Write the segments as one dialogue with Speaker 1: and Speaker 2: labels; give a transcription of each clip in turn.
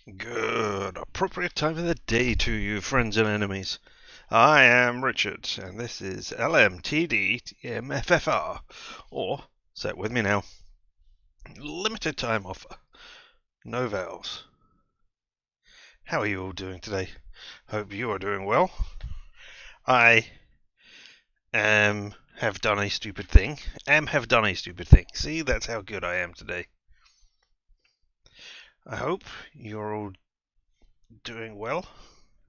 Speaker 1: Good, appropriate time of the day to you, friends and enemies. I am Richard, and this is LMTDTMFFR, or, say it with me now, limited time offer, no vowels. How are you all doing today? Hope you are doing well. I have done a stupid thing. See, that's how good I am today. I hope you're all doing well,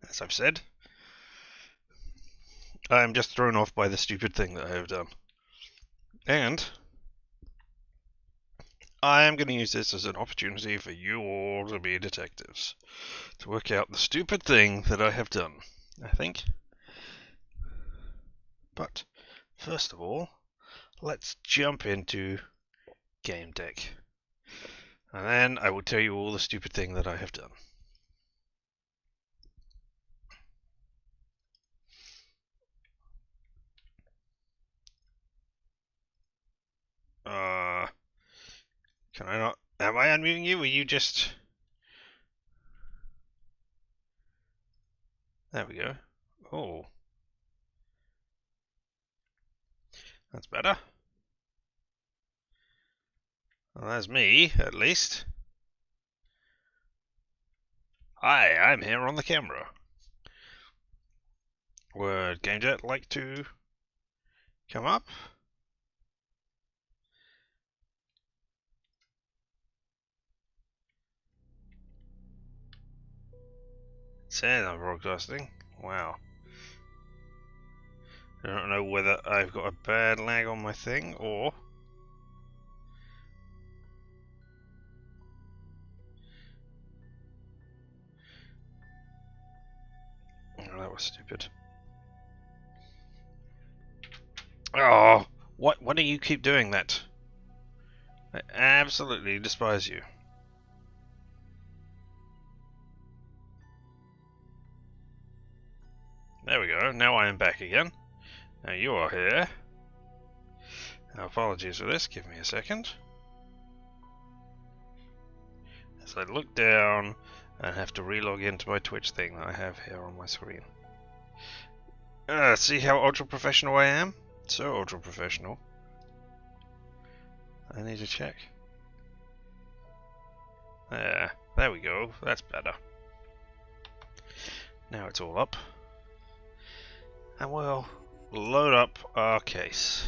Speaker 1: as I've said. I am just thrown off by the stupid thing that I have done. And I am going to use this as an opportunity for you all to be detectives, to work out the stupid thing that I have done, I think. But first of all, let's jump into GameDec. And then I will tell you all the stupid thing that I have done. Can I not? Am I unmuting you? Or you just... There we go. Oh. That's better. Well, that's me, at least. Hi, I'm here on the camera. Would GameDec like to come up? Says I'm broadcasting. Wow. I don't know whether I've got a bad lag on my thing or... Oh, that was stupid. Oh, why do you keep doing that? I absolutely despise you. There we go, now I am back again. Now you are here. Now, apologies for this, give me a second. As I look down, I have to relog into my Twitch thing that I have here on my screen. See how ultra professional I am? So ultra professional. I need to check. There we go, that's better. Now it's all up. And we'll load up our case.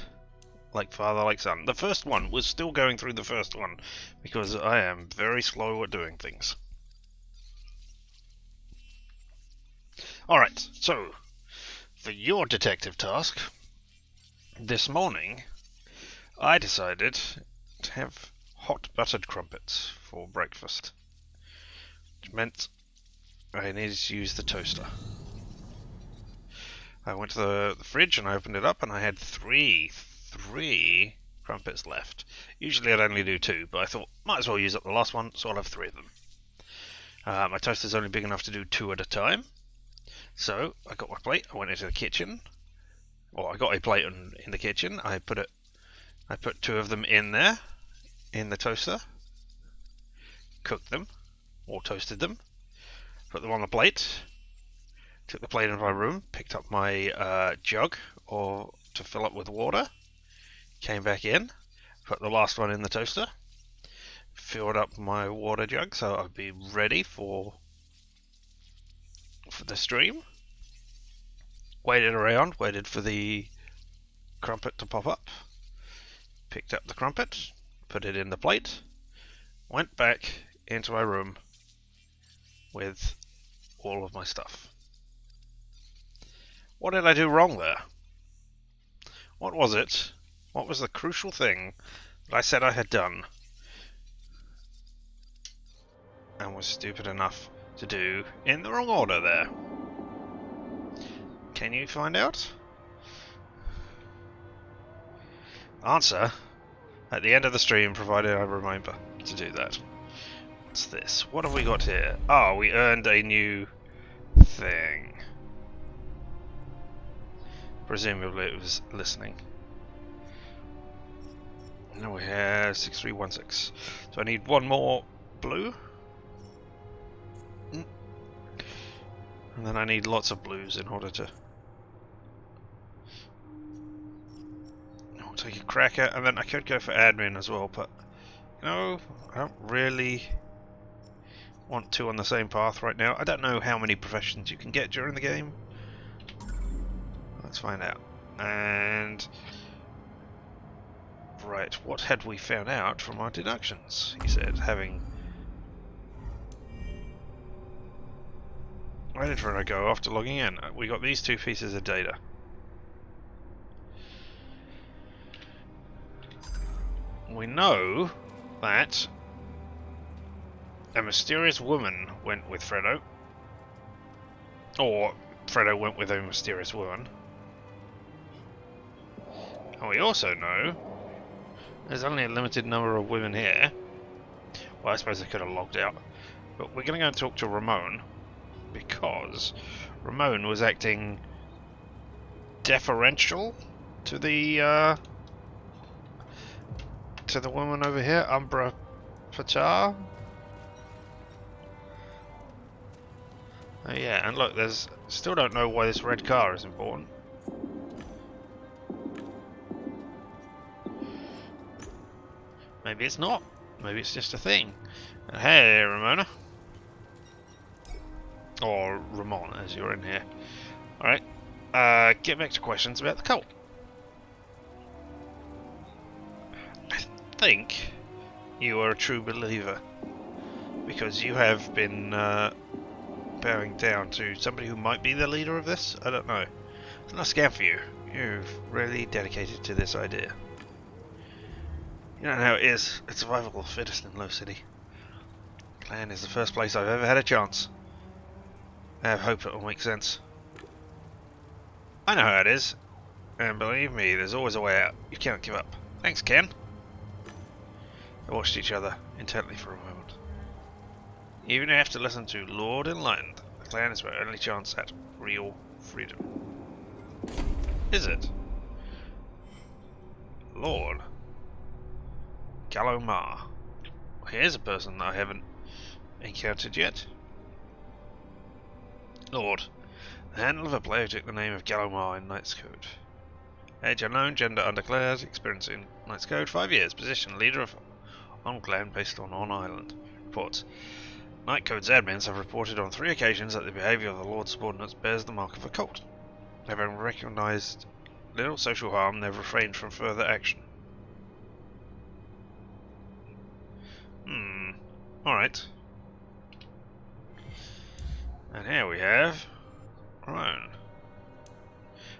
Speaker 1: Like father, like son. The first one was still going through the first one because I am very slow at doing things. Alright, so for your detective task, this morning I decided to have hot buttered crumpets for breakfast, which meant I needed to use the toaster. I went to the fridge and I opened it up and I had three crumpets left. Usually I'd only do two, but I thought might as well use up the last one, so I'll have three of them. My toaster's only big enough to do two at a time, so I got my plate. I went into the kitchen. Well, I got a plate in the kitchen. I put two of them in there, in the toaster. Cooked them, or toasted them. Put them on the plate. Took the plate into my room. Picked up my jug to fill up with water. Came back in. Put the last one in the toaster. Filled up my water jug so I'd be ready for the stream. Waited around, waited for the crumpet to pop up. Picked up the crumpet, put it in the plate, went back into my room with all of my stuff. What did I do wrong there? What was it? What was the crucial thing that I said I had done and was stupid enough to do in the wrong order there? Can you find out? Answer at the end of the stream, provided I remember to do that. What's this? What have we got here? Oh, we earned a new thing. Presumably it was listening. Now we have 6316. So I need one more blue. And then I need lots of blues in order to... I'll take a crack at, and then I could go for admin as well, but... You know, I don't really want two on the same path right now. I don't know how many professions you can get during the game. Let's find out. And... Right, what had we found out from our deductions? He said, having... Where did I go after logging in? We got these two pieces of data. We know that a mysterious woman went with Fredo. Or Fredo went with a mysterious woman. And we also know there's only a limited number of women here. Well, I suppose I could have logged out. But we're going to go and talk to Ramon, because Ramon was acting deferential to the woman over here, Umbra Pachar. Oh yeah, and look, there's still don't know why this red car is important. Maybe it's not. Maybe it's just a thing. Hey, Ramona. Or Ramon, as you're in here. Alright. Get back to questions about the cult. I think you are a true believer, because you have been bowing down to somebody who might be the leader of this. I don't know. It's not a scam for you. You've really dedicated to this idea. You don't know how it is. It's survival of the fittest in Low City. Clan is the first place I've ever had a chance. I have hope it will make sense. I know how it is. And believe me, there's always a way out. You can't give up. Thanks, Ken. They watched each other intently for a moment. Even if you have to listen to Lord Enlightened, the clan is my only chance at real freedom. Is it? Lord Galomar. Here's a person I haven't encountered yet. Lord, the handle of a player took the name of Galomar in Knight's Code. Age unknown, gender undeclared, experience in Knight's Code 5 years, position leader of on clan based on Island. Reports. Knight Code's admins have reported on 3 occasions that the behaviour of the Lord's subordinates bears the mark of a cult. Having recognised little social harm, they've refrained from further action. Alright. And here we have Ramon.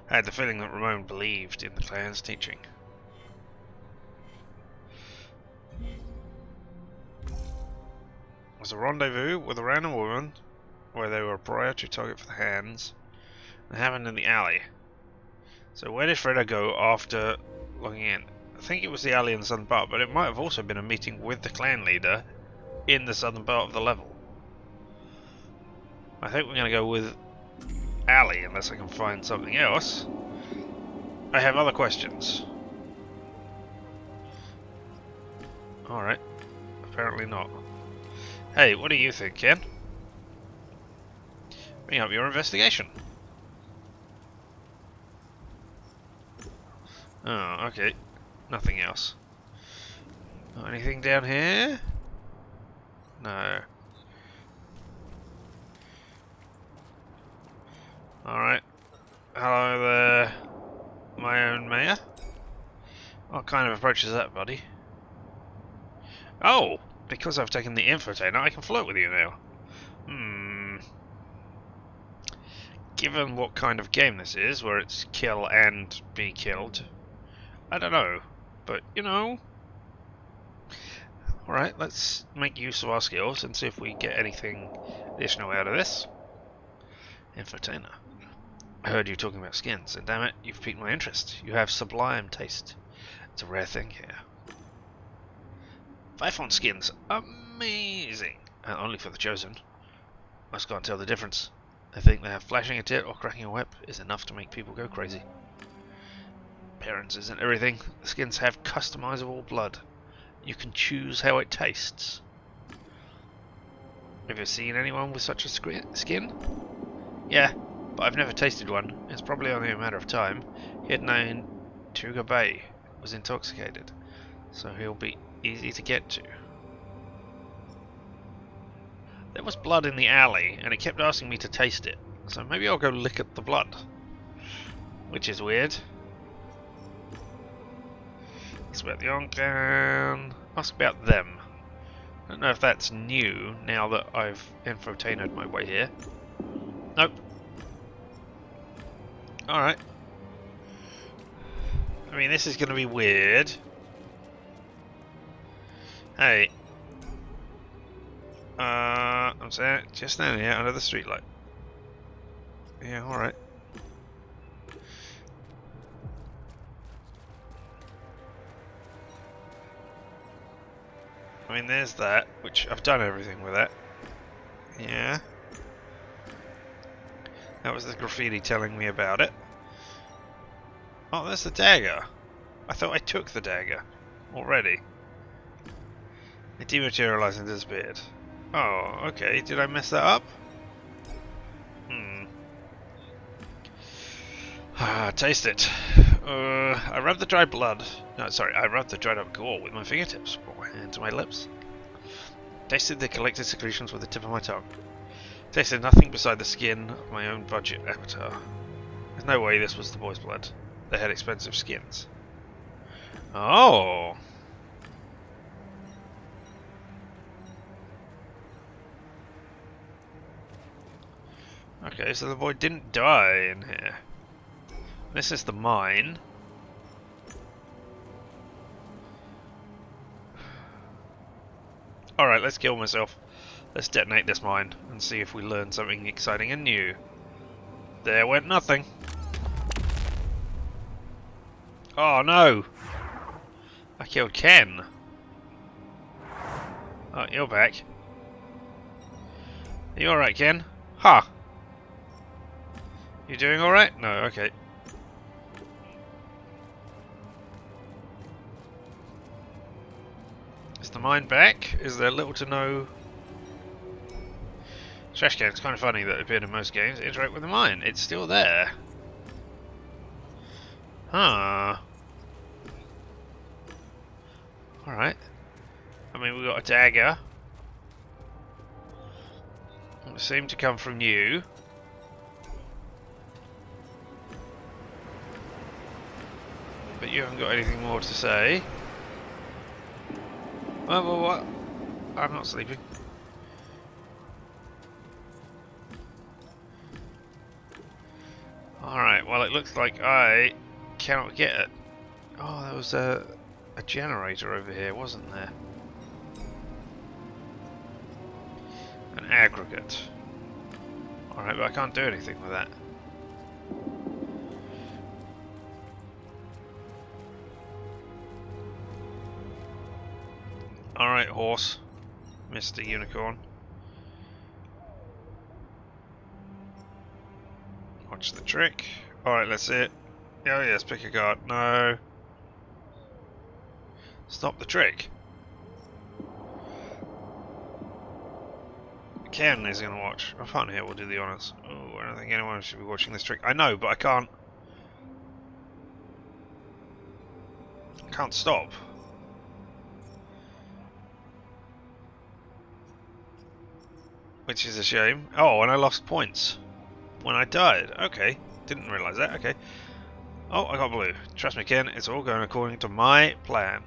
Speaker 1: I had the feeling that Ramon believed in the clan's teaching. It was a rendezvous with a random woman where they were a priority target for the hands. It happened in the alley. So where did Fredo go after logging in? I think it was the alley in the southern part, but it might have also been a meeting with the clan leader in the southern part of the level. I think we're going to go with alley unless I can find something else. I have other questions. Alright. Apparently not. Hey, what do you think, Ken? Bring up your investigation. Oh, okay. Nothing else. Anything down here? No. Alright. Hello there, my own mayor. What kind of approach is that, buddy? Oh! Because I've taken the infotainer, I can float with you now. Given what kind of game this is, where it's kill and be killed, I don't know. But, you know... Alright, let's make use of our skills and see if we get anything additional out of this. Infotainer. I heard you talking about skins, and damn it, you've piqued my interest. You have sublime taste. It's a rare thing here. 5 font skins. Amazing! And only for the chosen. Most can't tell the difference. I think that flashing a tit or cracking a whip is enough to make people go crazy. Appearance isn't everything. The skins have customizable blood. You can choose how it tastes. Have you seen anyone with such a skin? Yeah, but I've never tasted one. It's probably only a matter of time. He had known Tuga Bay was intoxicated, so he'll be easy to get to. There was blood in the alley, and it kept asking me to taste it, so maybe I'll go lick at the blood. Which is weird. Ask about the Oncan. Ask about them. I don't know if that's new now that I've infotained my way here. Nope. Alright. I mean, this is going to be weird. Hey. I'm just standing here under the streetlight. Yeah, alright. I mean, there's that, which I've done everything with that. Yeah. That was the graffiti telling me about it. Oh, there's the dagger. I thought I took the dagger already. It dematerialized and disappeared. Oh, okay. Did I mess that up? Taste it. I rubbed the dried blood. No, sorry, I rubbed the dried up gore with my fingertips. Brought my hand to my lips. Tasted the collected secretions with the tip of my tongue. Tasted nothing beside the skin of my own budget avatar. There's no way this was the boy's blood. They had expensive skins. Oh! Okay, so the boy didn't die in here. This is the mine. Alright, let's kill myself. Let's detonate this mine and see if we learn something exciting and new. There went nothing. Oh no! I killed Ken. Oh, you're back. Are you alright, Ken? Ha! You doing alright? No, okay. Is the mine back? Is there little to no... Trash can. It's kind of funny that it appeared in most games. Interact with the mine. It's still there. Huh. Alright. I mean, we got a dagger. It seemed to come from you. But you haven't got anything more to say. Well, what? I'm not sleeping. Alright, well it looks like I cannot get it. Oh, there was a generator over here, wasn't there? An aggregate. Alright, but I can't do anything with that. Alright, horse. Mr. Unicorn. Watch the trick. Alright, let's see it. Oh yes, pick a card. No. Stop the trick. Ken is going to watch. My partner here will do the honours. Oh, I don't think anyone should be watching this trick. I know, but I can't. I can't stop. Which is a shame. Oh, and I lost points when I died. Okay, didn't realise that. Okay. Oh, I got blue. Trust me, Ken, it's all going according to my plan.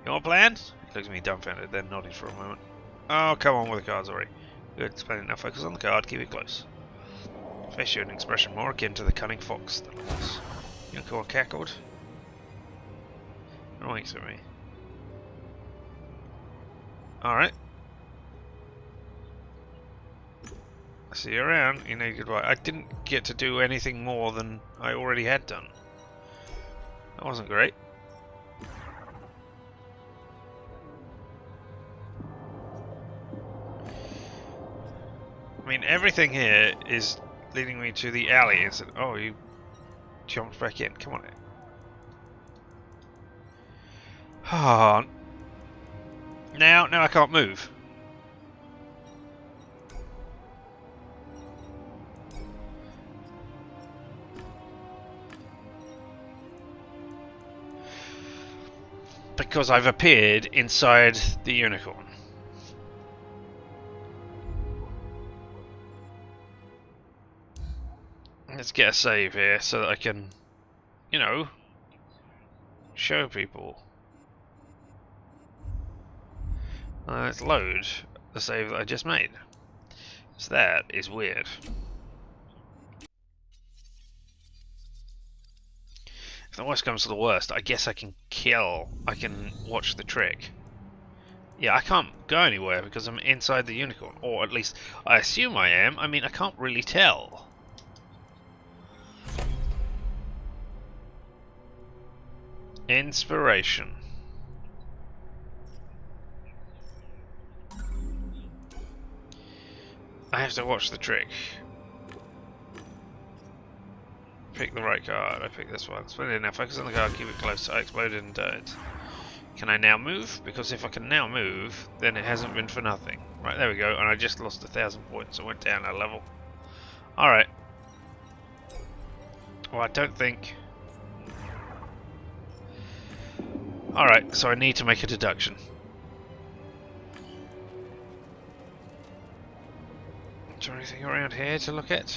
Speaker 1: Your plan? He looked at me dumbfounded, then nodded for a moment. Oh, come on with the cards already. Good, splendid. Now focus on the card, keep it close. Face showed an expression more akin to the cunning fox than a horse. Unicorn cackled. No thanks for me. Alright. See you around. You know, goodbye. I didn't get to do anything more than I already had done. That wasn't great. I mean, everything here is leading me to the alley. And said, oh, you jumped back in. Come on. Ah. Now I can't move. Because I've appeared inside the unicorn. Let's get a save here so that I can, you know, show people. Let's load the save that I just made. So that is weird. If the worst comes to the worst, I guess I can watch the trick. Yeah, I can't go anywhere because I'm inside the unicorn. Or at least, I assume I am. I mean, I can't really tell. Inspiration. I have to watch the trick. Pick the right card. I pick this one. Spin it now. Focus on the card. Keep it close. I exploded and died. Can I now move? Because if I can now move, then it hasn't been for nothing. Right, there we go. And I just lost 1,000 points. I went down a level. Alright. Well, I don't think... Alright, so I need to make a deduction. Is there anything around here to look at?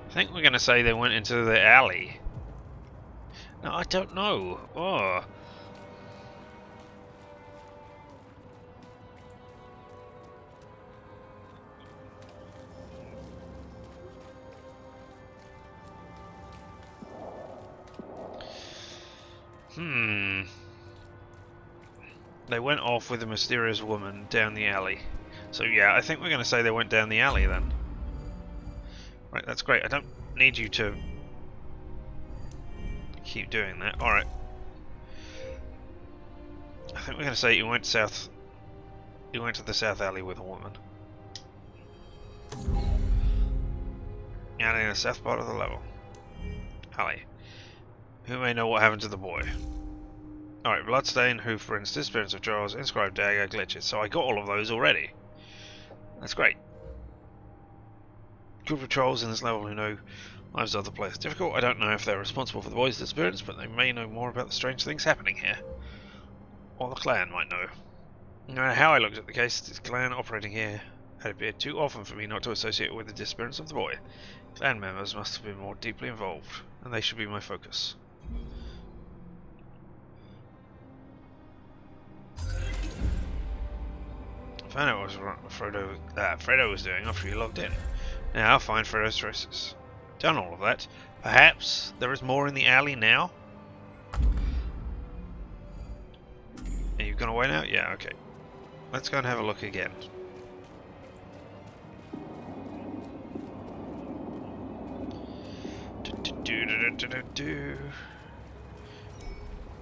Speaker 1: I think we're going to say they went into the alley. No, I don't know. Oh. They went off with a mysterious woman down the alley. So yeah, I think we're going to say they went down the alley then. Right, that's great. I don't need you to keep doing that. Alright. I think we're going to say you went south. You went to the south alley with a woman. And in the south part of the level. Alley. Who may know what happened to the boy? Alright, bloodstain, hoofprints, disappearance of Charles, inscribed dagger, glitches. So I got all of those already. That's great. Group of trolls in this level who know lives of other players difficult. I don't know if they're responsible for the boy's disappearance, but they may know more about the strange things happening here. Or the clan might know. No matter how I looked at the case, this clan operating here had appeared too often for me not to associate with the disappearance of the boy. Clan members must have been more deeply involved, and they should be my focus. Found out what Fredo was doing after he logged in. Now I'll find Fredo's traces. Done all of that. Perhaps there is more in the alley now? Are you gone away now? Yeah, okay. Let's go and have a look again.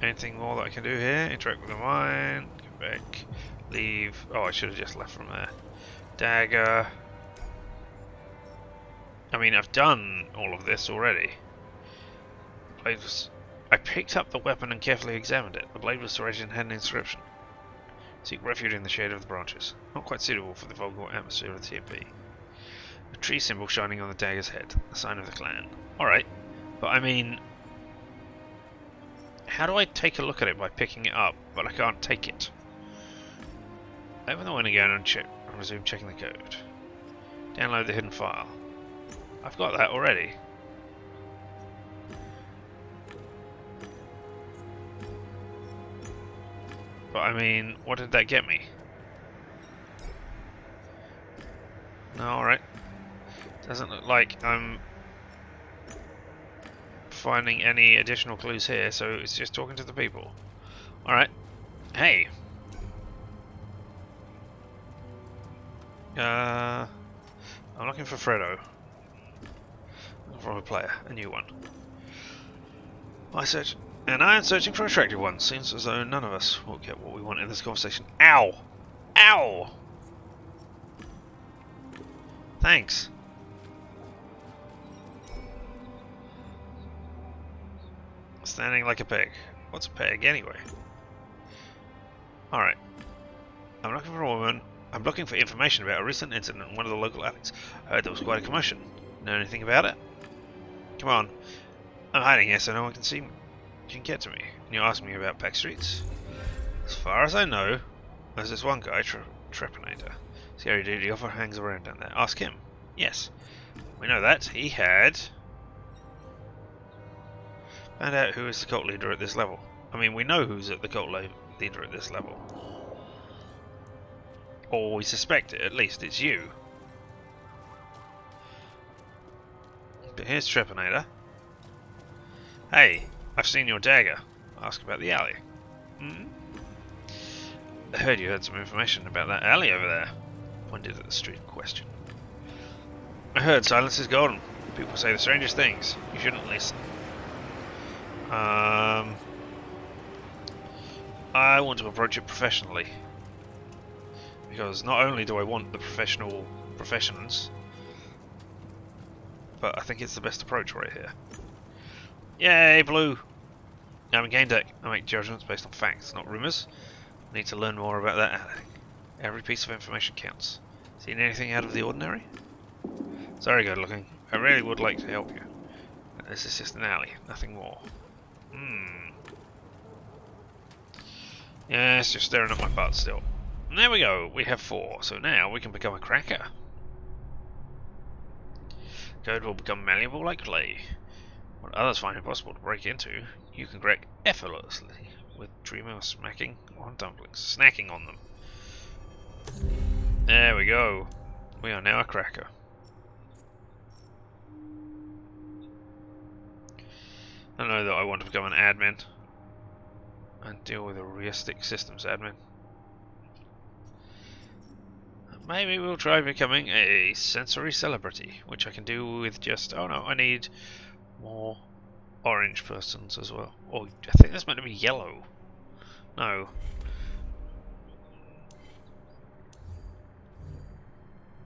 Speaker 1: Anything more that I can do here? Interact with the mine. Go back. Leave. Oh, I should have just left from there. Dagger. I mean, I've done all of this already. I picked up the weapon and carefully examined it. The blade was serrated and had an inscription. Seek refuge in the shade of the branches. Not quite suitable for the vulgar atmosphere of the TMP. A tree symbol shining on the dagger's head. A sign of the clan. Alright. But I mean... How do I take a look at it by picking it up, but I can't take it? Open the window again and resume checking the code. Download the hidden file. I've got that already. But I mean, what did that get me? No, alright. Doesn't look like I'm finding any additional clues here, so it's just talking to the people. Alright. Hey! I'm looking for Fredo. Looking for a player, a new one. I am searching for attractive ones. Seems as though none of us will get what we want in this conversation. Ow! Ow! Thanks. Standing like a peg. What's a peg anyway? Alright. I'm looking for a woman. I'm looking for information about a recent incident in one of the local alleys. I heard there was quite a commotion. Know anything about it? Come on. I'm hiding here so no one can see me. Can get to me. And you're asking me about back streets? As far as I know, there's this one guy, Trepanator. Scary dude, he often hangs around down there. Ask him. Yes. We know that. He had... Found out who is the cult leader at this level. I mean, we know who's at the cult leader at this level. Or we suspect it, at least. It's you. But here's Trepanator. Hey, I've seen your dagger. Ask about the alley. Hmm? I heard you had some information about that alley over there. Pointed at the street in question. I heard silence is golden. People say the strangest things. You shouldn't listen. I want to approach it professionally. Because not only do I want the professions, but I think it's the best approach right here. Yay, blue! I'm in GameDec. I make judgments based on facts, not rumours. I need to learn more about that alley. Every piece of information counts. Seen anything out of the ordinary? Sorry, good looking. I really would like to help you. This is just an alley, nothing more. Yeah, it's just staring at my butt still. And there we go, we have 4, so now we can become a cracker. Code will become malleable like clay. What others find impossible to break into, you can crack effortlessly with dreaming or smacking on dumplings, snacking on them. There we go. We are now a cracker. I know that I want to become an admin and deal with a realistic systems admin. Maybe we'll try becoming a sensory celebrity, which I can do with just... Oh no, I need more orange persons as well. Oh, I think that's meant to be yellow. No.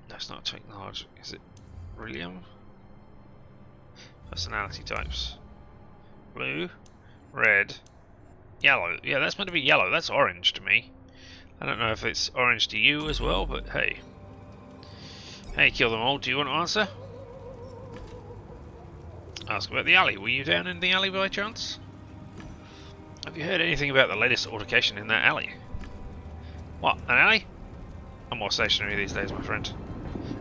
Speaker 1: That's not technology, is it? Beryllium? Personality types. Blue, red, yellow. Yeah, that's meant to be yellow. That's orange to me. I don't know if it's orange to you as well, but hey. Hey, kill them all. Do you want to answer? Ask about the alley. Were you down in the alley by chance? Have you heard anything about the latest altercation in that alley? What, an alley? I'm more stationary these days, my friend.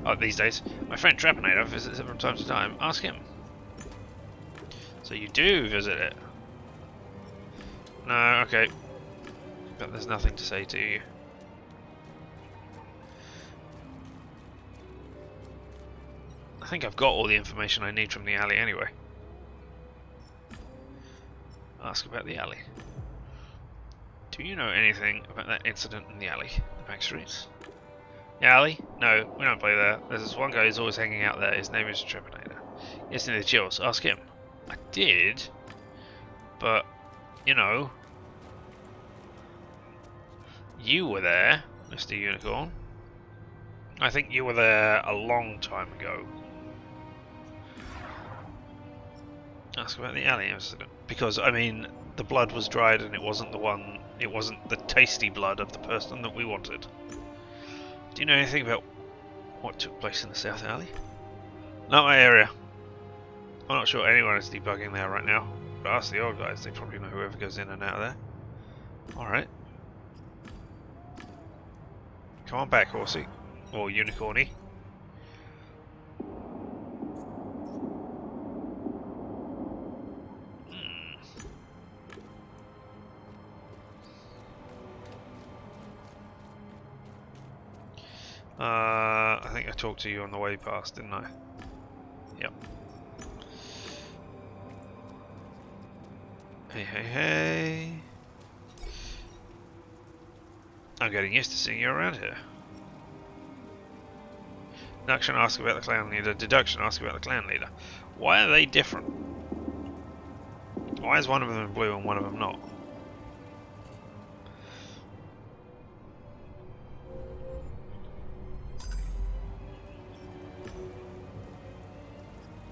Speaker 1: Oh, these days. My friend Trepanator visits it from time to time. Ask him. So you do visit it? No, okay. But there's nothing to say to you. I think I've got all the information I need from the alley anyway. Ask about the alley. Do you know anything about that incident in the alley? The back streets? The alley? No, we don't play there. There's this one guy who's always hanging out there. His name is Trepanator. Yes, in the chills. Ask him. I did, but, you know, you were there, Mr. Unicorn. I think you were there a long time ago. Ask about the alley incident. Because, I mean, the blood was dried and it wasn't the tasty blood of the person that we wanted. Do you know anything about what took place in the South Alley? Not my area. I'm not sure anyone is debugging there right now. But ask the old guys, they probably know whoever goes in and out of there. Alright. Come on back, horsey. Or unicorny. I think I talked to you on the way past, didn't I? Yep. Hey, hey, hey. I'm getting used to seeing you around here. Deduction, ask about the clan leader. Deduction, ask about the clan leader. Why are they different? Why is one of them in blue and one of them not?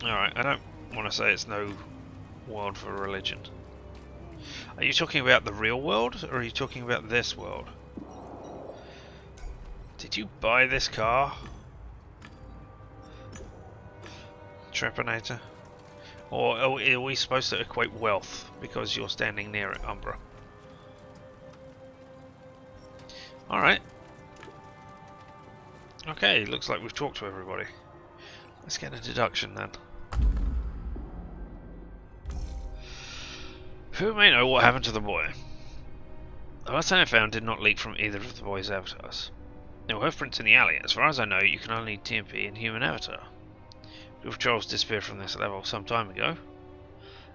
Speaker 1: Alright, I don't want to say it's no world for religion. Are you talking about the real world, or are you talking about this world? Did you buy this car? Trepanator? Or are we supposed to equate wealth because you're standing near it, Umbra? Alright. Okay, looks like we've talked to everybody. Let's get a deduction then. Who may know what happened to the boy? The last time I found did not leak from either of the boy's avatars. There were hoofprints in the alley. As far as I know, you can only TMP in human avatar. Group of trolls disappeared from this level some time ago.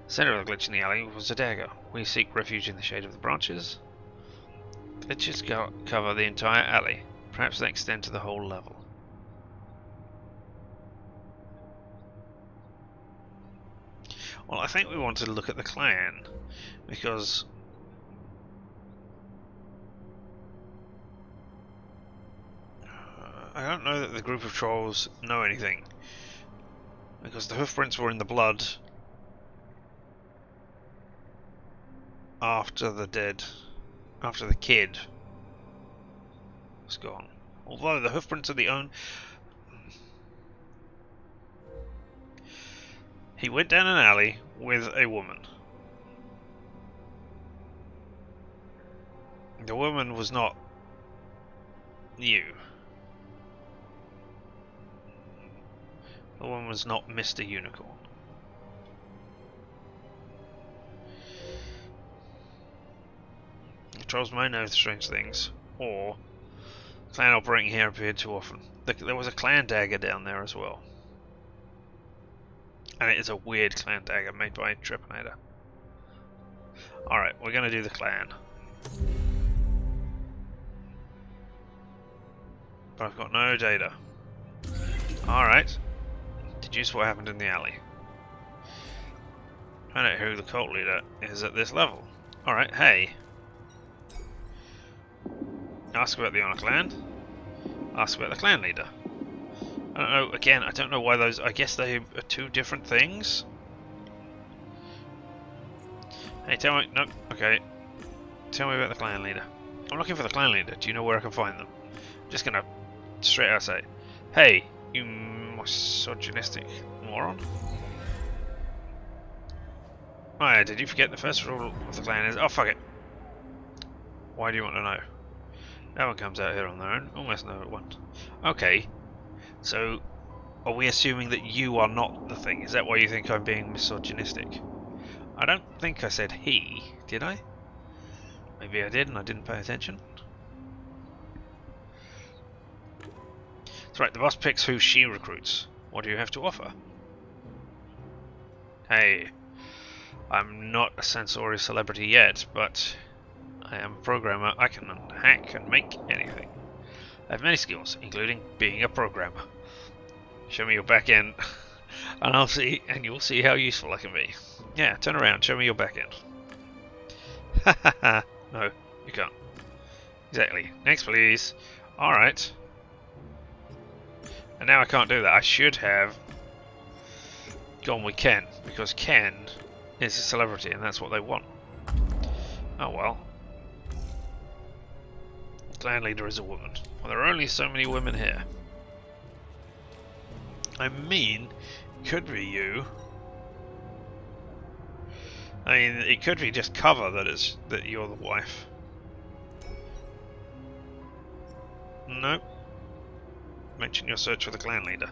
Speaker 1: The center of the glitch in the alley was a dagger. We seek refuge in the shade of the branches. Glitches cover the entire alley. Perhaps they extend to the whole level. Well, I think we want to look at the clan, because I don't know that the group of trolls know anything, because the hoofprints were in the blood after the kid was gone. Although the hoofprints are the own. He went down an alley with a woman. The woman was not you. The woman was not Mr. Unicorn. The trolls may know strange things, or clan operating here appeared too often. There was a clan dagger down there as well. And it is a weird clan dagger made by Trepanator. Alright, we're going to do the clan. But I've got no data. Alright. Deduce what happened in the alley. Find out who the cult leader is at this level. Alright, hey. Ask about the Honor Clan. Ask about the clan leader. I don't know, again, I don't know why those, I guess they are two different things. Hey, tell me, no, okay. Tell me about the clan leader. I'm looking for the clan leader, do you know where I can find them? I'm just gonna straight out say, hey, you misogynistic moron. Oh yeah, did you forget the first rule of the clan is, oh fuck it. Why do you want to know? No one comes out here on their own, almost no one. Okay. So, are we assuming that you are not the thing? Is that why you think I'm being misogynistic? I don't think I said he, did I? Maybe I did and I didn't pay attention. That's right, the boss picks who she recruits. What do you have to offer? Hey, I'm not a sensory celebrity yet, but I am a programmer. I can hack and make anything. I have many skills, including being a programmer. Show me your back end, and you'll see how useful I can be. Yeah, turn around, show me your back end. Ha ha ha. No, you can't. Exactly. Next, please. Alright. And now I can't do that. I should have gone with Ken, because Ken is a celebrity, and that's what they want. Oh well. Clan leader is a woman. Well, there are only so many women here. I mean, it could be you. I mean, it could be just cover that you're the wife. Nope. Mention your search for the clan leader.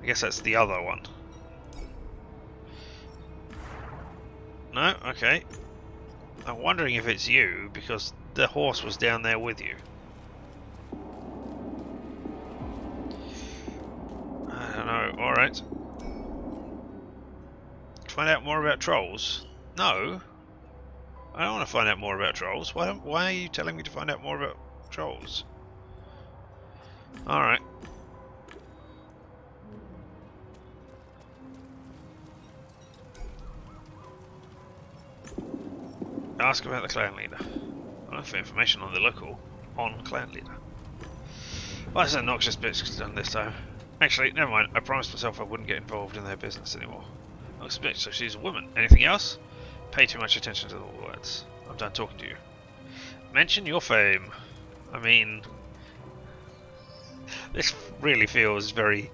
Speaker 1: I guess that's the other one. No? Okay. I'm wondering if it's you, because the horse was down there with you. I don't know. Alright. Find out more about trolls? No. I don't want to find out more about trolls. Why are you telling me to find out more about trolls? Alright. Ask about the clan leader. I don't have information on the local clan leader. Well, that's an obnoxious bitch done this time. Actually, never mind. I promised myself I wouldn't get involved in their business anymore. I expect so. She's a woman. Anything else? Pay too much attention to the words. I'm done talking to you. Mention your fame. I mean, this really feels very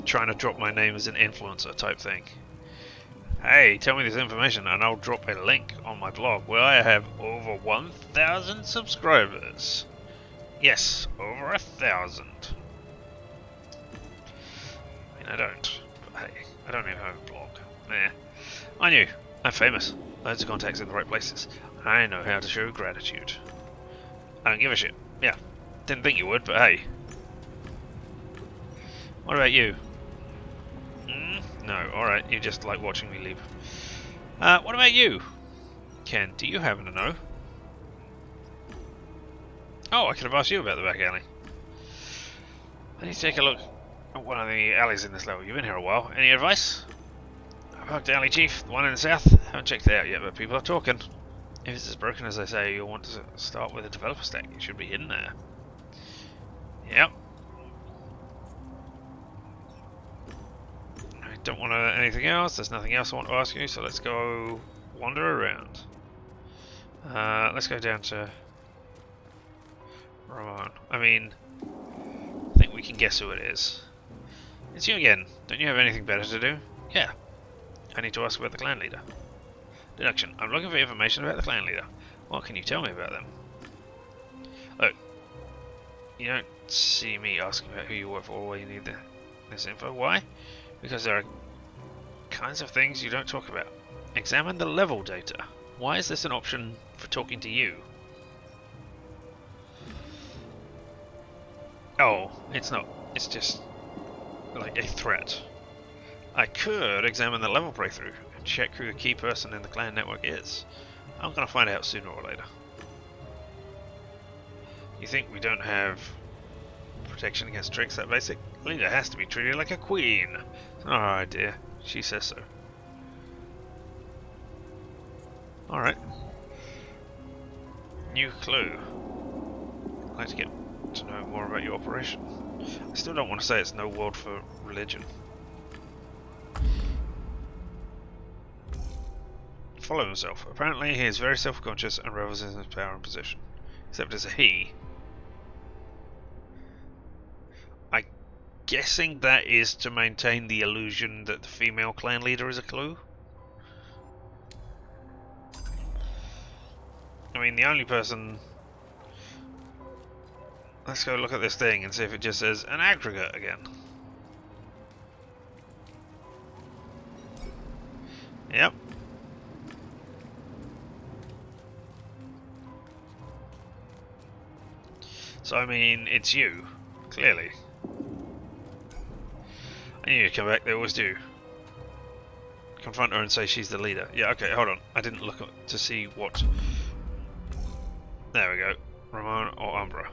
Speaker 1: trying to drop my name as an influencer type thing. Hey, tell me this information and I'll drop a link on my blog where I have over 1,000 subscribers. Yes, over 1,000. I mean, I don't. But hey, I don't even have a blog. Nah. I knew. I'm famous. Loads of contacts in the right places. I know how to show gratitude. I don't give a shit. Yeah. Didn't think you would, but hey. What about you? No, alright, you just like watching me leave. What about you? Ken, do you happen to know? Oh, I could have asked you about the back alley. I need to take a look at one of the alleys in this level. You've been here a while. Any advice? I parked the alley, Chief. The one in the south. Haven't checked it out yet, but people are talking. If it's as broken as they say, you'll want to start with a developer stack. It should be hidden there. Yep. I don't want anything else. There's nothing else I want to ask you, so let's go wander around. Let's go down to Ramon. I mean, I think we can guess who it is. It's you again. Don't you have anything better to do? Yeah. I need to ask about the clan leader. Deduction. I'm looking for information about the clan leader. What can you tell me about them? Look, you don't see me asking about who you work for where you need this info. Why? Because there are kinds of things you don't talk about. Examine the level data. Why is this an option for talking to you? Oh, it's not. It's just like a threat. I could examine the level breakthrough and check who the key person in the clan network is. I'm gonna find out sooner or later. You think we don't have protection against tricks that basic? Leader has to be treated like a queen. Alright, dear. She says so. Alright. New clue. I'd like to get to know more about your operation. I still don't want to say it's no world for religion. Follow himself. Apparently he is very self-conscious and revels in his power and position. Except as a he. I'm guessing that is to maintain the illusion that the female clan leader is a clue? I mean, the only person... Let's go look at this thing and see if it just says an aggregate again. Yep. So, I mean, it's you, clearly. I need you to come back, they always do. Confront her and say she's the leader. Yeah, okay, hold on. I didn't look to see what... There we go. Ramon or Umbra.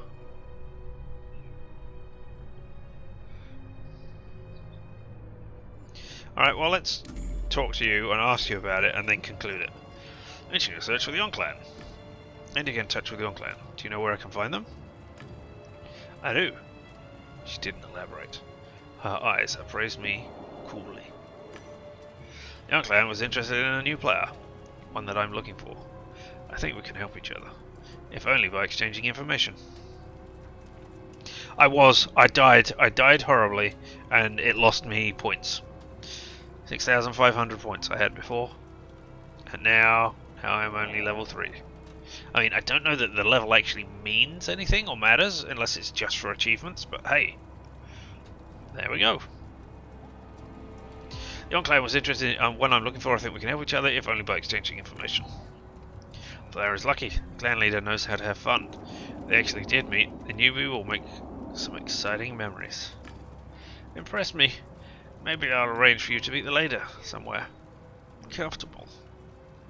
Speaker 1: Alright, well, let's talk to you and ask you about it and then conclude it. Mention your search for the On-Clan. And you get in touch with the On-Clan. Do you know where I can find them? I do. She didn't elaborate. Her eyes appraised me coolly. The On-Clan was interested in a new player. One that I'm looking for. I think we can help each other. If only by exchanging information. I died horribly, and it lost me points. 6,500 points I had before, and now I'm only level 3. I mean, I don't know that the level actually means anything or matters, unless it's just for achievements, but hey, there we go. The On-Clan was interested in what I'm looking for. I think we can help each other, if only by exchanging information. The player is lucky. The clan leader knows how to have fun. They actually did meet, and you will make some exciting memories. Impressed me. Maybe I'll arrange for you to meet the leader somewhere comfortable.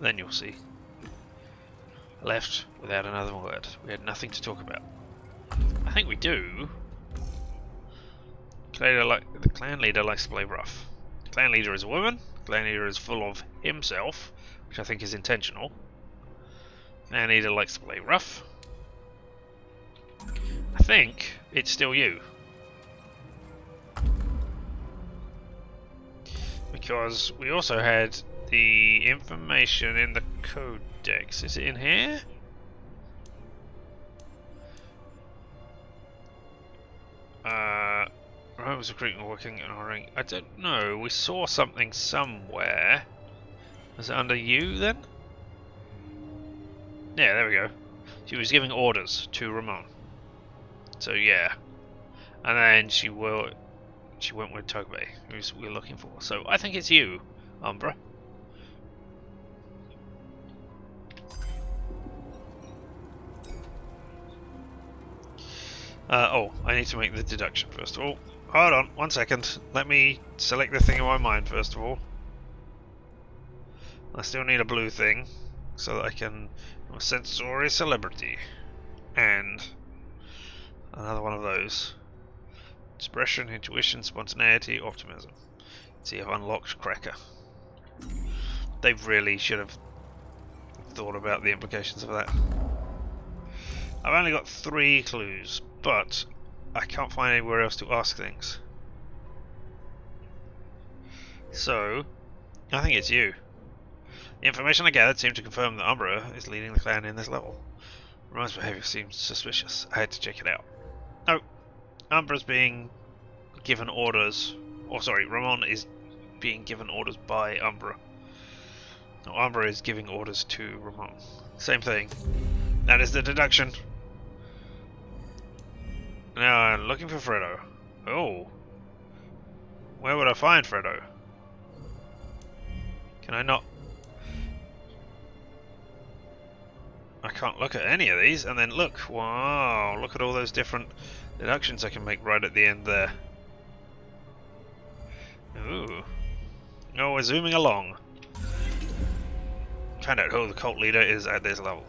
Speaker 1: Then you'll see. I left without another word. We had nothing to talk about. I think we do. The clan leader likes to play rough. The clan leader is a woman. The clan leader is full of himself, which I think is intentional. Clan leader likes to play rough. I think it's still you. Because we also had the information in the codex. Is it in here? Rome was recruiting, working and hiring. I don't know. We saw something somewhere. Is it under you then? Yeah, there we go. She was giving orders to Ramon. So yeah. And then she went with Togbe, who we're looking for. So I think it's you, Umbra. Oh, I need to make the deduction first of all. Hold on, 1 second. Let me select the thing in my mind first of all. I still need a blue thing so that I can sensory celebrity and another one of those. Expression, intuition, spontaneity, optimism. Let's see, I've unlocked Cracker. They really should have thought about the implications of that. I've only got 3 clues, but I can't find anywhere else to ask things. So, I think it's you. The information I gathered seemed to confirm that Umbra is leading the clan in this level. Ramon's behavior seems suspicious. I had to check it out. Oh, Umbra's being given orders. Or sorry, Ramon is being given orders by Umbra. No, Umbra is giving orders to Ramon. Same thing. That is the deduction. Now I'm looking for Fredo. Oh. Where would I find Fredo? Can I not? I can't look at any of these, and then look, wow, look at all those different deductions I can make right at the end there. Ooh. Oh, we're zooming along. Find out who the cult leader is at this level.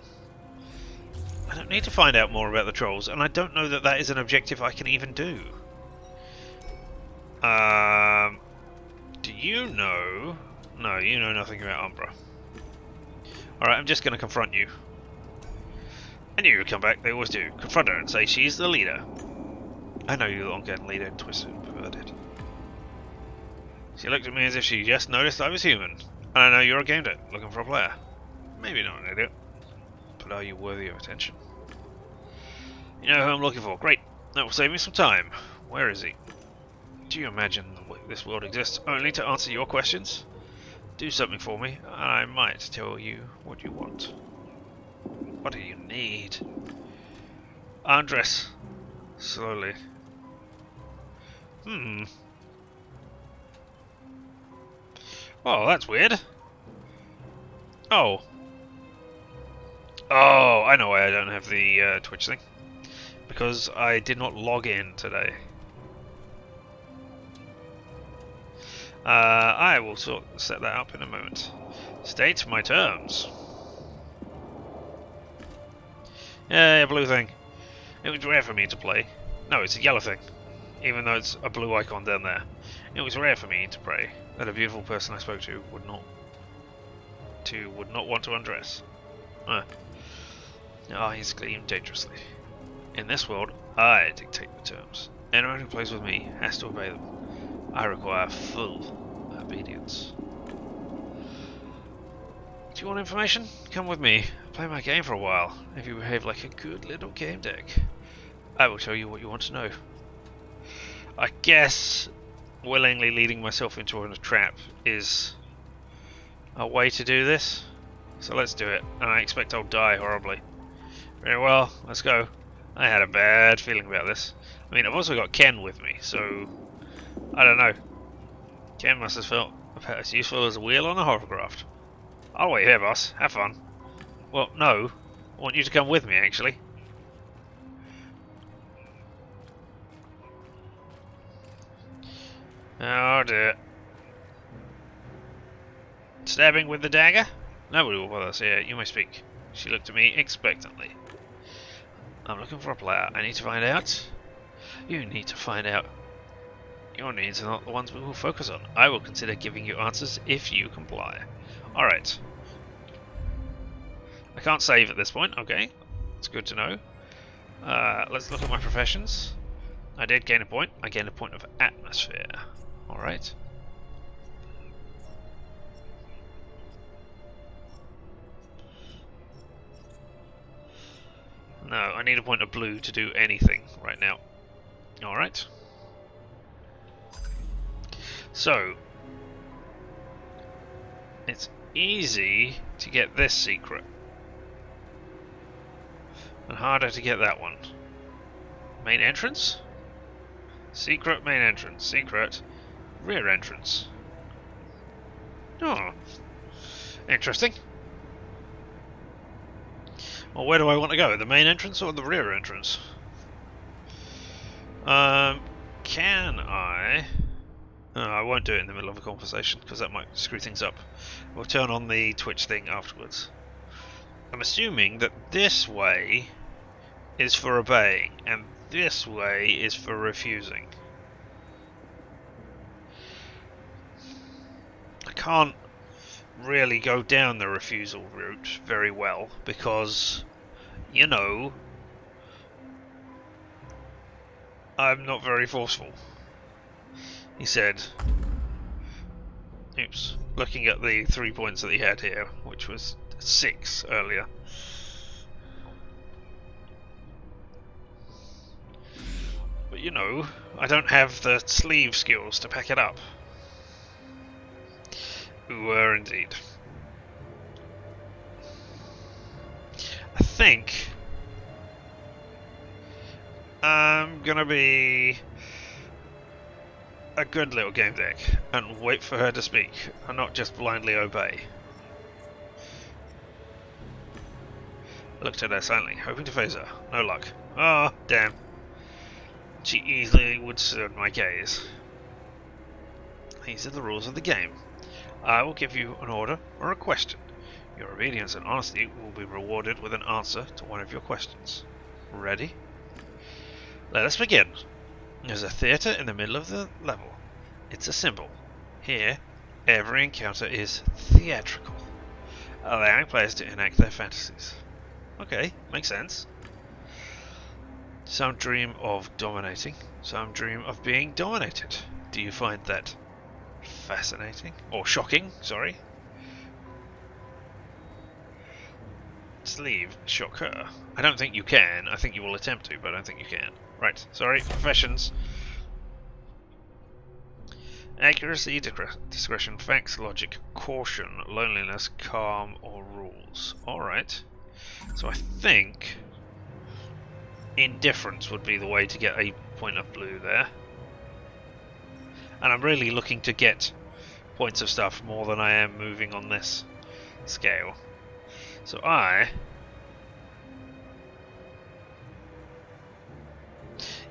Speaker 1: I don't need to find out more about the trolls, and I don't know that that is an objective I can even do. Do you know? No, you know nothing about Umbra. Alright, I'm just going to confront you. I knew you'd come back, they always do. Confront her and say she's the leader. I know you're the long-gun leader, twisted and perverted. She looked at me as if she just noticed I was human. And I know you're a GameDec, looking for a player. Maybe not an idiot, but are you worthy of attention? You know who I'm looking for, great. That will save me some time. Where is he? Do you imagine this world exists only to answer your questions? Do something for me, and I might tell you what you want. What do you need? Undress. Slowly. Oh, that's weird. Oh. Oh, I know why I don't have the Twitch thing. Because I did not log in today. I will set that up in a moment. State my terms. Yeah, blue thing. It was rare for me to play. No, it's a yellow thing. Even though it's a blue icon down there. It was rare for me to pray that a beautiful person I spoke to would not want to undress. He screamed dangerously. In this world, I dictate the terms. Anyone who plays with me has to obey them. I require full obedience. Do you want information? Come with me. Play my game for a while. If you behave like a good little game deck, I will tell you what you want to know. I guess willingly leading myself into a trap is a way to do this. So let's do it. And I expect I'll die horribly. Very well, let's go. I had a bad feeling about this. I mean, I've also got Ken with me, so I don't know. Ken must have felt about as useful as a wheel on a hovercraft. I'll wait here, boss. Have fun. Well, no. I want you to come with me, actually. Oh dear. Stabbing with the dagger? Nobody will bother us here. You may speak. She looked at me expectantly. I'm looking for a player. I need to find out. You need to find out. Your needs are not the ones we will focus on. I will consider giving you answers if you comply. Alright. I can't save at this point. Okay. It's good to know. Let's look at my professions. I did gain a point. I gained a point of atmosphere. Alright. No, I need a point of blue to do anything right now. Alright. So, it's easy to get this secret. And harder to get that one. Main entrance? Secret main entrance. Secret rear entrance. Oh. Interesting. Well, where do I want to go? The main entrance or the rear entrance? Can I... No, I won't do it in the middle of a conversation because that might screw things up. We'll turn on the Twitch thing afterwards. I'm assuming that this way is for obeying and this way is for refusing. I can't really go down the refusal route very well because, you know, I'm not very forceful. He said, oops, looking at the 3 points that he had here, which was 6 earlier. But you know, I don't have the sleeve skills to pack it up. Indeed. I think I'm gonna be a good little game deck and wait for her to speak and not just blindly obey. I looked at her silently, hoping to phase her. No luck. Oh, damn. She easily withstood my gaze. These are the rules of the game. I will give you an order or a question. Your obedience and honesty will be rewarded with an answer to one of your questions. Ready? Let us begin. There's a theatre in the middle of the level. It's a symbol. Here, every encounter is theatrical, allowing players to enact their fantasies. Okay, makes sense. Some dream of dominating, some dream of being dominated. Do you find that fascinating? Or shocking, sorry. Sleeve, shock her. I don't think you can. I think you will attempt to, but I don't think you can. Right, sorry, professions. Accuracy, discretion, facts, logic, caution, loneliness, calm, or rules. Alright. So I think indifference would be the way to get a point of blue there. And I'm really looking to get points of stuff more than I am moving on this scale. So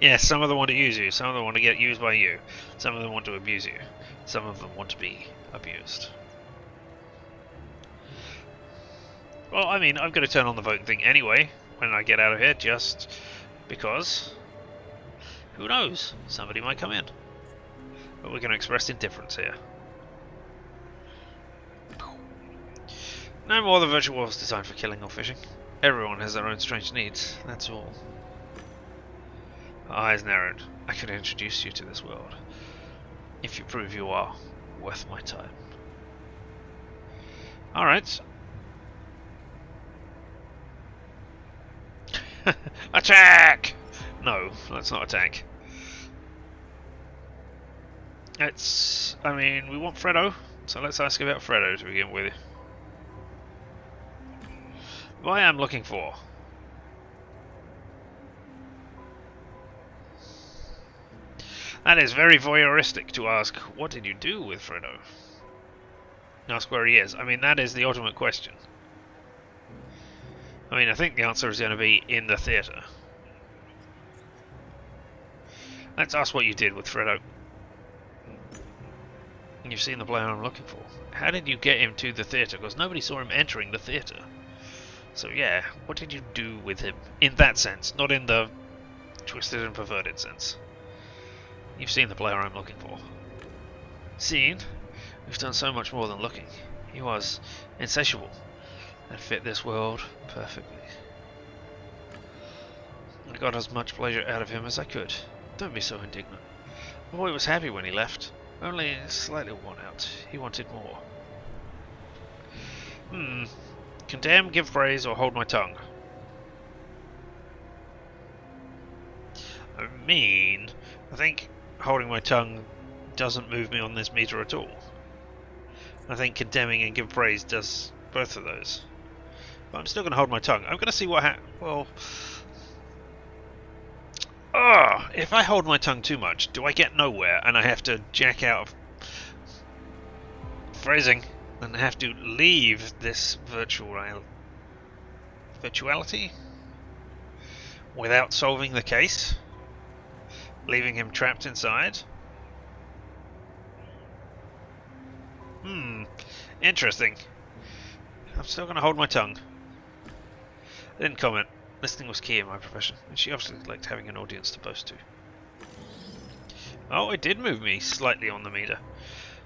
Speaker 1: yes, some of them want to use you, some of them want to get used by you, some of them want to abuse you, some of them want to be abused. Well, I mean, I'm going to turn on the voting thing anyway when I get out of here, just because, who knows, somebody might come in. But we're going to express indifference here. No more than virtual worlds designed for killing or fishing. Everyone has their own strange needs, that's all. Her eyes narrowed. I could introduce you to this world, if you prove you are worth my time. Alright. Attack! No, let's not attack. I mean, we want Freddo, so let's ask about Freddo to begin with. What I am looking for. That is very voyeuristic to ask, what did you do with Freddo? Ask where he is. I mean, that is the ultimate question. I mean, I think the answer is going to be in the theatre. Let's ask what you did with Freddo. You've seen the player I'm looking for. How did you get him to the theatre? Because nobody saw him entering the theatre. So yeah, what did you do with him? In that sense, not in the twisted and perverted sense. You've seen the player I'm looking for. Seen? We've done so much more than looking. He was insatiable and fit this world perfectly. I got as much pleasure out of him as I could. Don't be so indignant. The boy was happy when he left, only slightly worn out. He wanted more. Condemn, give praise, or hold my tongue. I mean, I think holding my tongue doesn't move me on this meter at all. I think condemning and give praise does both of those. But I'm still going to hold my tongue. I'm going to see what happens. Well, if I hold my tongue too much, do I get nowhere and I have to jack out of phrasing and have to leave this virtuality without solving the case, leaving him trapped inside? Interesting. I'm still going to hold my tongue. I didn't comment. Listening was key in my profession, and she obviously liked having an audience to boast to. Oh, it did move me slightly on the meter.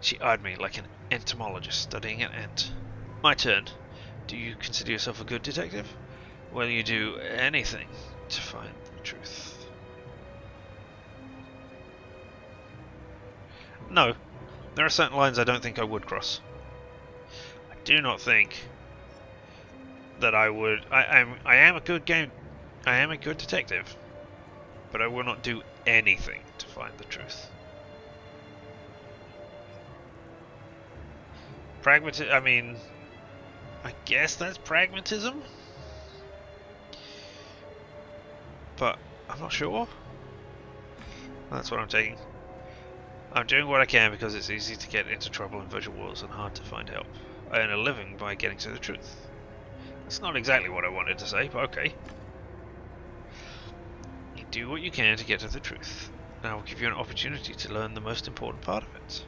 Speaker 1: She eyed me like an entomologist studying an ant. My turn. Do you consider yourself a good detective? Will you do anything to find the truth? No. There are certain lines I don't think I would cross. I do not think that I would. I am a good detective, but I will not do anything to find the truth. I mean, I guess that's pragmatism, but I'm not sure. That's what I'm taking. I'm doing what I can because it's easy to get into trouble in virtual worlds and hard to find help. I earn a living by getting to the truth. That's not exactly what I wanted to say, but okay. You do what you can to get to the truth. And I will give you an opportunity to learn the most important part of it.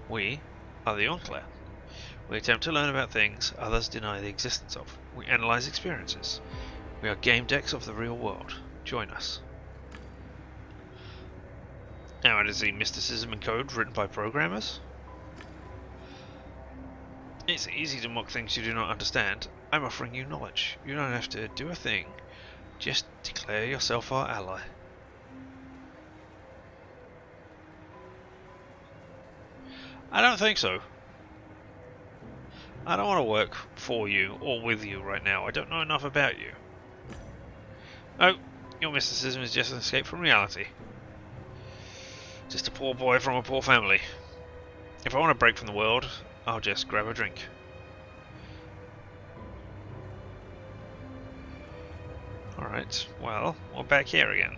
Speaker 1: We are the Enclave. We attempt to learn about things others deny the existence of. We analyze experiences. We are game decks of the real world. Join us. Now, it is the mysticism and code written by programmers. It's easy to mock things you do not understand. I'm offering you knowledge. You don't have to do a thing. Just declare yourself our ally. I don't think so. I don't want to work for you or with you right now. I don't know enough about you. Oh, your mysticism is just an escape from reality. Just a poor boy from a poor family. If I want to break from the world, I'll just grab a drink. Alright, well, we're back here again.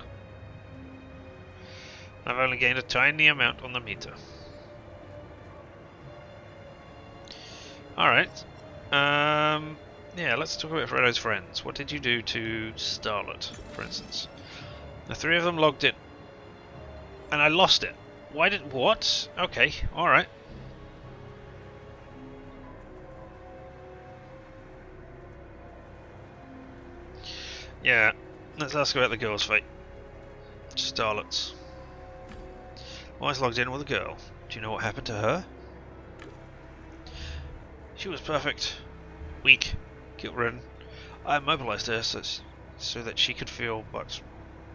Speaker 1: I've only gained a tiny amount on the meter. Alright. Yeah, let's talk about Frodo's friends. What did you do to Starlet, for instance? The three of them logged it. And I lost it. Why did... What? Okay, alright. Yeah, let's ask about the girl's fate. Starlet's. Well, I was logged in with a girl. Do you know what happened to her? She was perfect. Weak. Guilt-ridden. I immobilized her so that she could feel, but...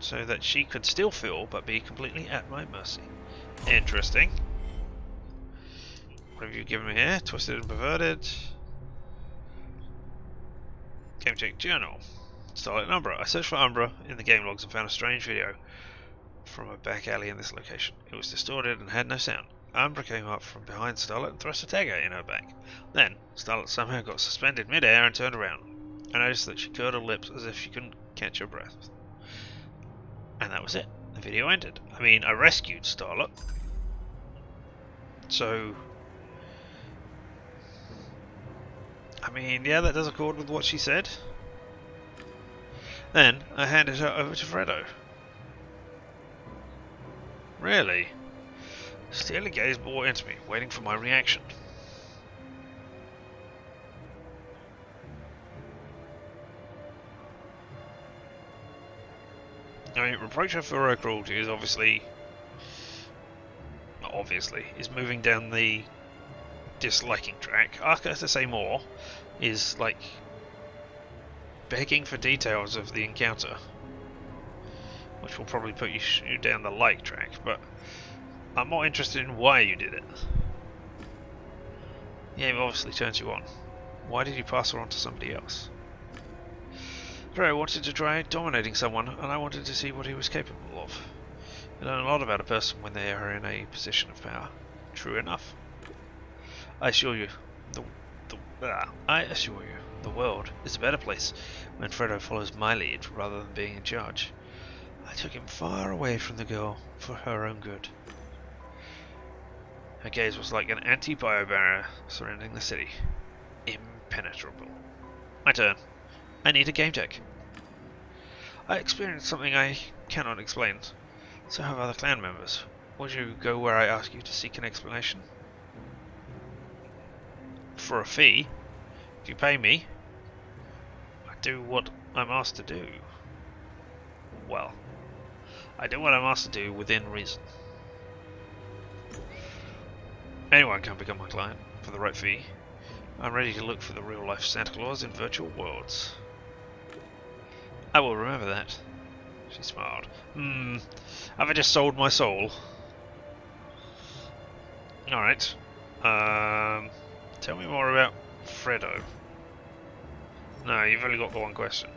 Speaker 1: so that she could still feel, but be completely at my mercy. Interesting. What have you given me here? Twisted and perverted. GameDec journal. Starlight and Umbra. I searched for Umbra in the game logs and found a strange video from a back alley in this location. It was distorted and had no sound. Umbra came up from behind Starlight and thrust a dagger in her back. Then, Starlight somehow got suspended mid-air and turned around. I noticed that she curled her lips as if she couldn't catch her breath. And that was it. The video ended. I mean, I rescued Starlight. So... I mean, yeah, that does accord with what she said. Then, I handed her over to Frodo. Really? Steely gaze bore into me, waiting for my reaction. I mean, reproach her for her cruelty is obviously, is moving down the disliking track. Ask her to say more is like begging for details of the encounter, which will probably put you down the like track, but I'm more interested in why you did it. Yeah, it obviously turns you on. Why did you pass her on to somebody else? I wanted to try dominating someone, and I wanted to see what he was capable of. You learn a lot about a person when they are in a position of power. True enough. I assure you, I assure you, the world is a better place when Fredo follows my lead rather than being in charge. I took him far away from the girl for her own good. Her gaze was like an anti-bio barrier surrounding the city. Impenetrable. My turn. I need a game deck. I experienced something I cannot explain. So have other clan members. Would you go where I ask you to seek an explanation? For a fee? If you pay me, I do what I'm asked to do. Well, I do what I'm asked to do within reason. Anyone can become my client for the right fee. I'm ready to look for the real-life Santa Claus in virtual worlds. I will remember that. She smiled. Have I just sold my soul? Alright. Tell me more about Fredo. No, you've only got the one question.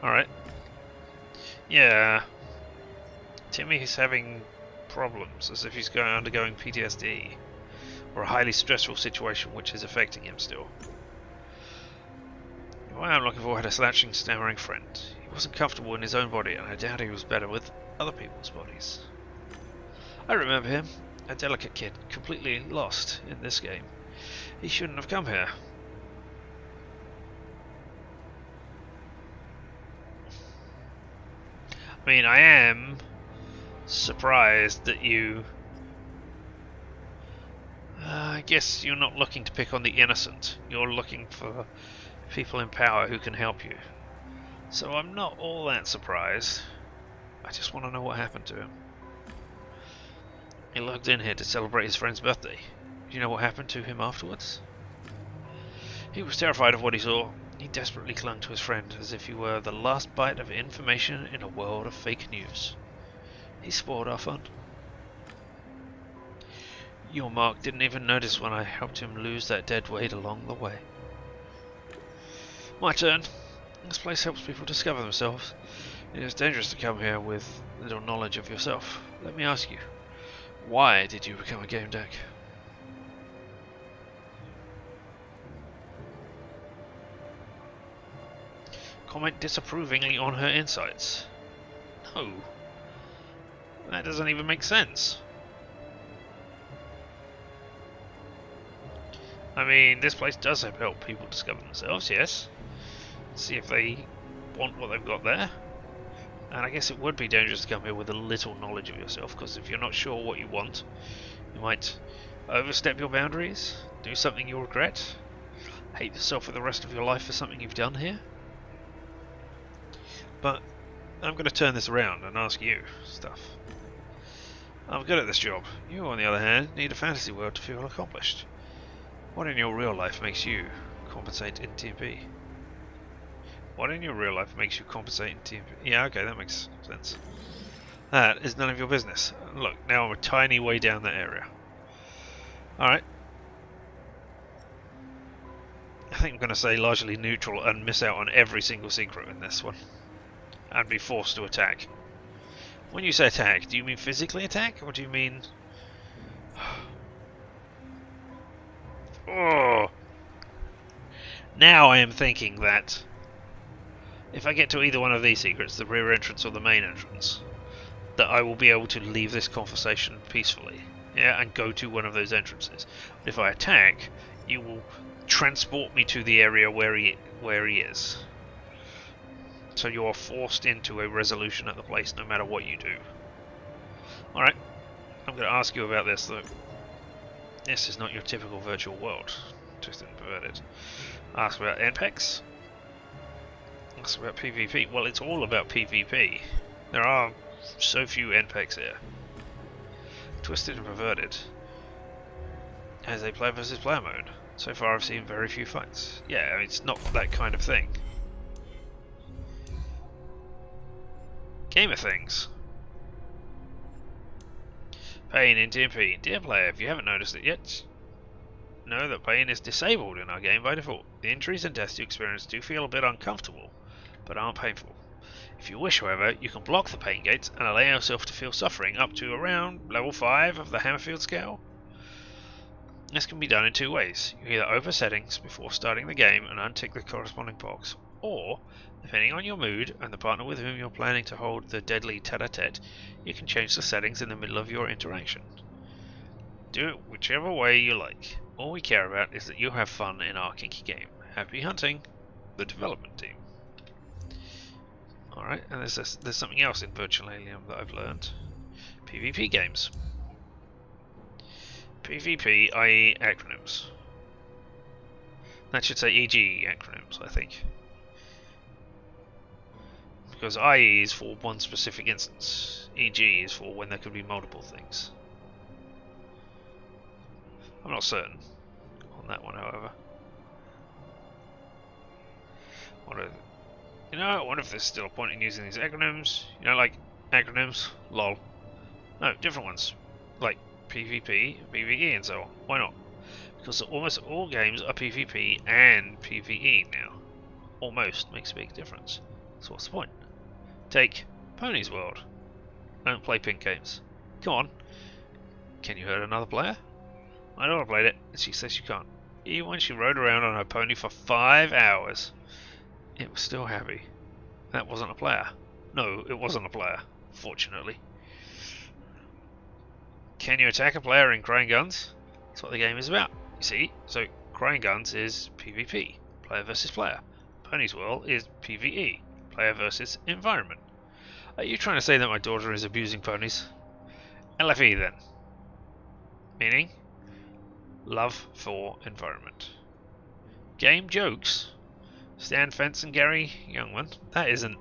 Speaker 1: Alright. Yeah. Timmy is having problems, as if he's undergoing PTSD. Or a highly stressful situation which is affecting him still. Why I'm looking for had a slouching, stammering friend. He wasn't comfortable in his own body, and I doubt he was better with other people's bodies. I remember him, a delicate kid, completely lost in this game. He shouldn't have come here. I mean, I am surprised that you... I guess you're not looking to pick on the innocent. You're looking for people in power who can help you. So I'm not all that surprised. I just want to know what happened to him. He logged in here to celebrate his friend's birthday. Do you know what happened to him afterwards? He was terrified of what he saw. He desperately clung to his friend as if he were the last bite of information in a world of fake news. He spoiled our fun. Your Mark didn't even notice when I helped him lose that dead weight along the way. My turn. This place helps people discover themselves. It is dangerous to come here with little knowledge of yourself. Let me ask you, why did you become a game deck? Comment disapprovingly on her insights. No. That doesn't even make sense. I mean, this place does help people discover themselves, yes. See if they want what they've got there. And I guess it would be dangerous to come here with a little knowledge of yourself, because if you're not sure what you want, you might overstep your boundaries, do something you'll regret, hate yourself for the rest of your life for something you've done here. But I'm going to turn this around and ask you stuff. I'm good at this job. You, on the other hand, need a fantasy world to feel accomplished. What in your real life makes you compensate in TMP? What in your real life makes you compensate in TMP? Yeah, okay, that makes sense. That is none of your business. Look, now I'm a tiny way down that area. Alright. I think I'm going to say largely neutral and miss out on every single secret in this one. And be forced to attack. When you say attack, do you mean physically attack? Or do you mean... Oh! Now I am thinking that if I get to either one of these secrets, the rear entrance or the main entrance, that I will be able to leave this conversation peacefully, yeah, and go to one of those entrances. But if I attack, you will transport me to the area where he is. So you are forced into a resolution at the place, no matter what you do. All right, I'm going to ask you about this though. This is not your typical virtual world. Twisted and perverted. Ask about NPEX. Ask about PvP. Well, it's all about PvP. There are so few NPEX here. Twisted and perverted. As a player versus player mode. So far I've seen very few fights. Yeah, I mean, it's not that kind of thing. Gamer things. Pain in TMP. Dear player, if you haven't noticed it yet, know that pain is disabled in our game by default. The injuries and deaths you experience do feel a bit uncomfortable, but aren't painful. If you wish, however, you can block the pain gates and allow yourself to feel suffering up to around level 5 of the Hammerfield scale. This can be done in two ways. You either open settings before starting the game and untick the corresponding box, or, depending on your mood and the partner with whom you're planning to hold the deadly tete-a-tete, you can change the settings in the middle of your interaction. Do it whichever way you like. All we care about is that you have fun in our kinky game. Happy hunting, the development team. Alright, and there's something else in Virtual Alien that I've learned. PvP games. PvP, i.e. acronyms. That should say EG acronyms, I think. Because IE is for one specific instance. EG is for when there could be multiple things. I'm not certain on that one, however. You know, I wonder if there's still a point in using these acronyms. You know, like acronyms, lol. No, different ones. Like PvP, PvE, and so on. Why not? Because almost all games are PvP and PvE now. Almost makes a big difference. So what's the point? Take Pony's World. I don't play pink games. Come on. Can you hurt another player? My daughter played it, and she says she can't. Even when she rode around on her pony for 5 hours, it was still happy. That wasn't a player. No, it wasn't a player, fortunately. Can you attack a player in Crying Guns? That's what the game is about. You see, so Crying Guns is PvP, player versus player. Pony's World is PvE, player versus environment. Are you trying to say that my daughter is abusing ponies? LFE then. Meaning? Love for environment. Game jokes? Stan Fence and Gary Youngman? That isn't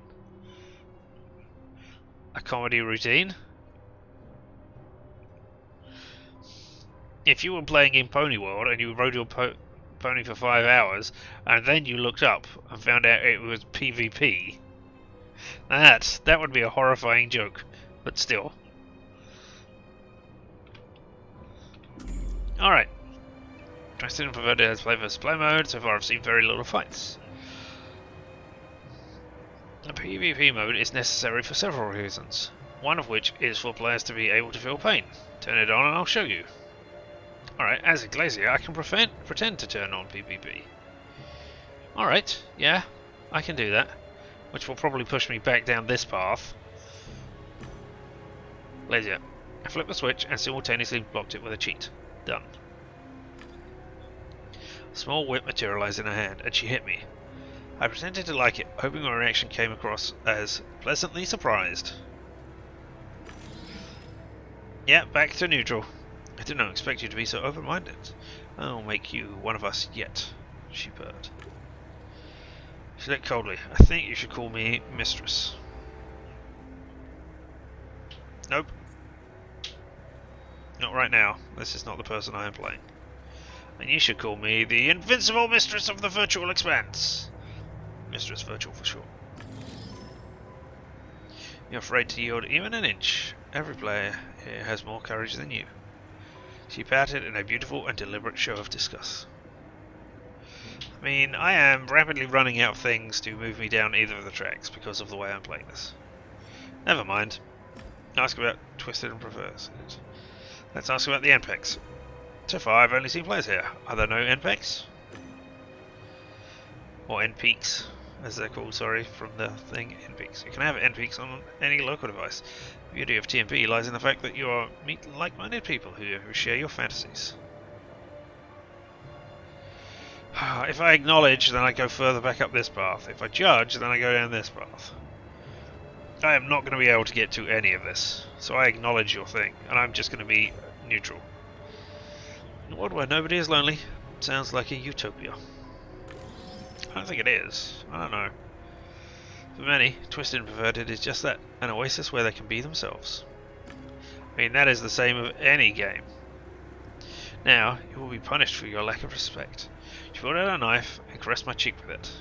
Speaker 1: a comedy routine. If you were playing in Pony World and you rode your pony for 5 hours and then you looked up and found out it was PvP, that would be a horrifying joke, but still. Alright. Twisted and Perverted has play versus play mode. So far I've seen very little fights. The PvP mode is necessary for several reasons. One of which is for players to be able to feel pain. Turn it on and I'll show you. Alright, as a Glacier I can pretend to turn on PvP. Alright, yeah, I can do that. Which will probably push me back down this path. Glacier. I flipped the switch and simultaneously blocked it with a cheat. Done. A small whip materialized in her hand, and she hit me. I pretended to like it, hoping my reaction came across as pleasantly surprised. Yeah, back to neutral. I did not expect you to be so open-minded. I'll make you one of us yet, she purred. She looked coldly. I think you should call me Mistress. Nope. Not right now. This is not the person I am playing. And you should call me the Invincible Mistress of the Virtual Expanse. Mistress Virtual for short. You're afraid to yield even an inch. Every player here has more courage than you. She pouted in a beautiful and deliberate show of disgust. I mean, I am rapidly running out of things to move me down either of the tracks because of the way I'm playing this. Never mind. Ask about Twisted and Perverted. Let's ask about the NPECs. So far, I've only seen players here. Are there no NPECs? Or NPECs, as they're called, sorry, from the thing, NPECs. You can have NPECs on any local device. The beauty of TMP lies in the fact that you are meet like-minded people who share your fantasies. If I acknowledge, then I go further back up this path. If I judge, then I go down this path. I am not going to be able to get to any of this, so I acknowledge your thing, and I'm just going to be neutral. In a world where nobody is lonely, sounds like a utopia. I don't think it is. I don't know. For many, Twisted and Perverted is just that, an oasis where they can be themselves. I mean, that is the same of any game. Now, you will be punished for your lack of respect. She pulled out a knife and caressed my cheek with it.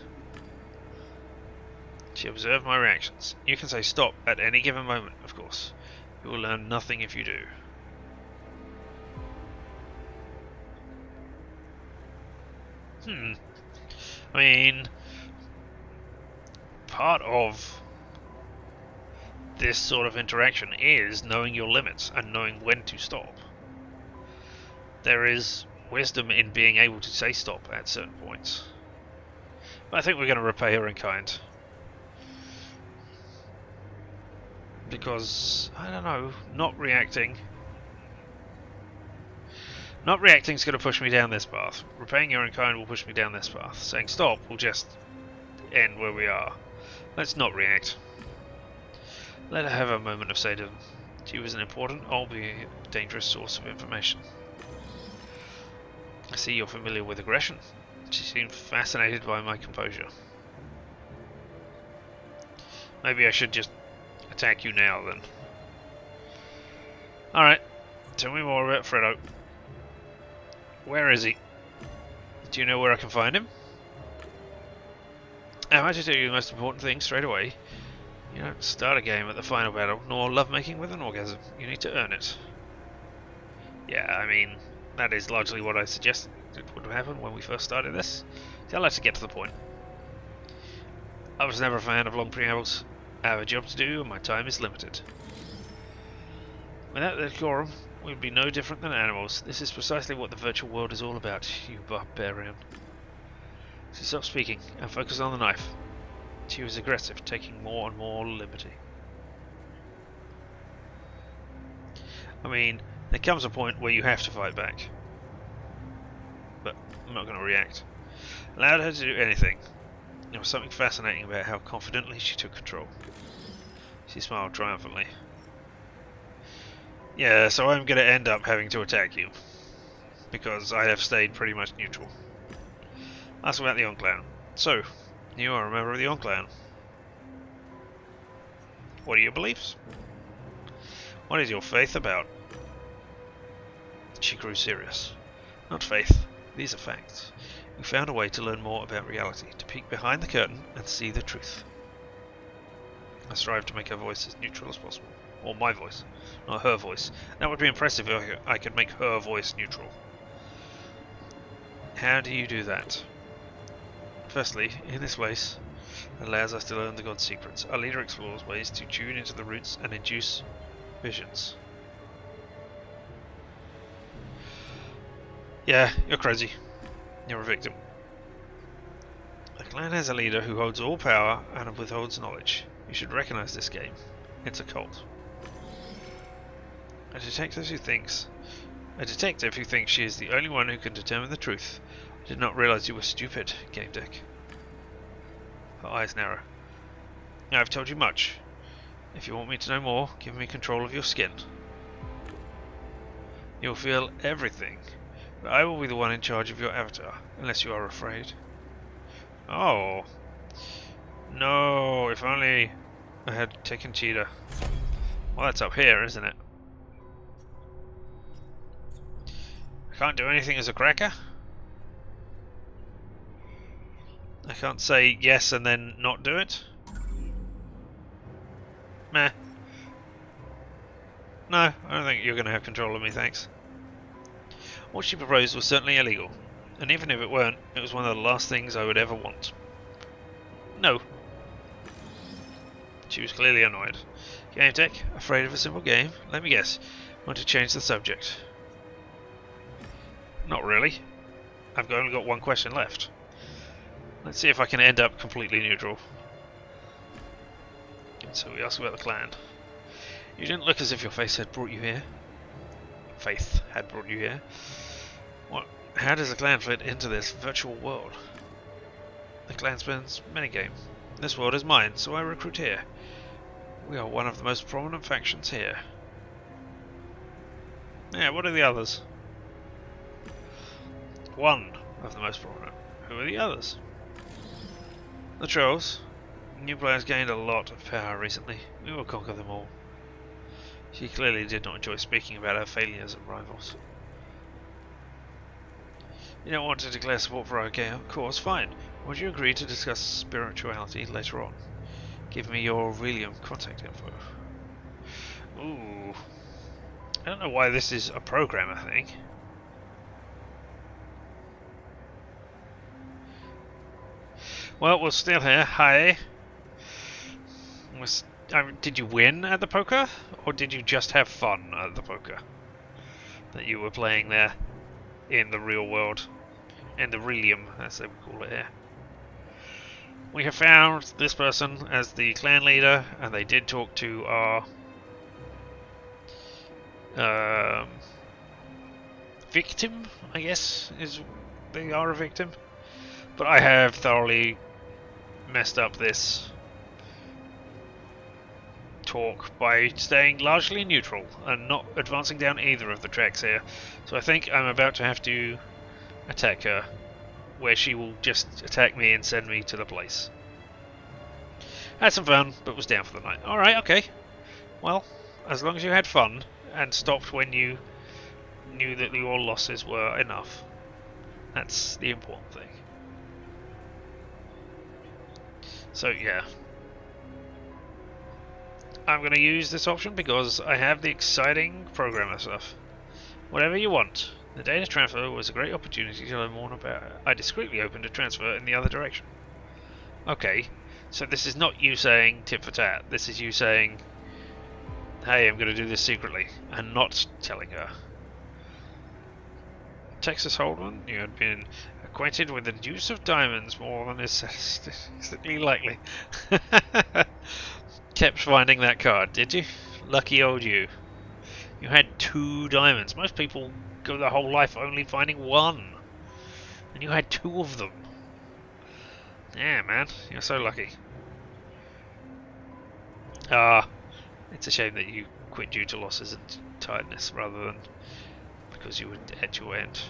Speaker 1: She observed my reactions. You can say stop at any given moment, of course. You will learn nothing if you do. I mean, part of this sort of interaction is knowing your limits and knowing when to stop. There is wisdom in being able to say stop at certain points. But I think we're going to repay her in kind. Because, I don't know, not reacting is going to push me down this path. Repaying her in kind will push me down this path. Saying stop will just end where we are. Let's not react. Let her have a moment of sadism. She was an important, albeit dangerous source of information. I see you're familiar with aggression. She seemed fascinated by my composure. Maybe I should just attack you now then. Alright, tell me more about Freddo. Where is he? Do you know where I can find him? I might tell you the most important thing straight away. You don't start a game at the final battle, nor lovemaking with an orgasm. You need to earn it. Yeah, I mean, that is largely what I suggested would happen when we first started this. So let's get to the point. I was never a fan of long preambles. I have a job to do and my time is limited. Without the decorum, we'd be no different than animals. This is precisely what the virtual world is all about, you barbarian. So stop speaking and focus on the knife. She was aggressive, taking more and more liberty. I mean, there comes a point where you have to fight back. But I'm not going to react. Allowed her to do anything. There was something fascinating about how confidently she took control. She smiled triumphantly. Yeah, so I'm going to end up having to attack you. Because I have stayed pretty much neutral. Ask about the Enclan. So, you are a member of the Enclan. What are your beliefs? What is your faith about? She grew serious. Not faith, these are facts. We found a way to learn more about reality, to peek behind the curtain and see the truth. I strive to make her voice as neutral as possible. Or my voice, not her voice. That would be impressive if I could make her voice neutral. How do you do that? Firstly, in this place, it allows us to learn the God's secrets. Our leader explores ways to tune into the roots and induce visions. Yeah, you're crazy. You're a victim. The clan has a leader who holds all power and withholds knowledge. You should recognize this game. It's a cult. A detective who thinks she is the only one who can determine the truth. I did not realize you were stupid, GameDec. Her eyes narrow. Now I've told you much. If you want me to know more, give me control of your skin. You'll feel everything, but I will be the one in charge of your avatar, unless you are afraid. Oh. No, if only I had taken Cheetah. Well, that's up here, isn't it? I can't do anything as a cracker? I can't say yes and then not do it? Meh. No, I don't think you're going to have control of me, thanks. What she proposed was certainly illegal, and even if it weren't, it was one of the last things I would ever want. No. She was clearly annoyed. GameDec, afraid of a simple game? Let me guess, want to change the subject? Not really. I've only got one question left. Let's see if I can end up completely neutral. So we ask about the clan. You didn't look as if your face had brought you here. Faith had brought you here. What? How does the clan fit into this virtual world? The clan spends many games. This world is mine, so I recruit here. We are one of the most prominent factions here. Yeah, what are the others? One of the most prominent. Who are the others? The trolls. New players gained a lot of power recently. We will conquer them all. She clearly did not enjoy speaking about her failures and rivals. You don't want to declare support for our cause? Fine. Would you agree to discuss spirituality later on? Give me your Aurelium contact info. Ooh. I don't know why this is a programmer thing. Well, we're still here. Hi. Did you win at the poker? Or did you just have fun at the poker that you were playing there? in the real world, in the Relium, as they would call it here. We have found this person as the clan leader, and they did talk to our victim, I guess, they are a victim. But I have thoroughly messed up this talk by staying largely neutral and not advancing down either of the tracks here. So I think I'm about to have to attack her, where she will just attack me and send me to the place. Had some fun, but was down for the night. Alright, okay. Well, as long as you had fun and stopped when you knew that your losses were enough, that's the important thing. So yeah, I'm going to use this option because I have the exciting programmer stuff. Whatever you want. The data transfer was a great opportunity to learn more about it. I discreetly opened a transfer in the other direction. Okay, so this is not you saying tit for tat. This is you saying, hey, I'm going to do this secretly, and not telling her. Texas Hold'em, you had been acquainted with the use of diamonds more than is statistically likely. Kept finding that card, did you? Lucky old you. You had 2 diamonds. Most people go their whole life only finding 1. And you had 2 of them. Yeah, man. You're so lucky. It's a shame that you quit due to losses and tiredness rather than because you were at your end.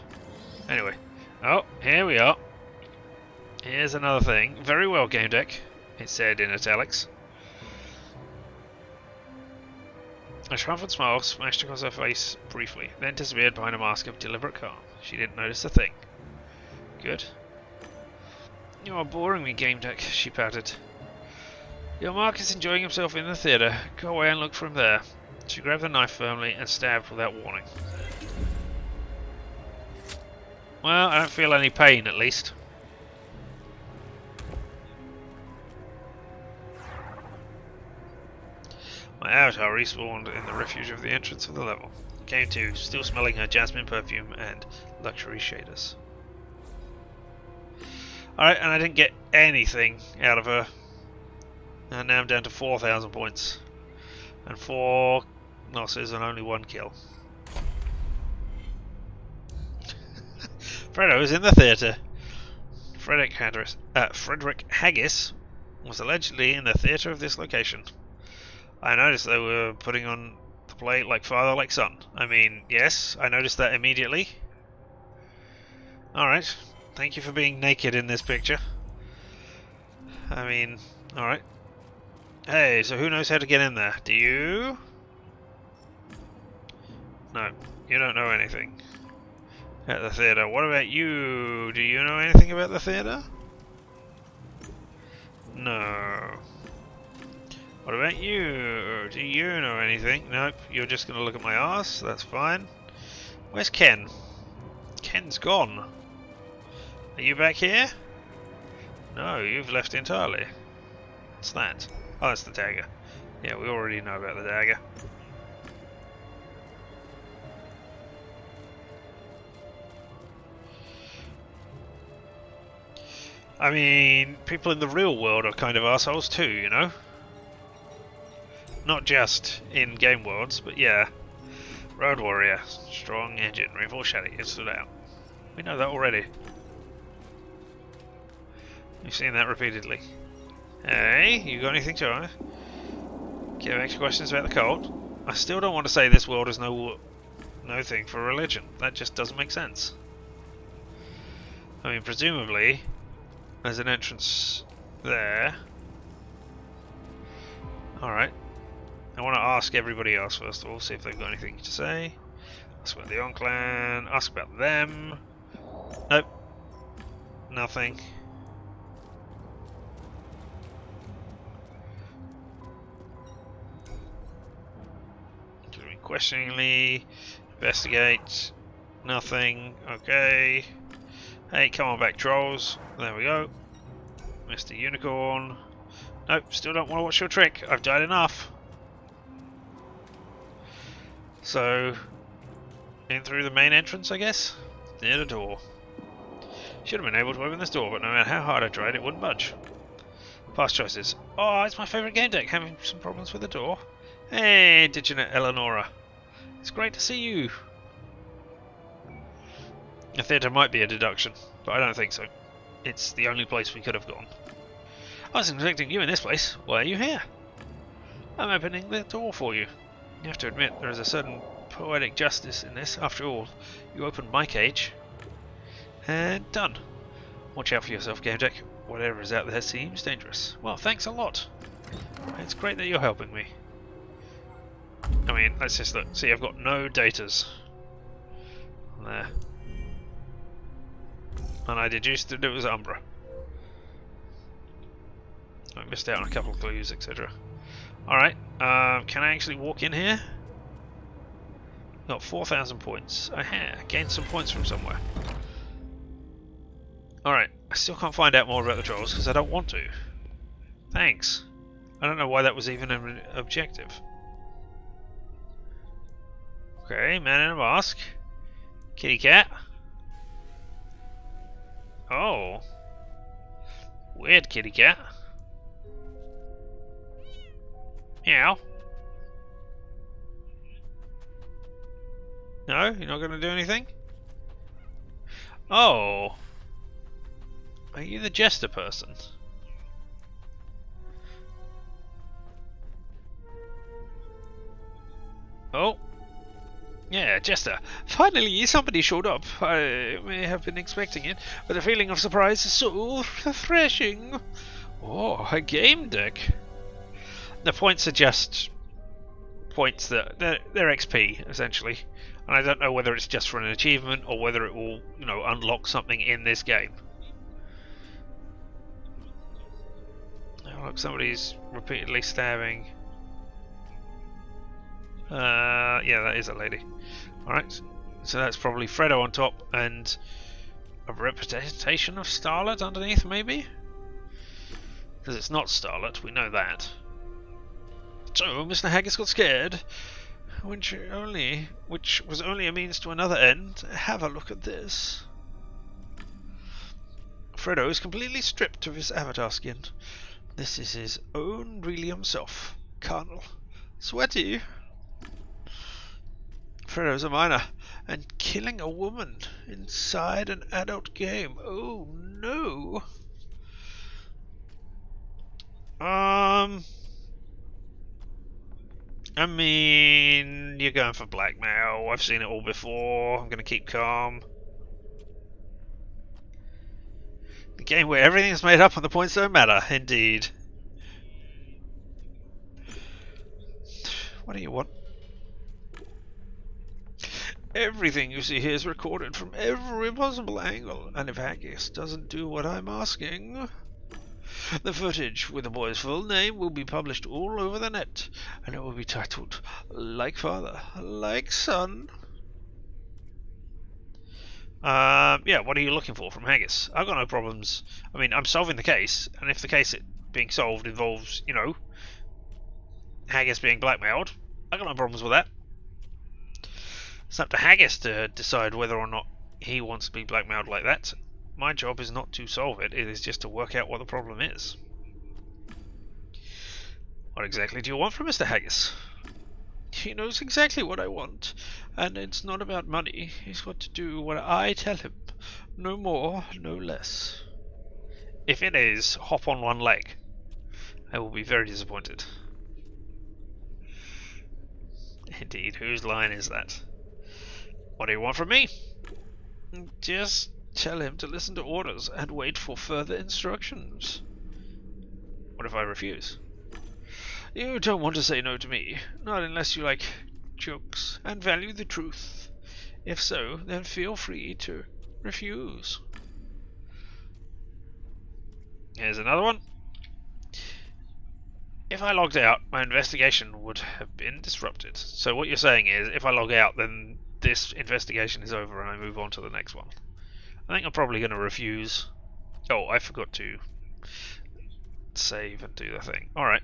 Speaker 1: Anyway. Oh, here we are. Here's another thing. Very well, GameDec. It said in italics. A triumphant smile smashed across her face briefly, then disappeared behind a mask of deliberate calm. She didn't notice a thing. Good. You are boring me, GameDec, she pouted. Your Mark is enjoying himself in the theatre. Go away and look for him there. She grabbed the knife firmly and stabbed without warning. Well, I don't feel any pain, at least. My avatar respawned in the refuge of the entrance of the level. Came to, still smelling her jasmine perfume and luxury shaders. Alright, and I didn't get anything out of her. And now I'm down to 4,000 points. And 4 losses and only 1 kill. Fredo is in the theatre. Frederick Haggis was allegedly in the theatre of this location. I noticed they were putting on the play like father, like son. I mean, yes, I noticed that immediately. Alright, thank you for being naked in this picture. I mean, alright. Hey, so who knows how to get in there? Do you? No, you don't know anything. At the theatre. What about you? Do you know anything about the theatre? No. What about you? Do you know anything? Nope, you're just going to look at my ass. That's fine. Where's Ken? Ken's gone. Are you back here? No, you've left entirely. What's that? Oh, that's the dagger. Yeah, we already know about the dagger. I mean, people in the real world are kind of assholes too, you know? Not just in game worlds, but yeah. Road Warrior, strong engine, reinforced chassis, it stood out. We know that already. We've seen that repeatedly. Hey, you got anything to ask? Do you have extra questions about the cult? I still don't want to say this world is no thing for religion. That just doesn't make sense. I mean, presumably, there's an entrance there. Alright. I want to ask everybody else first of all, see if they've got anything to say. Ask about the On-Clan, ask about them. Nope. Nothing. Questioningly, investigate, nothing, okay. Hey, come on back, trolls. There we go. Mr. Unicorn. Nope, still don't want to watch your trick. I've died enough. So, in through the main entrance, I guess. Near the door. Should have been able to open this door, but no matter how hard I tried, it wouldn't budge. Past choices. Oh, it's my favourite game deck. Having some problems with the door. Hey, Diginet Eleonora. It's great to see you. The theatre might be a deduction, but I don't think so. It's the only place we could have gone. I was expecting you in this place. Why are you here? I'm opening the door for you. You have to admit, there is a certain poetic justice in this. After all, you opened my cage. And done. Watch out for yourself, GameDec. Whatever is out there seems dangerous. Well, thanks a lot. It's great that you're helping me. I mean, let's just look. See, I've got no datas. There. And I deduced that it was Umbra. I missed out on a couple of clues, etc. Alright, can I actually walk in here? Got 4,000 points. Gained some points from somewhere. Alright, I still can't find out more about the trolls because I don't want to. Thanks. I don't know why that was even an objective. Okay, man in a mask. Kitty cat. Oh. Weird kitty cat. Meow. No, you're not going to do anything? Oh. Are you the jester person? Oh. Yeah, jester. Finally, somebody showed up. I may have been expecting it, but the feeling of surprise is so refreshing. Oh, a game deck. The points are just points that they're XP essentially, and I don't know whether it's just for an achievement or whether it will, you know, unlock something in this game. Oh, look, somebody's repeatedly stabbing. Yeah, that is a lady. Alright, so that's probably Fredo on top and a representation of Starlet underneath, maybe? Because it's not Starlet, we know that. So, Mr. Haggis got scared, which was only a means to another end. Have a look at this. Fredo is completely stripped of his avatar skin. This is his own real himself, Colonel. Sweaty. Fredo's a minor, and killing a woman inside an adult game. Oh no. I mean, you're going for blackmail. I've seen it all before. I'm gonna keep calm. The game where everything is made up and the points don't matter, indeed. What do you want? Everything you see here is recorded from every possible angle, and if Haggis doesn't do what I'm asking, the footage with the boy's full name will be published all over the net, and it will be titled, Like Father, Like Son. Yeah, what are you looking for from Haggis? I've got no problems. I mean, I'm solving the case, and if the case being solved involves, you know, Haggis being blackmailed, I've got no problems with that. It's up to Haggis to decide whether or not he wants to be blackmailed like that. My job is not to solve it, it is just to work out what the problem is. What exactly do you want from Mr. Haggis? He knows exactly what I want, and it's not about money. He's got to do what I tell him. No more, no less. If it is hop on one leg, I will be very disappointed. Indeed, whose line is that? What do you want from me? Just tell him to listen to orders and wait for further instructions. What if I refuse? You don't want to say no to me, not unless you like jokes and value the truth. If so, then feel free to refuse. Here's another one. If I logged out, my investigation would have been disrupted. So what you're saying is, if I log out, then this investigation is over and I move on to the next one. I think I'm probably going to refuse. Oh, I forgot to save and do the thing. Alright.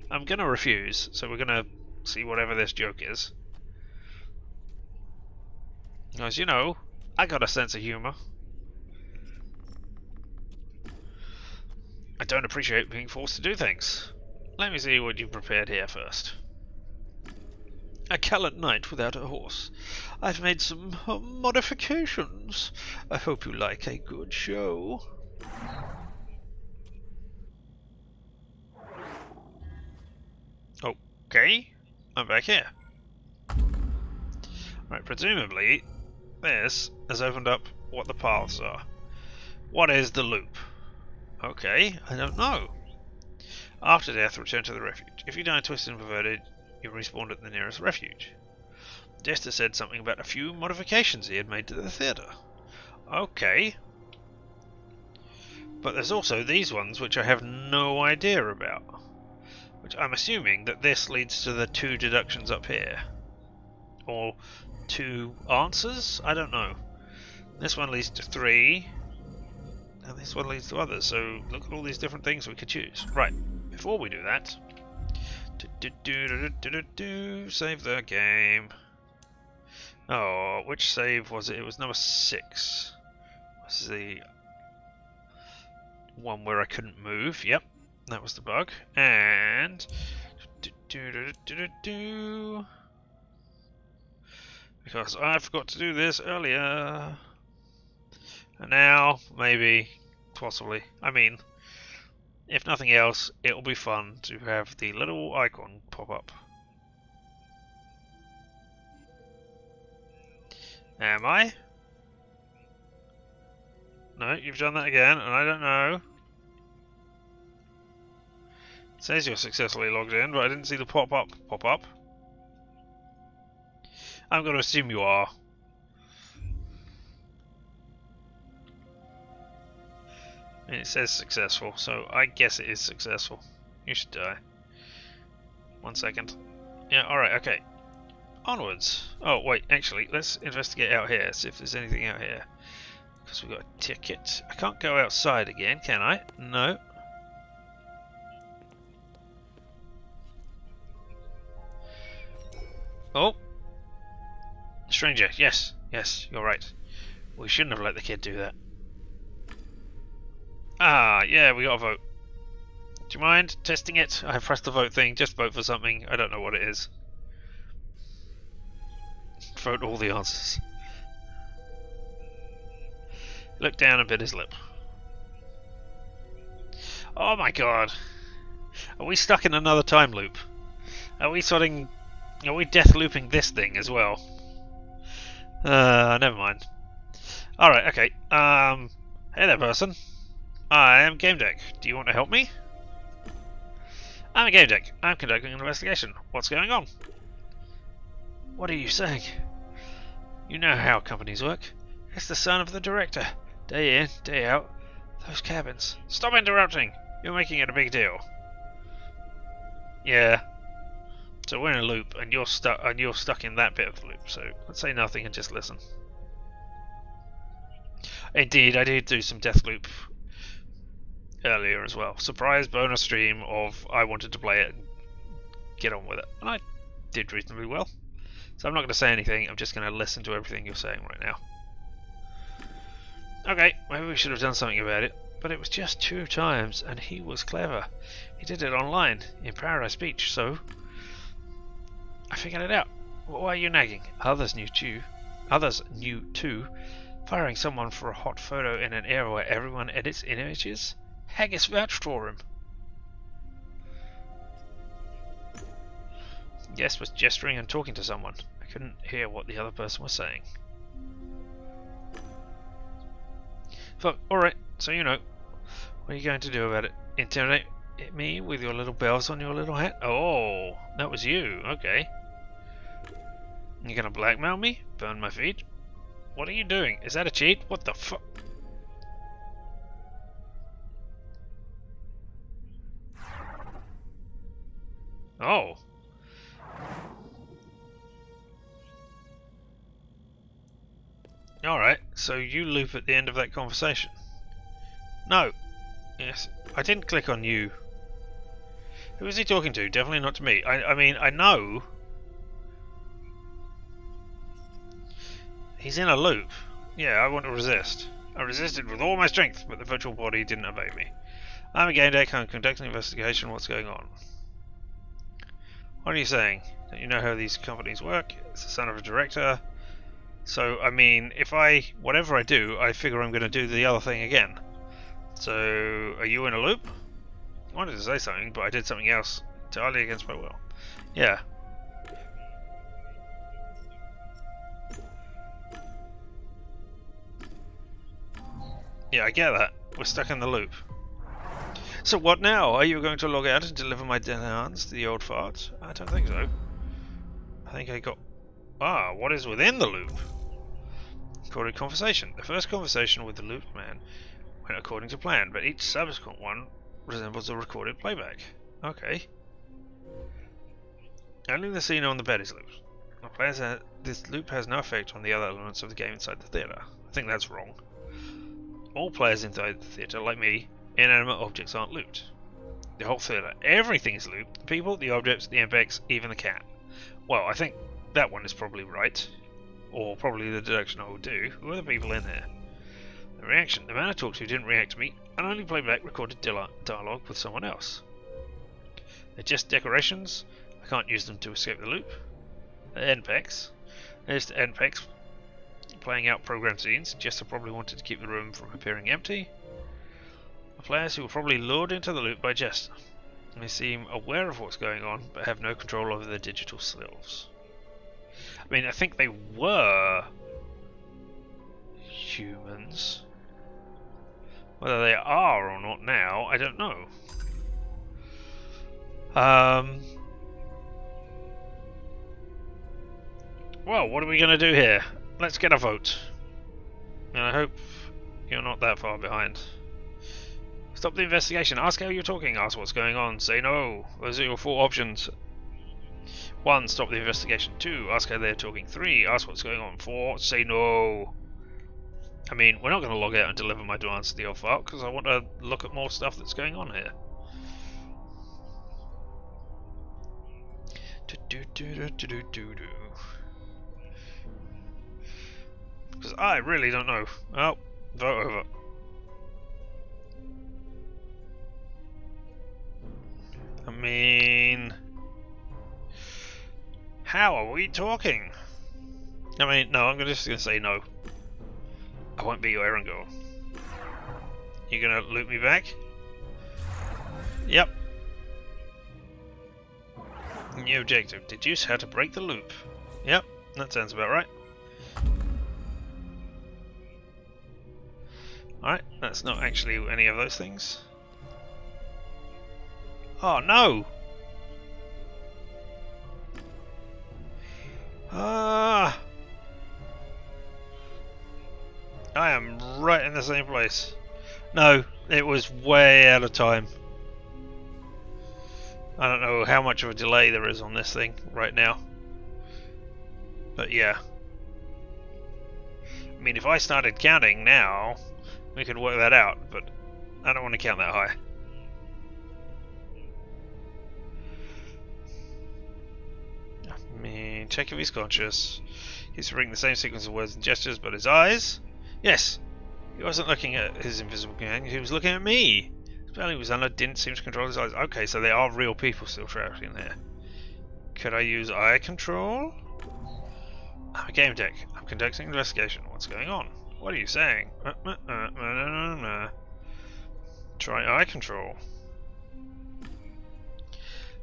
Speaker 1: I'm going to refuse, so we're going to see whatever this joke is. As you know, I got a sense of humor. I don't appreciate being forced to do things. Let me see what you've prepared here first. A gallant knight without a horse. I've made some modifications. I hope you like a good show. Okay, I'm back here. Right, presumably this has opened up what the paths are. What is the loop? Okay, I don't know. After death, return to the refuge. If you die twisted and perverted, you respawn at the nearest refuge. Jester said something about a few modifications he had made to the theatre. Okay. But there's also these ones which I have no idea about. Which I'm assuming that this leads to the 2 deductions up here. Or 2 answers? I don't know. This one leads to 3. And this one leads to others. So look at all these different things we could choose. Right. Before we do that, save the game. Oh, which save was it? It was number 6. This is the one where I couldn't move. Yep, that was the bug. And because I forgot to do this earlier, and now maybe, possibly. I mean, if nothing else, it'll be fun to have the little icon pop up. Am I? No, you've done that again, and I don't know. It says you're successfully logged in, but I didn't see the pop up. I'm going to assume you are. And it says successful, so I guess it is successful. You should die. 1 second. Yeah, alright, okay. Onwards. Oh, wait, actually, let's investigate out here, see if there's anything out here. Because we've got a ticket. I can't go outside again, can I? No. Oh. Stranger, yes, you're right. We shouldn't have let the kid do that. Ah, yeah, we got a vote. Do you mind testing it? I pressed the vote thing, just vote for something. I don't know what it is. Vote all the answers. Look down and bit his lip. Oh my god. Are we stuck in another time loop? Are we death looping this thing as well? Never mind. Alright, okay. Hey there, person. I am GameDec. Do you want to help me? I'm a GameDec. I'm conducting an investigation. What's going on? What are you saying? You know how companies work. It's the son of the director. Day in, day out. Those cabins. Stop interrupting! You're making it a big deal. Yeah. So we're in a loop, and you're stuck in that bit of the loop. So let's say nothing and just listen. Indeed, I did do some death loop earlier as well. Surprise bonus stream of I wanted to play it and get on with it, and I did reasonably well. So I'm not going to say anything. I'm just going to listen to everything you're saying right now. Okay, maybe we should have done something about it, but it was just 2 times, and he was clever. He did it online in Paradise Beach, so I figured it out. Why are you nagging? Others knew too. Firing someone for a hot photo in an era where everyone edits images? Haggis vouched for him. Yes was gesturing and talking to someone. I couldn't hear what the other person was saying. But, alright, so you know. What are you going to do about it? Intimidate me with your little bells on your little hat? Oh, that was you. Okay. You're gonna blackmail me? Burn my feet? What are you doing? Is that a cheat? What the fuck? Oh. Alright, so you loop at the end of that conversation. No. Yes, I didn't click on you. Who is he talking to? Definitely not to me. I mean, I know he's in a loop. Yeah, I want to resist. I resisted with all my strength, but the virtual body didn't obey me. I'm a GameDec, I'm conducting an investigation. What's going on? What are you saying? Don't you know how these companies work? It's the son of a director. So, I mean, whatever I do, I figure I'm going to do the other thing again. So, are you in a loop? I wanted to say something, but I did something else entirely against my will. Yeah. Yeah, I get that. We're stuck in the loop. So what now? Are you going to log out and deliver my demands to the old fart? I don't think so. I think I got... Ah, what is within the loop? Recorded conversation. The first conversation with the looped man went according to plan, but each subsequent one resembles a recorded playback. Okay. Only the scene on the bed is looped. This loop has no effect on the other elements of the game inside the theatre. I think that's wrong. All players inside the theatre, like me, inanimate objects aren't looped. The whole theatre, everything is looped. The people, the objects, the NPCs, even the cat. Well, I think that one is probably right. Or probably the deduction I would do. Who are the people in there? The reaction. The man I talked to didn't react to me, and only played back recorded dialogue with someone else. They're just decorations. I can't use them to escape the loop. The NPCs. There's the NPCs playing out program scenes. Jester probably wanted to keep the room from appearing empty. The players who were probably lured into the loop by Jester. They seem aware of what's going on, but have no control over their digital selves. I mean, I think they were humans. Whether they are or not now, I don't know. Well, what are we going to do here? Let's get a vote. And I hope you're not that far behind. Stop the investigation. Ask how you're talking. Ask what's going on. Say no. Those are your 4 options. 1. Stop the investigation. 2. Ask how they're talking. 3. Ask what's going on. 4. Say no. I mean, we're not going to log out and deliver my demands to the old file because I want to look at more stuff that's going on here. Because I really don't know. Oh, vote over. I mean, how are we talking? I mean, no, I'm just going to say no. I won't be your errand girl. You going to loop me back? Yep. New objective. Deduce how to break the loop. Yep, that sounds about right. Alright, that's not actually any of those things. Oh no! Ah! I am right in the same place. No, it was way out of time. I don't know how much of a delay there is on this thing right now. But yeah. I mean, if I started counting now, we could work that out, but I don't want to count that high. I mean, check if he's conscious. He's reading the same sequence of words and gestures, but his eyes? Yes! He wasn't looking at his invisible companion, he was looking at me! His belly was under, didn't seem to control his eyes. Okay, so they are real people still trapped in there. Could I use eye control? I'm a GameDec. I'm conducting an investigation. What's going on? What are you saying? Try eye control.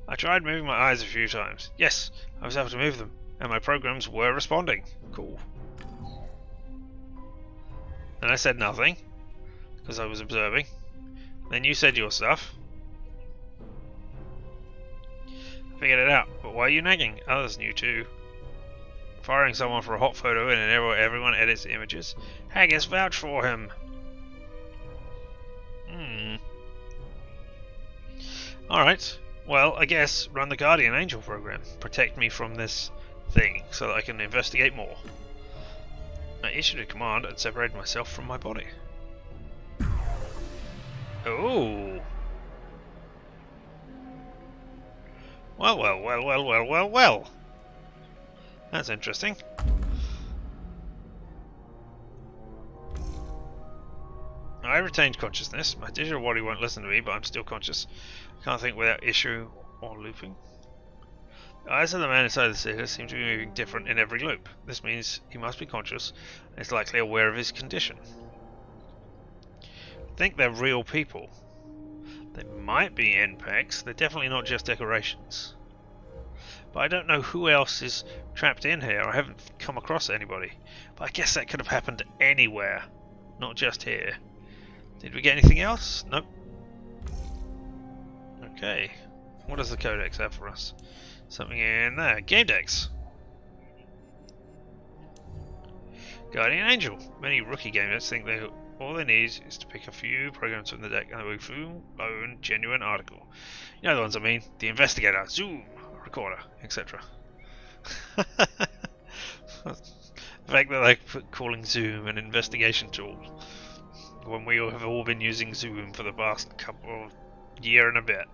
Speaker 1: I tried moving my eyes a few times. Yes, I was able to move them, and my programs were responding. Cool. And I said nothing, because I was observing. Then you said your stuff. I figured it out, but why are you nagging? Others knew too. Firing someone for a hot photo in an era where everyone edits images. Haggis vouch for him. Alright, well, I guess run the Guardian Angel program. Protect me from this thing so that I can investigate more. I issued a command and separated myself from my body. Oh. Well. That's interesting. retained consciousness. My digital body won't listen to me, but I'm still conscious. I can't think without issue or looping. The eyes of the man inside the theatre seem to be moving different in every loop. This means he must be conscious and is likely aware of his condition. I think they're real people. They might be NPCs, they're definitely not just decorations. But I don't know who else is trapped in here. I haven't come across anybody. But I guess that could have happened anywhere, not just here. Did we get anything else? Nope. Okay. What does the codex have for us? Something in there. GameDecs. Guardian Angel. Many rookie gamers think all they need is to pick a few programs from the deck and they will full blown genuine article. You know the ones I mean. The Investigator, Zoom, Recorder, etc. The fact that they put calling Zoom an investigation tool when we have all been using Zoom for the past couple of year and a bit.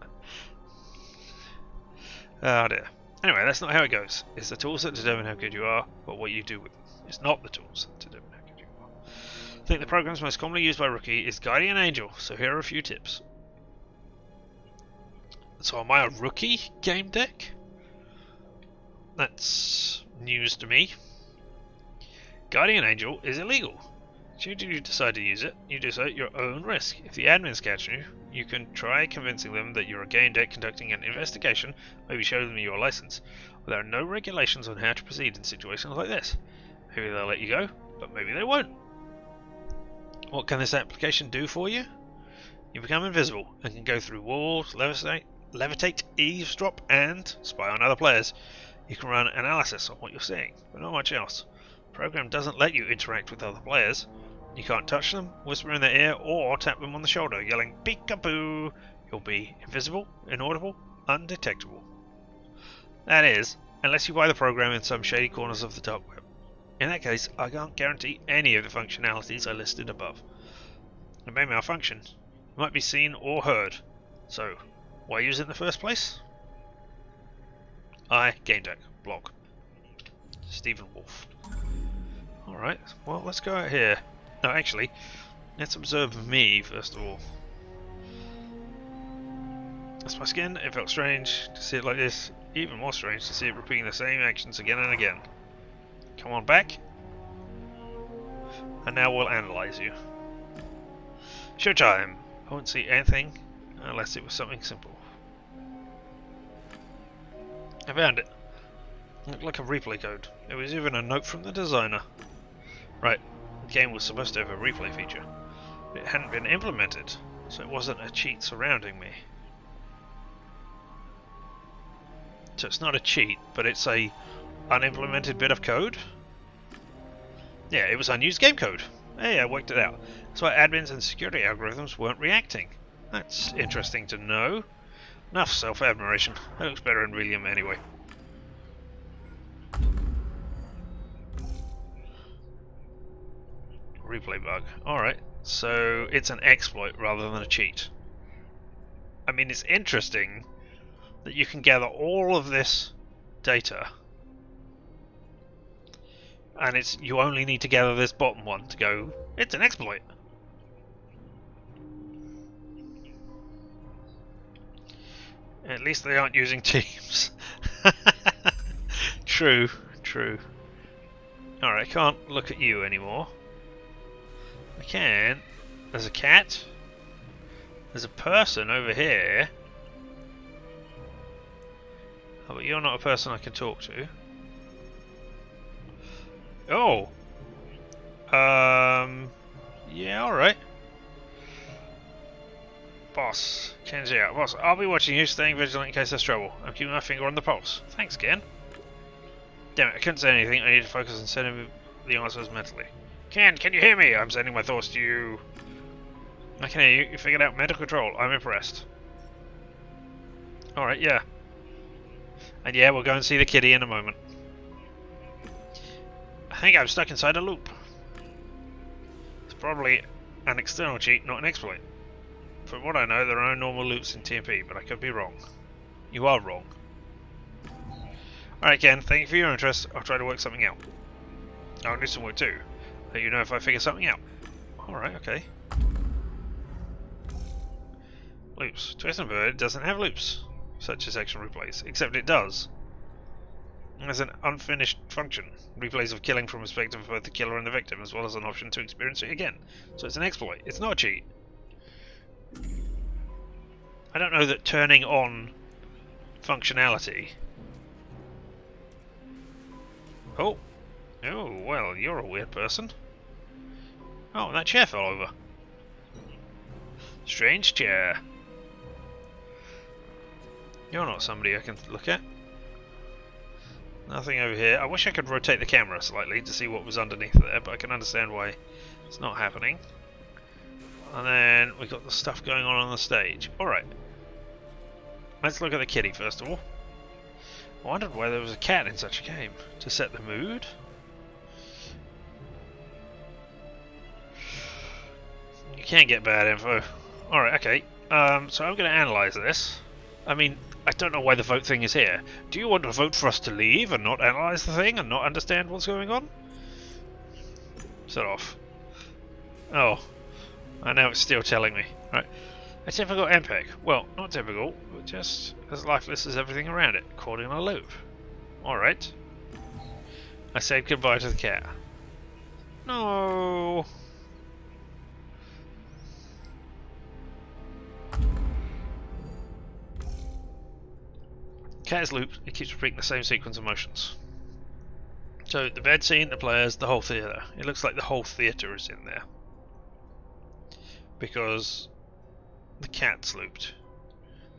Speaker 1: Oh dear. Anyway, that's not how it goes. It's the tools that determine how good you are, but what you do with them. It's not the tools that determine how good you are. I think the programs most commonly used by Rookie is Guardian Angel, so here are a few tips. So am I a Rookie game deck? That's news to me. Guardian Angel is illegal. Should you decide to use it, you do so at your own risk. If the admins catch you, you can try convincing them that you're a game deck conducting an investigation, maybe show them your license. But there are no regulations on how to proceed in situations like this. Maybe they'll let you go, but maybe they won't. What can this application do for you? You become invisible and can go through walls, levitate, eavesdrop, and spy on other players. You can run analysis on what you're seeing, but not much else. The program doesn't let you interact with other players. You can't touch them, whisper in their ear, or tap them on the shoulder, yelling peekaboo. You'll be invisible, inaudible, undetectable. That is, unless you buy the program in some shady corners of the dark web. In that case, I can't guarantee any of the functionalities I listed above. It may malfunction. It might be seen or heard. So, why use it in the first place? GameDec, blog. Stephen Wolf. Alright, well, let's go out here. No, actually, let's observe me first of all. That's my skin. It felt strange to see it like this. Even more strange to see it repeating the same actions again and again. Come on back. And now we'll analyze you. Showtime. I wouldn't see anything unless it was something simple. I found it. It looked like a replay code. There was even a note from the designer. Right, the game was supposed to have a replay feature, but it hadn't been implemented, so it wasn't a cheat surrounding me. So it's not a cheat, but it's a unimplemented bit of code? Yeah, it was unused game code. Hey, I worked it out. That's why admins and security algorithms weren't reacting. That's interesting to know. Enough self-admiration. That looks better in Relium anyway. Replay bug. Alright, so it's an exploit rather than a cheat. I mean, it's interesting that you can gather all of this data and you only need to gather this bottom one to go, it's an exploit. At least they aren't using Teams. True, true. Alright, I can't look at you anymore. I can. There's a cat. There's a person over here. Oh, but you're not a person I can talk to. Oh! Yeah, alright. Boss. Kenzie out. Boss, I'll be watching you, staying vigilant in case there's trouble. I'm keeping my finger on the pulse. Thanks, Ken. Damn it, I couldn't say anything. I need to focus on sending the answers mentally. Ken, can you hear me? I'm sending my thoughts to you. I can hear you. You figured out mental control. I'm impressed. Alright, yeah. And yeah, we'll go and see the kitty in a moment. I think I'm stuck inside a loop. It's probably an external cheat, not an exploit. From what I know, there are no normal loops in TMP, but I could be wrong. You are wrong. Alright, Ken, thank you for your interest. I'll try to work something out. I'll do some work too. Let you know if I figure something out. Alright, okay. Loops. Twist and Bird doesn't have loops, such as action replays, except it does. As an unfinished function. Replays of killing from perspective of both the killer and the victim, as well as an option to experience it again. So it's an exploit. It's not a cheat. I don't know that turning on functionality... Oh! Oh, well, you're a weird person. Oh, that chair fell over. Strange chair. You're not somebody I can look at. Nothing over here. I wish I could rotate the camera slightly to see what was underneath there, but I can understand why it's not happening. And then we've got the stuff going on the stage. Alright. Let's look at the kitty first of all. I wondered why there was a cat in such a game. To set the mood? You can't get bad info. Alright, okay. So I'm going to analyse this. I mean, I don't know why the vote thing is here. Do you want to vote for us to leave and not analyse the thing and not understand what's going on? Set off. Oh. I know it's still telling me. Right. A typical MPEG. Well, not typical, but just as lifeless as everything around it, caught in a loop. Alright. I said goodbye to the cat. No. Cat is looped, it keeps repeating the same sequence of motions. So, the bed scene, the players, the whole theatre. It looks like the whole theatre is in there. Because the cat's looped,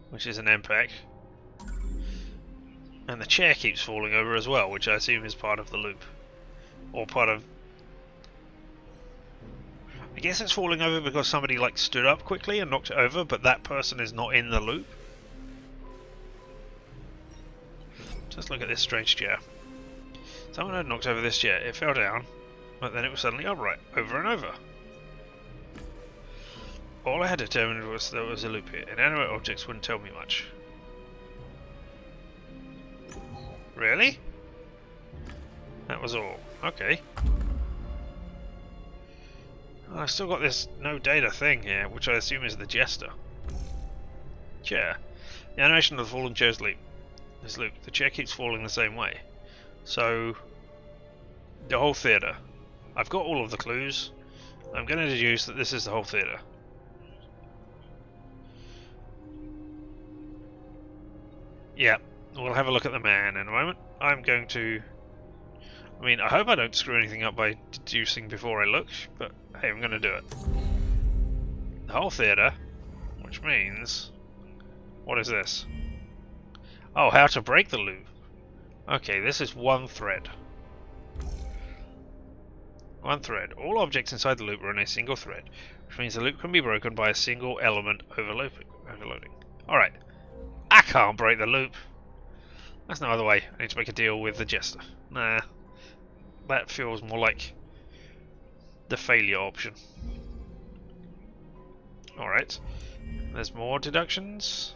Speaker 1: which is an MPEG. And the chair keeps falling over as well, which I assume is part of the loop. Or part of... I guess it's falling over because somebody like stood up quickly and knocked it over, but that person is not in the loop. Let's look at this strange chair. Someone had knocked over this chair, it fell down, but then it was suddenly upright, over and over. All I had determined was there was a loop here. Inanimate objects wouldn't tell me much. Really? That was all. Okay. Well, I've still got this no data thing here, which I assume is the jester. Chair. The animation of the falling chair's loop. This loop. The chair keeps falling the same way. So, the whole theatre. I've got all of the clues. I'm going to deduce that this is the whole theatre. Yeah, we'll have a look at the man in a moment. I'm going to... I mean, I hope I don't screw anything up by deducing before I look, but hey, I'm going to do it. The whole theatre, which means... What is this? Oh, how to break the loop. Okay, this is one thread. One thread. All objects inside the loop are in a single thread, which means the loop can be broken by a single element overloading. Alright. I can't break the loop. There's no other way. I need to make a deal with the jester. Nah. That feels more like the failure option. Alright. There's more deductions.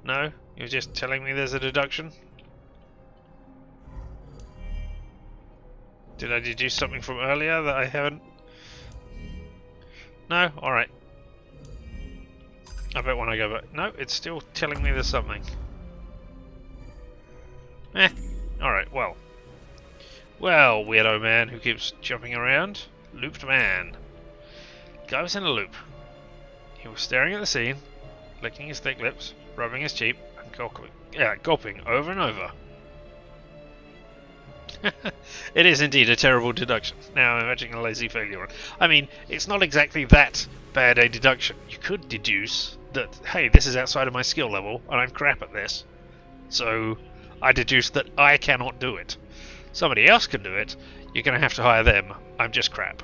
Speaker 1: No? You're just telling me there's a deduction? Did I deduce something from earlier that I haven't? No? Alright. I bet when I go back... No, it's still telling me there's something. Alright, well. Well, weirdo man who keeps jumping around. Looped man. Guy was in a loop. He was staring at the scene, licking his thick lips, rubbing his cheek, and gulping over and over. It is indeed a terrible deduction. Now I'm imagining a lazy failure. I mean, it's not exactly that bad a deduction. You could deduce that, hey, this is outside of my skill level, and I'm crap at this. So, I deduce that I cannot do it. Somebody else can do it, you're going to have to hire them. I'm just crap.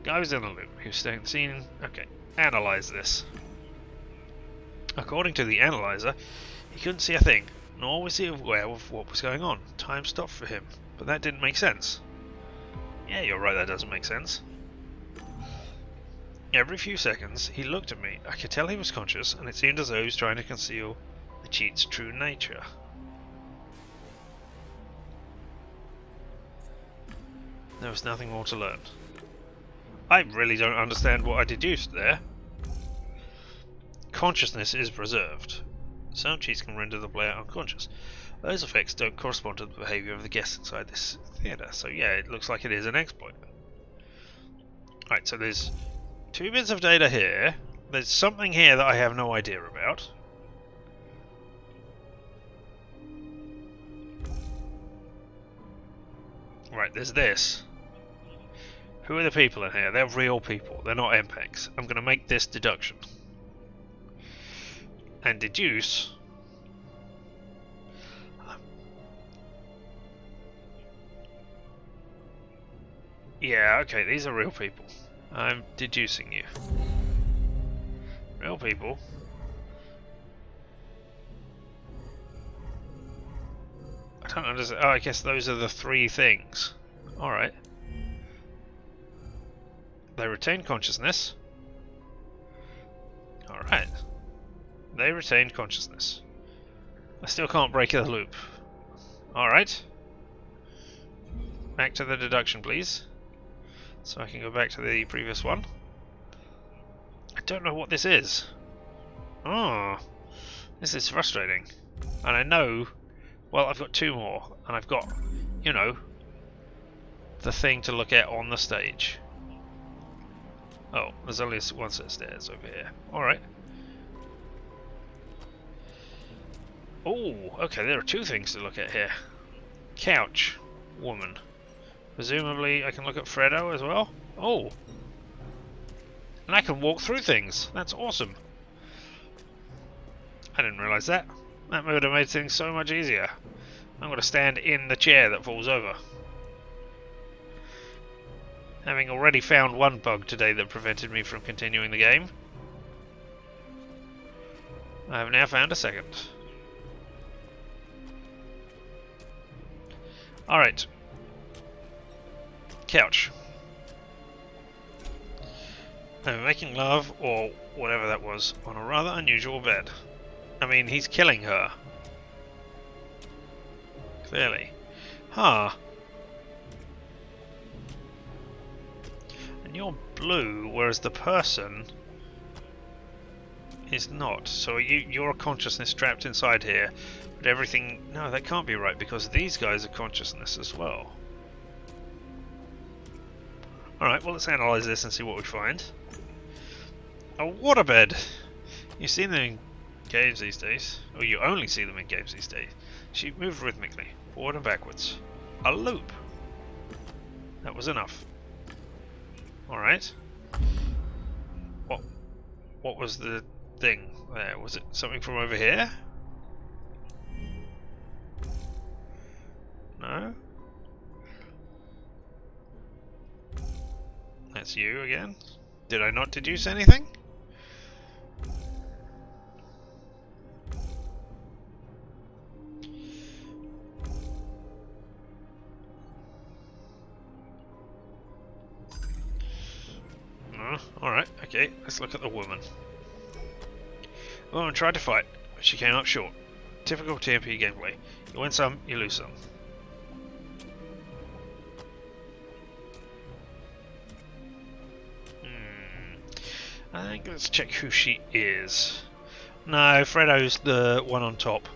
Speaker 1: Guy was in the loop. He was staying at the scene. Okay, analyze this. According to the analyzer, he couldn't see a thing, nor was he aware of what was going on. Time stopped for him, but that didn't make sense. Yeah, you're right, that doesn't make sense. Every few seconds, he looked at me. I could tell he was conscious, and it seemed as though he was trying to conceal the cheat's true nature. There was nothing more to learn. I really don't understand what I deduced there. Consciousness is preserved. Some cheats can render the player unconscious. Those effects don't correspond to the behaviour of the guests inside this theatre, so yeah, it looks like it is an exploit. Right, so there's 2 bits of data here. There's something here that I have no idea about. Right, there's this. Who are the people in here? They're real people. They're not MPEGs. I'm going to make this deduction. And deduce... Yeah, okay, these are real people. I'm deducing you. Real people. I don't understand. Oh, I guess those are the 3 things. Alright. They retain consciousness. Alright. They retain consciousness. I still can't break the loop. Alright. Back to the deduction, please. So I can go back to the previous one. I don't know what this is. Oh, this is frustrating. And I know, well, I've got 2 more, and I've got, you know, the thing to look at on the stage. Oh, there's only 1 set of stairs over here. Alright. Oh, okay, there are 2 things to look at here. Couch. Woman. Presumably I can look at Fredo as well. Oh! And I can walk through things. That's awesome. I didn't realise that. That would have made things so much easier. I'm going to stand in the chair that falls over. Having already found 1 bug today that prevented me from continuing the game, I have now found a second. Alright. Couch. I'm making love, or whatever that was, on a rather unusual bed. I mean, he's killing her. Clearly. Huh. And you're blue, whereas the person is not. So you're a consciousness trapped inside here, but everything... No, that can't be right, because these guys are consciousness as well. Alright, well, let's analyse this and see what we find. A waterbed! You see them in games these days. Or you only see them in games these days. She moved rhythmically, forward and backwards. A loop! That was enough. Alright. What was the thing there? Was it something from over here? No? That's you again. Did I not deduce anything? No. Alright, okay, let's look at the woman. The woman tried to fight, but she came up short. Typical TMP gameplay. You win some, you lose some. I think let's check who she is. No, Fredo's the one on top.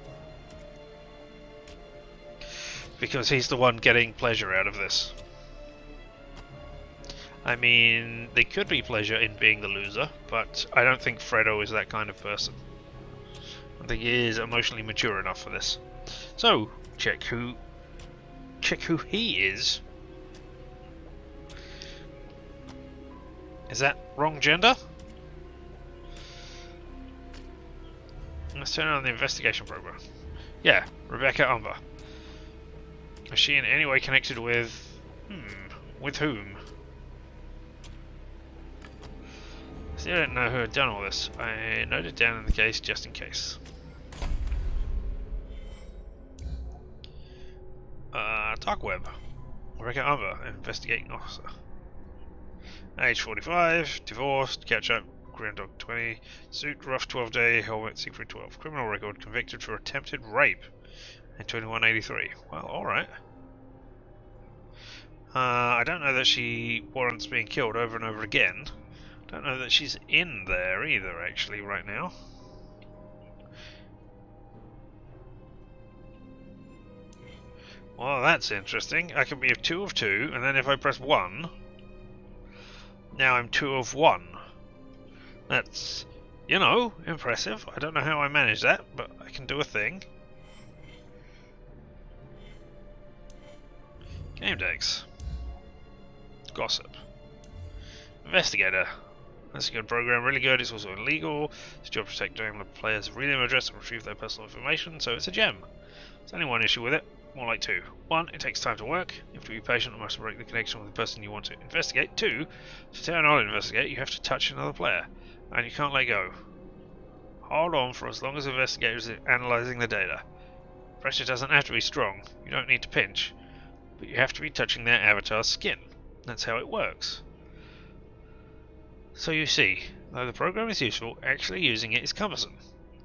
Speaker 1: Because he's the one getting pleasure out of this. I mean, there could be pleasure in being the loser, but I don't think Fredo is that kind of person. I think he is emotionally mature enough for this. So, check who he is. Is that wrong gender? Let's turn on the investigation program. Yeah, Rebecca Umber. Is she in any way connected with... with whom? See, I don't know who had done all this. I noted it down in the case just in case. Dark web. Rebecca Umber, investigating officer. Age 45, divorced, catch up. Grand Dog 20, suit, rough 12 day, helmet, secret 12, criminal record, convicted for attempted rape in 2183. Well, alright. I don't know that she warrants being killed over and over again. Don't know that she's in there either, actually, right now. Well, that's interesting. I can be 2 of 2, and then if I press 1, now I'm 2 of 1. That's, you know, impressive. I don't know how I manage that, but I can do a thing. GameDecs. Gossip. Investigator. That's a good program, really good. It's also illegal. It's job to protect the player's real email address and retrieve their personal information, so it's a gem. There's only one issue with it, more like 2. 1, it takes time to work. You have to be patient and must break the connection with the person you want to investigate. 2, to turn on investigate, you have to touch another player, and you can't let go. Hold on for as long as the investigator is analysing the data. Pressure doesn't have to be strong, you don't need to pinch, but you have to be touching their avatar's skin. That's how it works. So you see, though the program is useful, actually using it is cumbersome.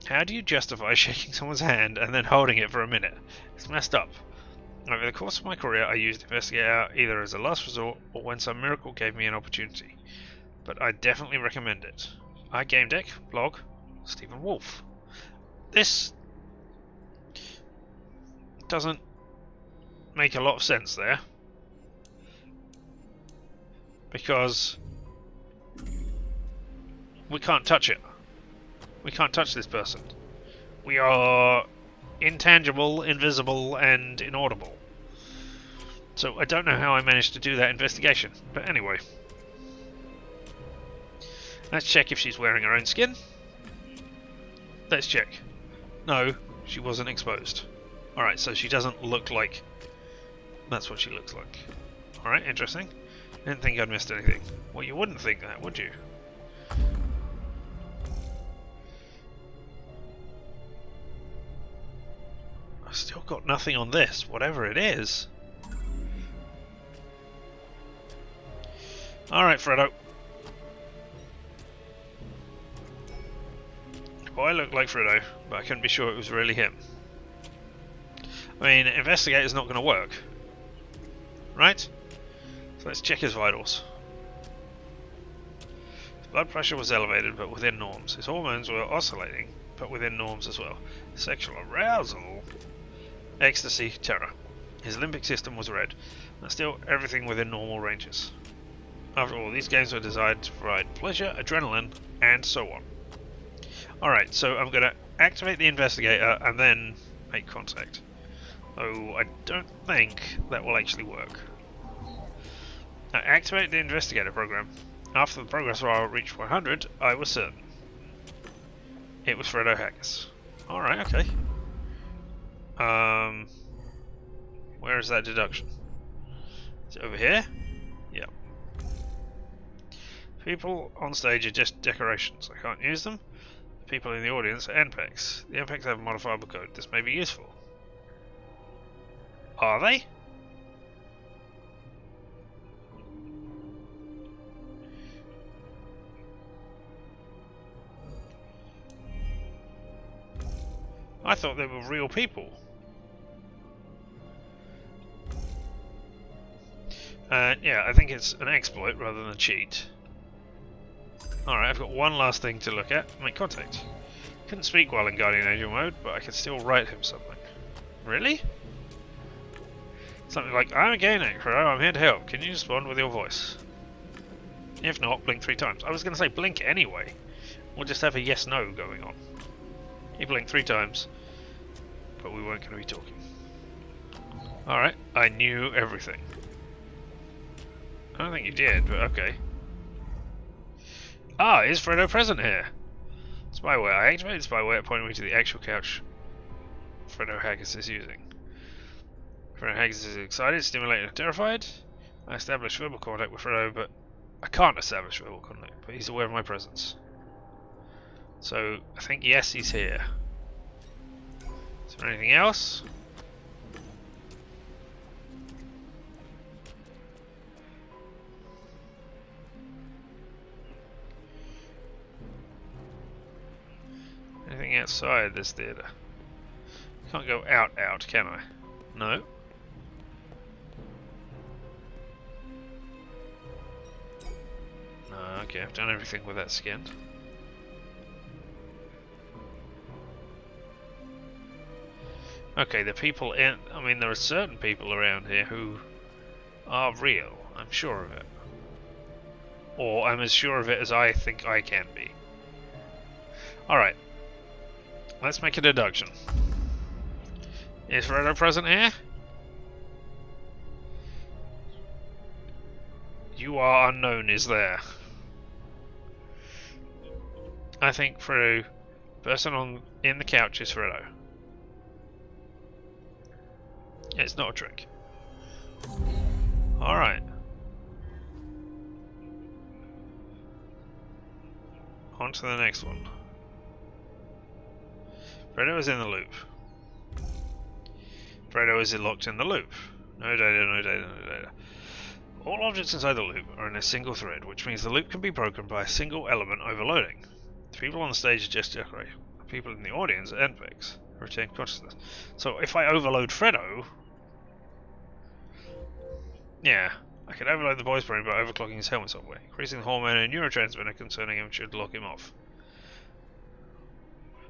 Speaker 1: How do you justify shaking someone's hand and then holding it for a minute? It's messed up. Over the course of my career, I used Investigator either as a last resort or when some miracle gave me an opportunity. But I definitely recommend it. GameDec, blog, Stephen Wolf. This doesn't make a lot of sense there, because we can't touch it. We can't touch this person. We are intangible, invisible, and inaudible. So I don't know how I managed to do that investigation. But anyway. Let's check if she's wearing her own skin. Let's check. No, she wasn't exposed. Alright, so she doesn't look like... That's what she looks like. Alright, interesting. Didn't think I'd missed anything. Well, you wouldn't think that, would you? I've still got nothing on this, whatever it is. Alright, Freddo. Well, I look like Freddo, but I couldn't be sure it was really him. I mean, Investigator's not going to work. Right? So let's check his vitals. His blood pressure was elevated, but within norms. His hormones were oscillating, but within norms as well. Sexual arousal, ecstasy, terror. His limbic system was red, but still everything within normal ranges. After all, these games were designed to provide pleasure, adrenaline, and so on. Alright, so I'm going to activate the Investigator and then make contact. Oh, I don't think that will actually work. Now, activate the Investigator program. After the progress bar reached 100, I was certain. It was Freddo Haggis. Alright, okay. Where is that deduction? Is it over here? Yep. People on stage are just decorations. I can't use them. The people in the audience are NPCs. The NPCs have a modifiable code. This may be useful. Are they? I thought they were real people. Yeah, I think it's an exploit rather than a cheat. Alright, I've got one last thing to look at. Make contact. Couldn't speak while in Guardian Angel mode, but I could still write him something. Really? Something like, I'm a GameDec crew, I'm here to help. Can you respond with your voice? If not, blink 3 times. I was going to say blink anyway. We'll just have a yes-no going on. He blinked 3 times, but we weren't going to be talking. Alright, I knew everything. I don't think you did, but okay. Ah, is Freddo present here? Spyware. I activated spyware, pointing me to the actual couch Freddo Haggis is using. Freddo Haggis is excited, stimulated, and terrified. I established verbal contact with Freddo, but I can't establish verbal contact, but he's aware of my presence. So, I think yes, he's here. Is there anything else? Anything outside this theatre? Can't go out, can I? No. Okay, I've done everything with that skin. Okay, the people in... I mean, there are certain people around here who are real. I'm sure of it. Or I'm as sure of it as I think I can be. Alright. Let's make a deduction. Is Fredo present here? You are unknown is there. I think Fredo... person in the couch is Fredo. It's not a trick. Alright. On to the next one. Fredo is in the loop. Fredo is locked in the loop. No data, no data, no data. All objects inside the loop are in a single thread, which means the loop can be broken by a single element overloading. The people on the stage are just decorated. The people in the audience are NPCs, retain consciousness. So if I overload Fredo... yeah, I can overload the boy's brain by overclocking his helmet software. Increasing the hormone and neurotransmitter concerning him should lock him off.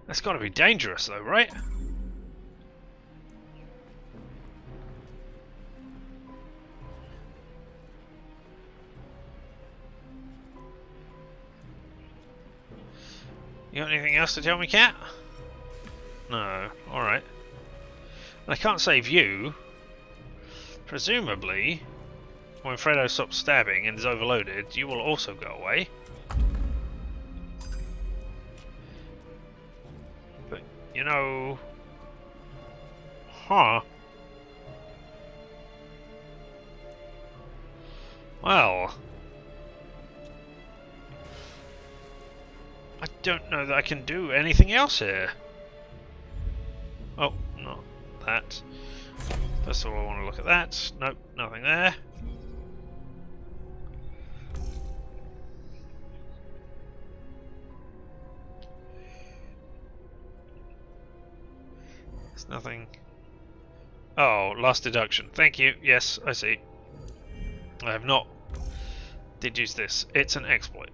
Speaker 1: That's got to be dangerous though, right? You got anything else to tell me, cat? No. Alright. I can't save you. Presumably, when Fredo stops stabbing and is overloaded, you will also go away. But, you know... Huh. Well... I don't know that I can do anything else here. Oh, not that. First of all, I want to look at that. Nope, nothing there. There's nothing. Oh, last deduction. Thank you. Yes, I see. I have not deduced this. It's an exploit.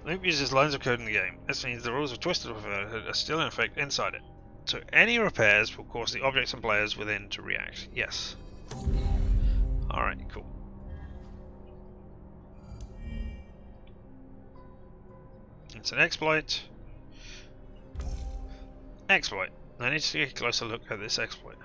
Speaker 1: Loop uses lines of code in the game. This means the rules of Twisted are still in effect inside it. So any repairs will cause the objects and players within to react. Yes. Alright, cool. It's an exploit. Exploit. I need to take a closer look at this exploit.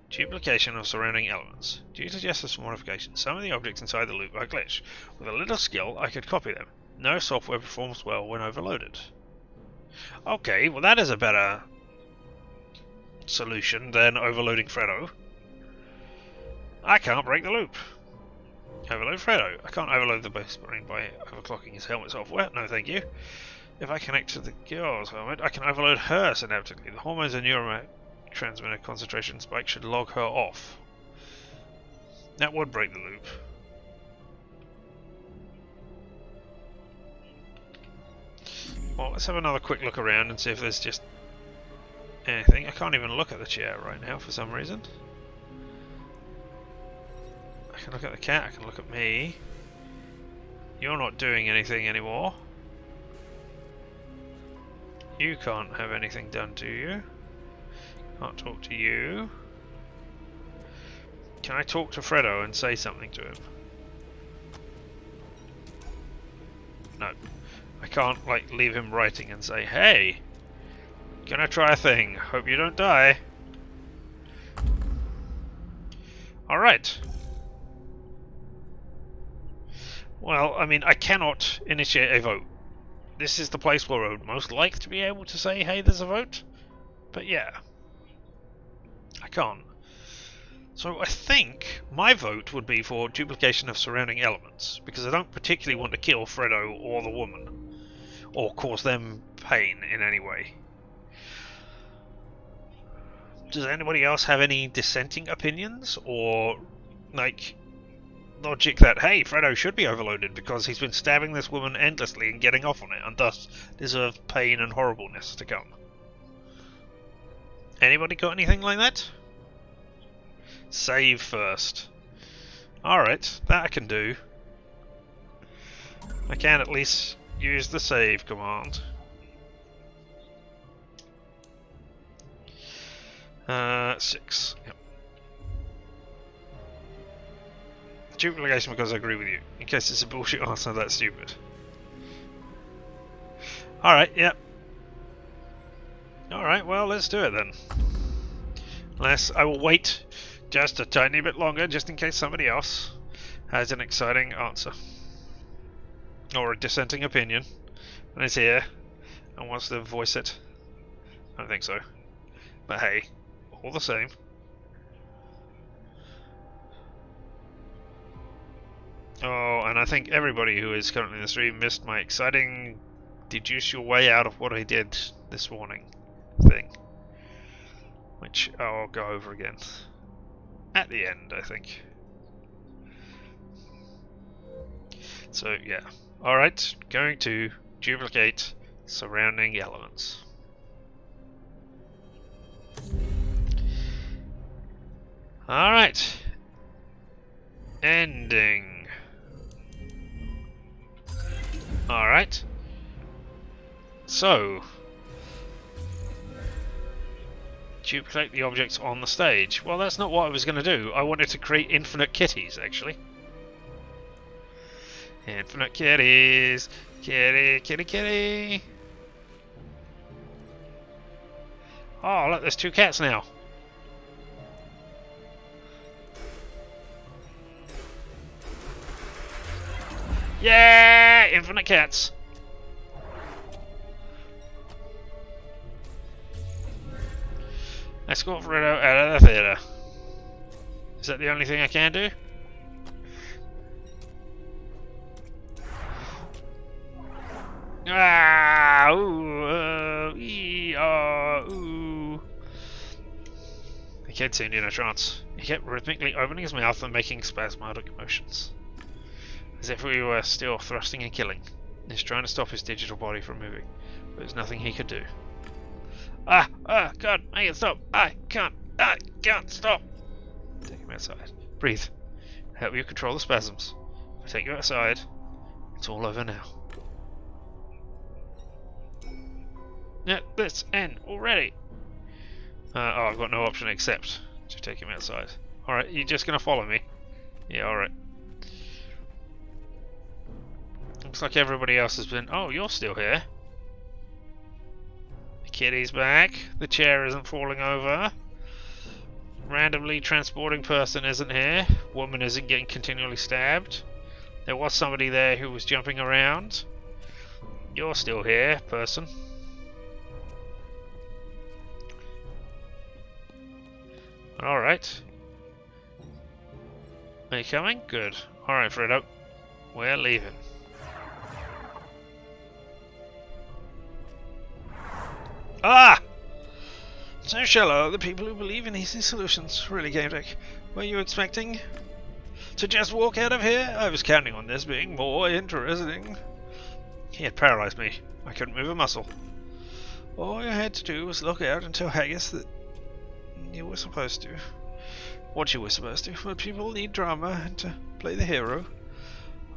Speaker 1: Duplication of surrounding elements. Due to justice modification, some of the objects inside the loop are glitched. With a little skill, I could copy them. No software performs well when overloaded. Okay, well that is a better solution than overloading Fredo. I can't break the loop. Overload Fredo. I can't overload the base brain by overclocking his helmet software. No, thank you. If I connect to the girl's helmet, I can overload her synaptically. The hormones and neurotransmitter concentration spike should log her off. That would break the loop. Well, let's have another quick look around and see if there's just anything. I can't even look at the chair right now for some reason. I can look at the cat, I can look at me. You're not doing anything anymore. You can't have anything done to you. Can't talk to you. Can I talk to Fredo and say something to him? No. I can't, like, leave him writing and say, hey, can I try a thing? Hope you don't die. Alright. Well, I mean, I cannot initiate a vote. This is the place where I would most like to be able to say, hey, there's a vote. But yeah. I can't. So I think my vote would be for duplication of surrounding elements, because I don't particularly want to kill Fredo or the woman, or cause them pain in any way. Does anybody else have any dissenting opinions, or like logic that, hey, Fredo should be overloaded because he's been stabbing this woman endlessly and getting off on it, and thus deserves pain and horribleness to come? Anybody got anything like that? Save first. Alright, that I can do. I can at least use the save command. Six. Yep. Duplication because I agree with you. In case it's a bullshit answer, that's stupid. Alright, yep. Alright, well, let's do it then. Unless I will wait just a tiny bit longer, just in case somebody else has an exciting answer. Or a dissenting opinion. And is here and wants to voice it. I don't think so. But hey, all the same. Oh, and I think everybody who is currently in the stream missed my exciting deduce your way out of what I did this morning thing. Which I'll go over again. At the end, I think. So, yeah. Alright, going to duplicate surrounding elements. Alright. Ending. Alright. So, duplicate the objects on the stage. Well, that's not what I was going to do. I wanted to create infinite kitties, actually. Infinite kitties. Kitty, kitty, kitty. Oh, look, there's two cats now. Yeah! Infinite cats. Escort Frodo out of the theatre. Is that the only thing I can do? Ah! Ooh! Ooh! The kid seemed in a trance. He kept rhythmically opening his mouth and making spasmodic motions, as if he were still thrusting and killing. He's trying to stop his digital body from moving, but there's nothing he could do. God, make it stop! I can't stop! Take him outside. Breathe. Help you control the spasms. If I take you outside, it's all over now. Let this end already! Oh, I've got no option except to take him outside. Alright, you just gonna follow me? Yeah, alright. Looks like everybody else has been... Oh, you're still here. The kitty's back. The chair isn't falling over. Randomly transporting person isn't here. Woman isn't getting continually stabbed. There was somebody there who was jumping around. You're still here, person. Alright. Are you coming? Good. Alright, Fredo. We're leaving. Ah! So shallow, the people who believe in easy solutions. Really, GameDec. Were you expecting to just walk out of here? I was counting on this being more interesting. He had paralyzed me. I couldn't move a muscle. All you had to do was look out and tell Haggis that you were supposed to. What you were supposed to. But people need drama and to play the hero.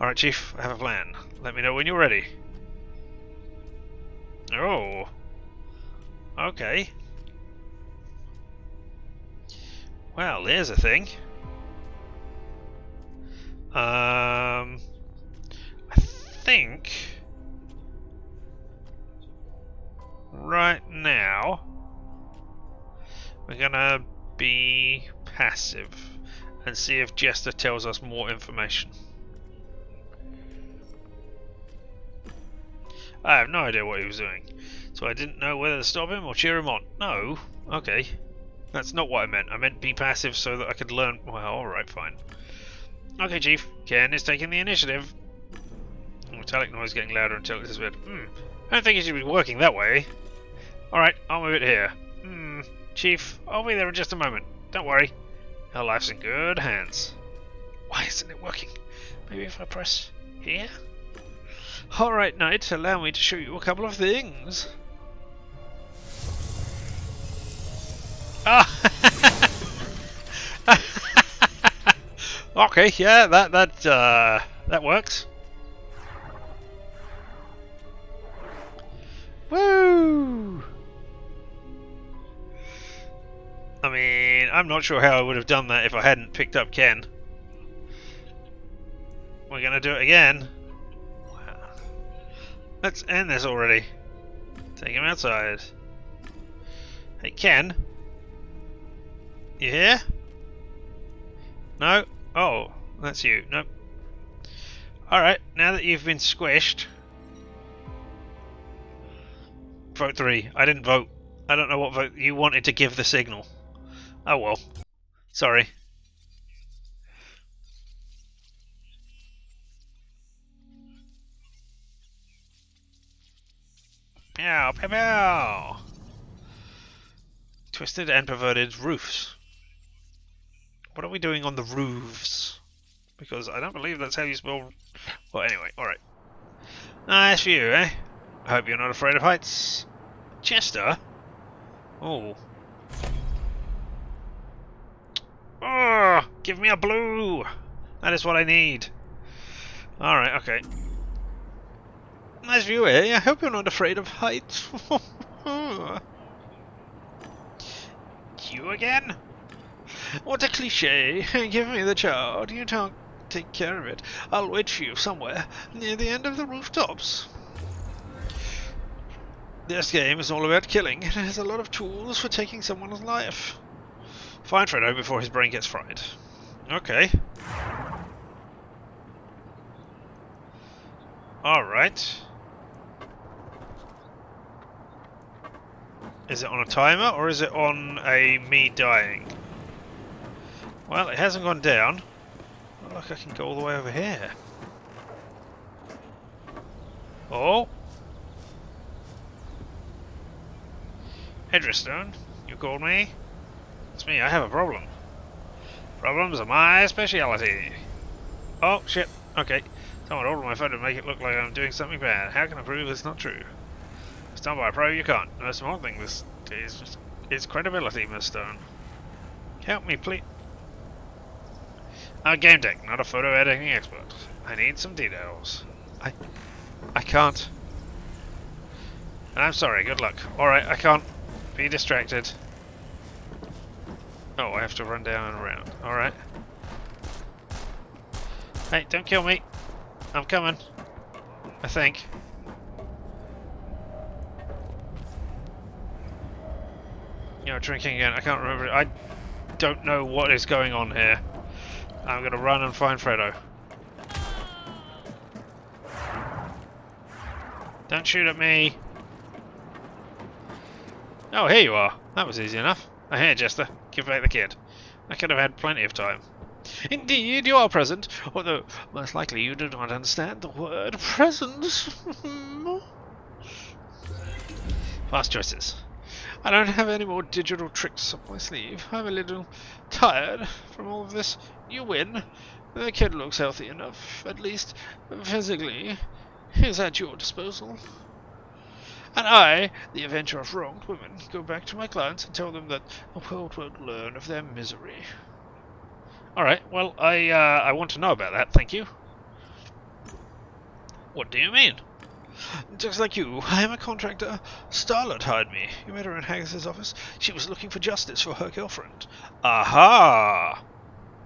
Speaker 1: Alright, Chief, I have a plan. Let me know when you're ready. Oh. Okay. Well, there's a thing. I think right now we're gonna be passive and see if Jester tells us more information. I have no idea what he was doing, so I didn't know whether to stop him or cheer him on. No? Okay. That's not what I meant. I meant be passive so that I could learn... Well, alright, fine. Okay, Chief. Ken is taking the initiative. Metallic noise getting louder until it's a bit... I don't think it should be working that way. Alright, I'll move it here. Chief, I'll be there in just a moment. Don't worry. Our life's in good hands. Why isn't it working? Maybe if I press here? Alright, Knight, allow me to show you a couple of things. Ah! Okay, yeah, that works. Woo! I mean, I'm not sure how I would have done that if I hadn't picked up Ken. We're gonna do it again. Let's end this already. Take him outside. Hey, Ken. You here? No? Oh, that's you. Nope. Alright, now that you've been squished... Vote 3. I didn't vote. I don't know what vote you wanted to give the signal. Oh well. Sorry. Pow, pow, pow! Twisted and perverted roofs. What are we doing on the roofs? Because I don't believe that's how you spell... Well, anyway, alright. Nice view, eh? I hope you're not afraid of heights. Chester? Oh. Oh, give me a blue! That is what I need. Alright, okay. Nice view, eh? I hope you're not afraid of heights. You again? What a cliche. Give me the chart. You can't take care of it. I'll wait for you somewhere near the end of the rooftops. This game is all about killing. It has a lot of tools for taking someone's life. Find Fredo before his brain gets fried. Okay. Alright. Is it on a timer or is it on a me dying? Well, it hasn't gone down. Oh, look, I can go all the way over here. Oh! Edristone, you called me? It's me, I have a problem. Problems are my speciality. Oh, shit. Okay. Someone ordered my phone to make it look like I'm doing something bad. How can I prove it's not true? It's done by a pro, you can't. The most important thing this is credibility, Miss Stone. Help me, please. I'm a GameDec, not a photo editing expert. I need some details. I can't. And I'm sorry, good luck. Alright, I can't be distracted. Oh, I have to run down and around. Alright. Hey, don't kill me. I'm coming. I think. You're drinking again. I can't remember. I don't know what is going on here. I'm gonna run and find Fredo. Don't shoot at me. Oh, here you are. That was easy enough. Here, Jester. Give back the kid. I could have had plenty of time. Indeed, you are present, although most likely you do not understand the word present. Fast choices. I don't have any more digital tricks up my sleeve. I'm a little tired from all of this. You win. The kid looks healthy enough, at least physically. He's at your disposal. And I, the avenger of wronged women, go back to my clients and tell them that the world won't learn of their misery. Alright, well, I want to know about that, thank you. What do you mean? Just like you, I am a contractor. Starlet hired me. You met her in Haggis's office. She was looking for justice for her girlfriend. Aha!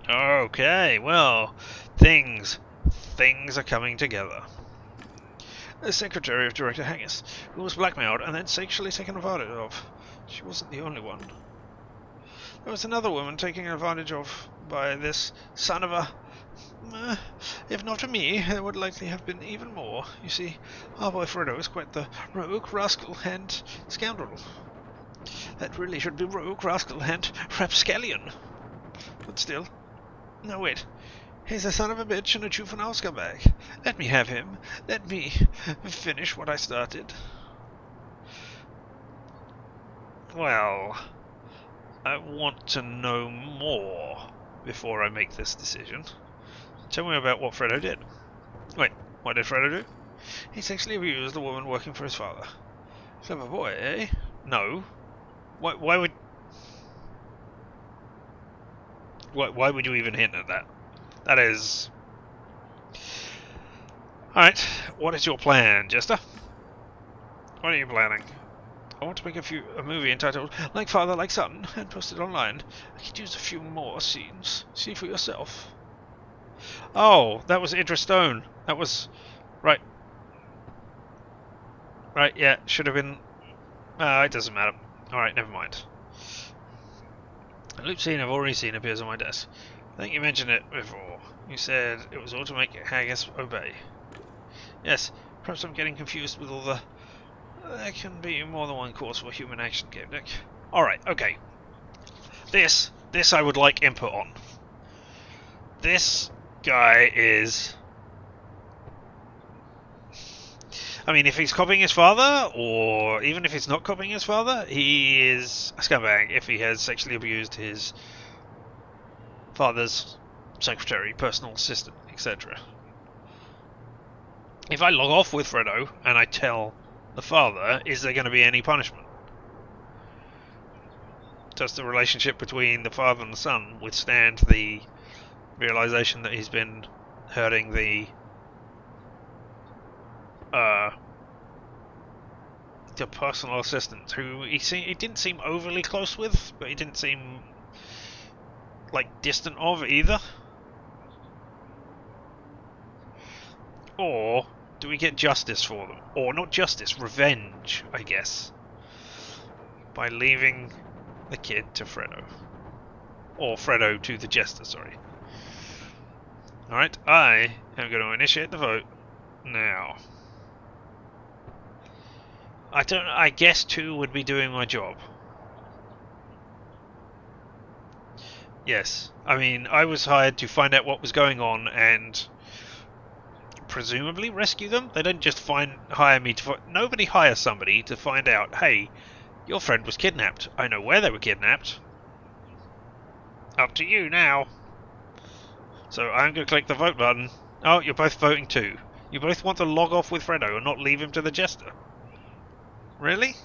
Speaker 1: Okay, well, things are coming together. The secretary of Director Haggis, who was blackmailed and then sexually taken advantage of. She wasn't the only one. There was another woman taken advantage of by this son of a... if not for me, there would likely have been even more. You see, our boy Fredo is quite the rogue, rascal, and scoundrel. That really should be rogue, rascal, and rapscallion. But still... No, wait. He's a son of a bitch and a juvenile scumbag. Let me have him. Let me finish what I started. Well... I want to know more before I make this decision. Tell me about what Fredo did. Wait, what did Fredo do? He sexually abused a woman working for his father. Clever boy, eh? No. Why would... Why would you even hint at that? That is... Alright, what is your plan, Jester? What are you planning? I want to make a movie entitled Like Father, Like Son and post it online. I could use a few more scenes. See for yourself. Oh, that was Idris Stone. That was... Right. Right, yeah, should have been... it doesn't matter. Alright, never mind. A loop scene I've already seen appears on my desk. I think you mentioned it before. You said it was all to make Haggis obey. Yes, perhaps I'm getting confused with all the... There can be more than one course for human action, GameDec. Alright, okay. This I would like input on. This guy is... I mean, if he's copying his father, or even if he's not copying his father, he is a scumbag if he has sexually abused his father's secretary, personal assistant, etc. If I log off with Fredo and I tell the father, is there going to be any punishment? Does the relationship between the father and the son withstand the realization that he's been hurting the personal assistant, who he didn't seem overly close with, but he didn't seem like distant of either? Or do we get justice for them? Or not justice, revenge, I guess, by leaving the kid to Fredo. Or Fredo to the Jester, sorry. Alright, I am going to initiate the vote now. I guess 2 would be doing my job. Yes. I mean, I was hired to find out what was going on and presumably rescue them. They don't just hire me to... Nobody hires somebody to find out, hey, your friend was kidnapped. I know where they were kidnapped. Up to you now. So I'm going to click the vote button. Oh, you're both voting too. You both want to log off with Fredo and not leave him to the Jester. Really?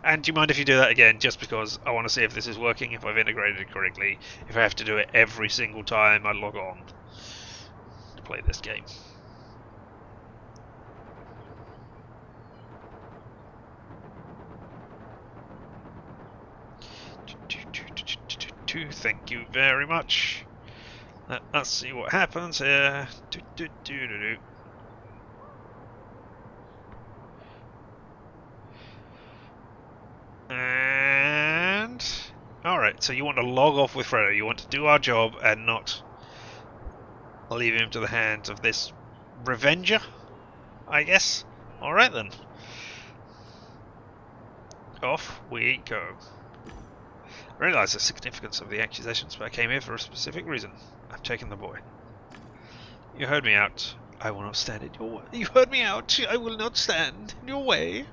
Speaker 1: And do you mind if you do that again, just because I want to see if this is working, if I've integrated it correctly, if I have to do it every single time I log on to play this game. Thank you very much. Let's see what happens here. And... Alright, so you want to log off with Fredo. You want to do our job and not leave him to the hands of this revenger, I guess. Alright then. Off we go. I realise the significance of the accusations, but I came here for a specific reason. I'm taking the boy. You heard me out. I will not stand in your way. You heard me out. I will not stand in your way.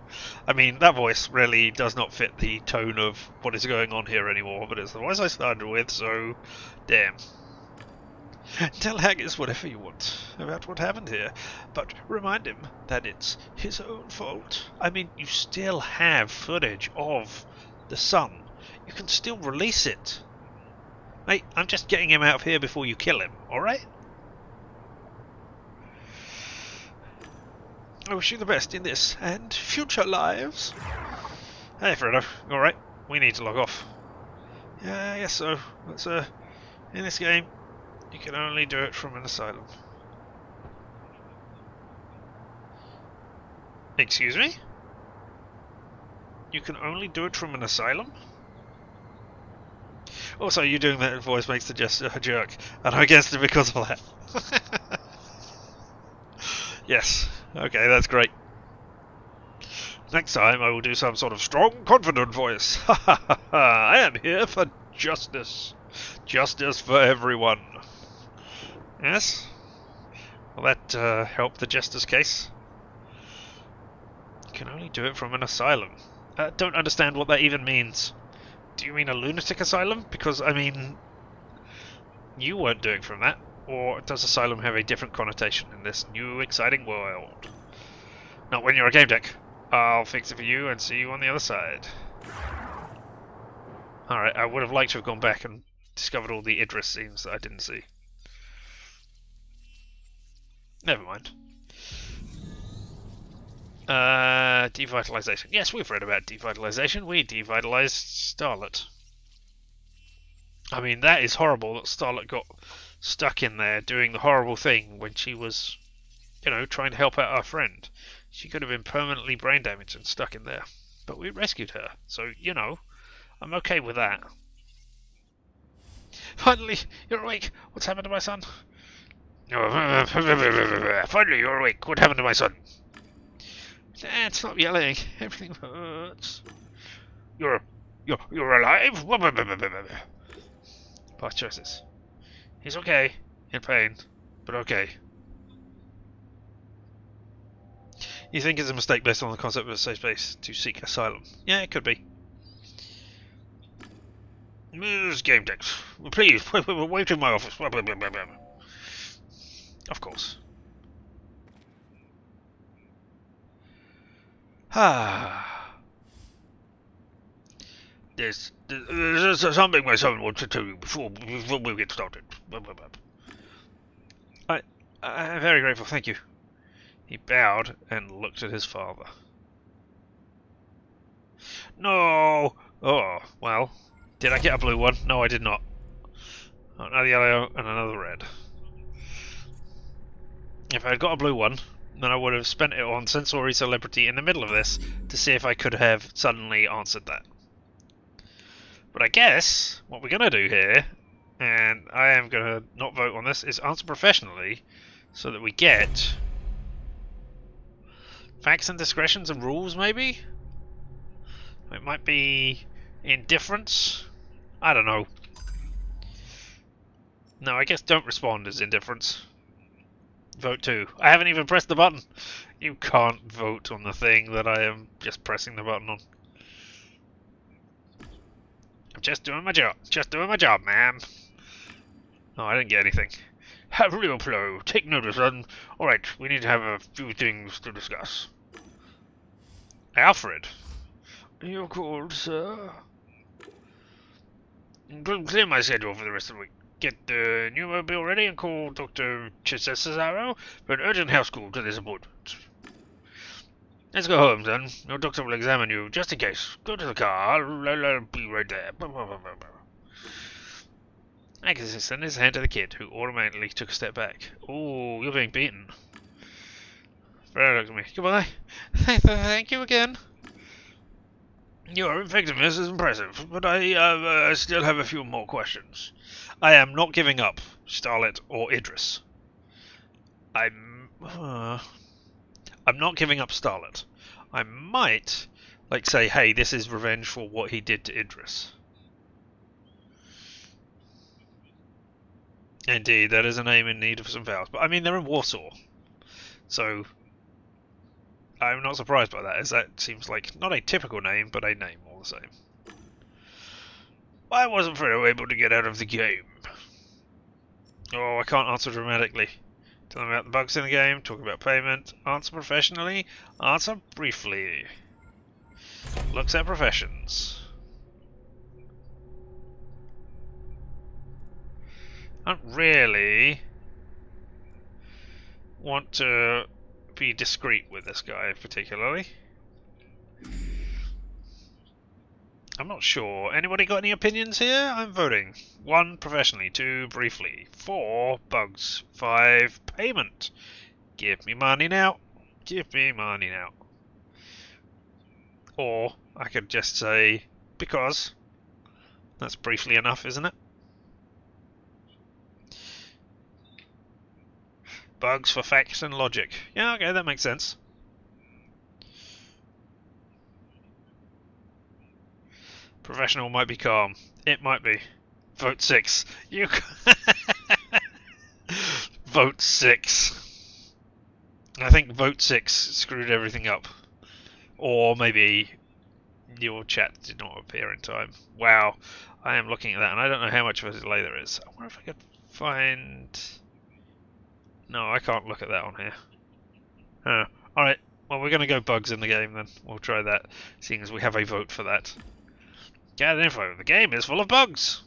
Speaker 1: I mean, that voice really does not fit the tone of what is going on here anymore, but it's the voice I started with, so damn. Tell Haggis whatever you want about what happened here, but remind him that it's his own fault. I mean, you still have footage of the son. You can still release it. Mate, I'm just getting him out of here before you kill him, alright? I wish you the best in this and future lives. Hey, Fredo, alright? We need to log off. Yeah, I guess so. But, in this game, you can only do it from an asylum. Excuse me? You can only do it from an asylum? Also, you doing that voice makes the Jester a jerk, and I guessed it because of that. Yes, okay, that's great. Next time I will do some sort of strong, confident voice. Ha ha ha ha! I am here for justice. Justice for everyone. Yes? Will that help the Jester's case? You can only do it from an asylum. Don't understand what that even means. Do you mean a lunatic asylum? Because, I mean, you weren't doing from that. Or does asylum have a different connotation in this new, exciting world? Not when you're a game deck. I'll fix it for you and see you on the other side. Alright, I would have liked to have gone back and discovered all the Idris scenes that I didn't see. Never mind. Devitalization. Yes, we've read about devitalization. We devitalized Starlet. I mean, that is horrible that Starlet got stuck in there doing the horrible thing when she was, trying to help out our friend. She could have been permanently brain damaged and stuck in there. But we rescued her, so, I'm okay with that. Finally, you're awake. What's happened to my son? Finally, you're awake. What happened to my son? Dad, stop yelling. Everything hurts. You're alive? Past choices. He's okay. In pain. But okay. You think it's a mistake based on the concept of a safe space to seek asylum? Yeah, it could be. Ms. GameDec, please, wait in my office. Of course. There's something my son wants to tell you before we get started. I'm very grateful, thank you. He bowed and looked at his father. No! Oh, well. Did I get a blue one? No, I did not. Another yellow and another red. If I had got a blue one, then I would have spent it on Sensory Celebrity in the middle of this to see if I could have suddenly answered that. But I guess what we're going to do here, and I am going to not vote on this, is answer professionally so that we get facts and discretions and rules, maybe? It might be indifference? I don't know. No, I guess don't respond is indifference. Vote 2. I haven't even pressed the button. You can't vote on the thing that I am just pressing the button on. I'm just doing my job. Just doing my job, man. Oh, I didn't get anything. Have real flow. Take notice, son. Alright, we need to have a few things to discuss. Alfred. You're cold, sir. Clear my schedule for the rest of the week. Get the new mobile ready and call Dr. Cesaro for an urgent house call to this appointment. Let's go home, son. Your doctor will examine you, just in case. Go to the car. I'll be right there. Agus sent his hand to the kid, who automatically took a step back. Ooh, you're being beaten. Freya looked at me. Goodbye. Thank you again. Your effectiveness is impressive, but I still have a few more questions. I am not giving up Starlet or Idris. I'm not giving up Starlet. I might, say, hey, this is revenge for what he did to Idris. Indeed, that is a name in need of some vowels. But I mean, they're in Warsaw. So, I'm not surprised by that, as that seems like not a typical name, but a name all the same. Why wasn't Fredo able to get out of the game? Oh, I can't answer dramatically. Tell them about the bugs in the game, talk about payment, answer professionally, answer briefly. Looks at professions. I don't really want to be discreet with this guy particularly. I'm not sure. Anybody got any opinions here? I'm voting. 1, professionally. 2, briefly. 4, bugs. 5, payment. Give me money now. Give me money now. Or I could just say, because. That's briefly enough, isn't it? Bugs for facts and logic. Yeah, okay, that makes sense. Professional might be calm. It might be. Vote 6. You Vote 6. I think vote 6 screwed everything up. Or maybe your chat did not appear in time. Wow. I am looking at that and I don't know how much of a delay there is. I wonder if I could find... No, I can't look at that on here. Alright, well we're going to go bugs in the game then. We'll try that, seeing as we have a vote for that. Gather info. The game is full of bugs.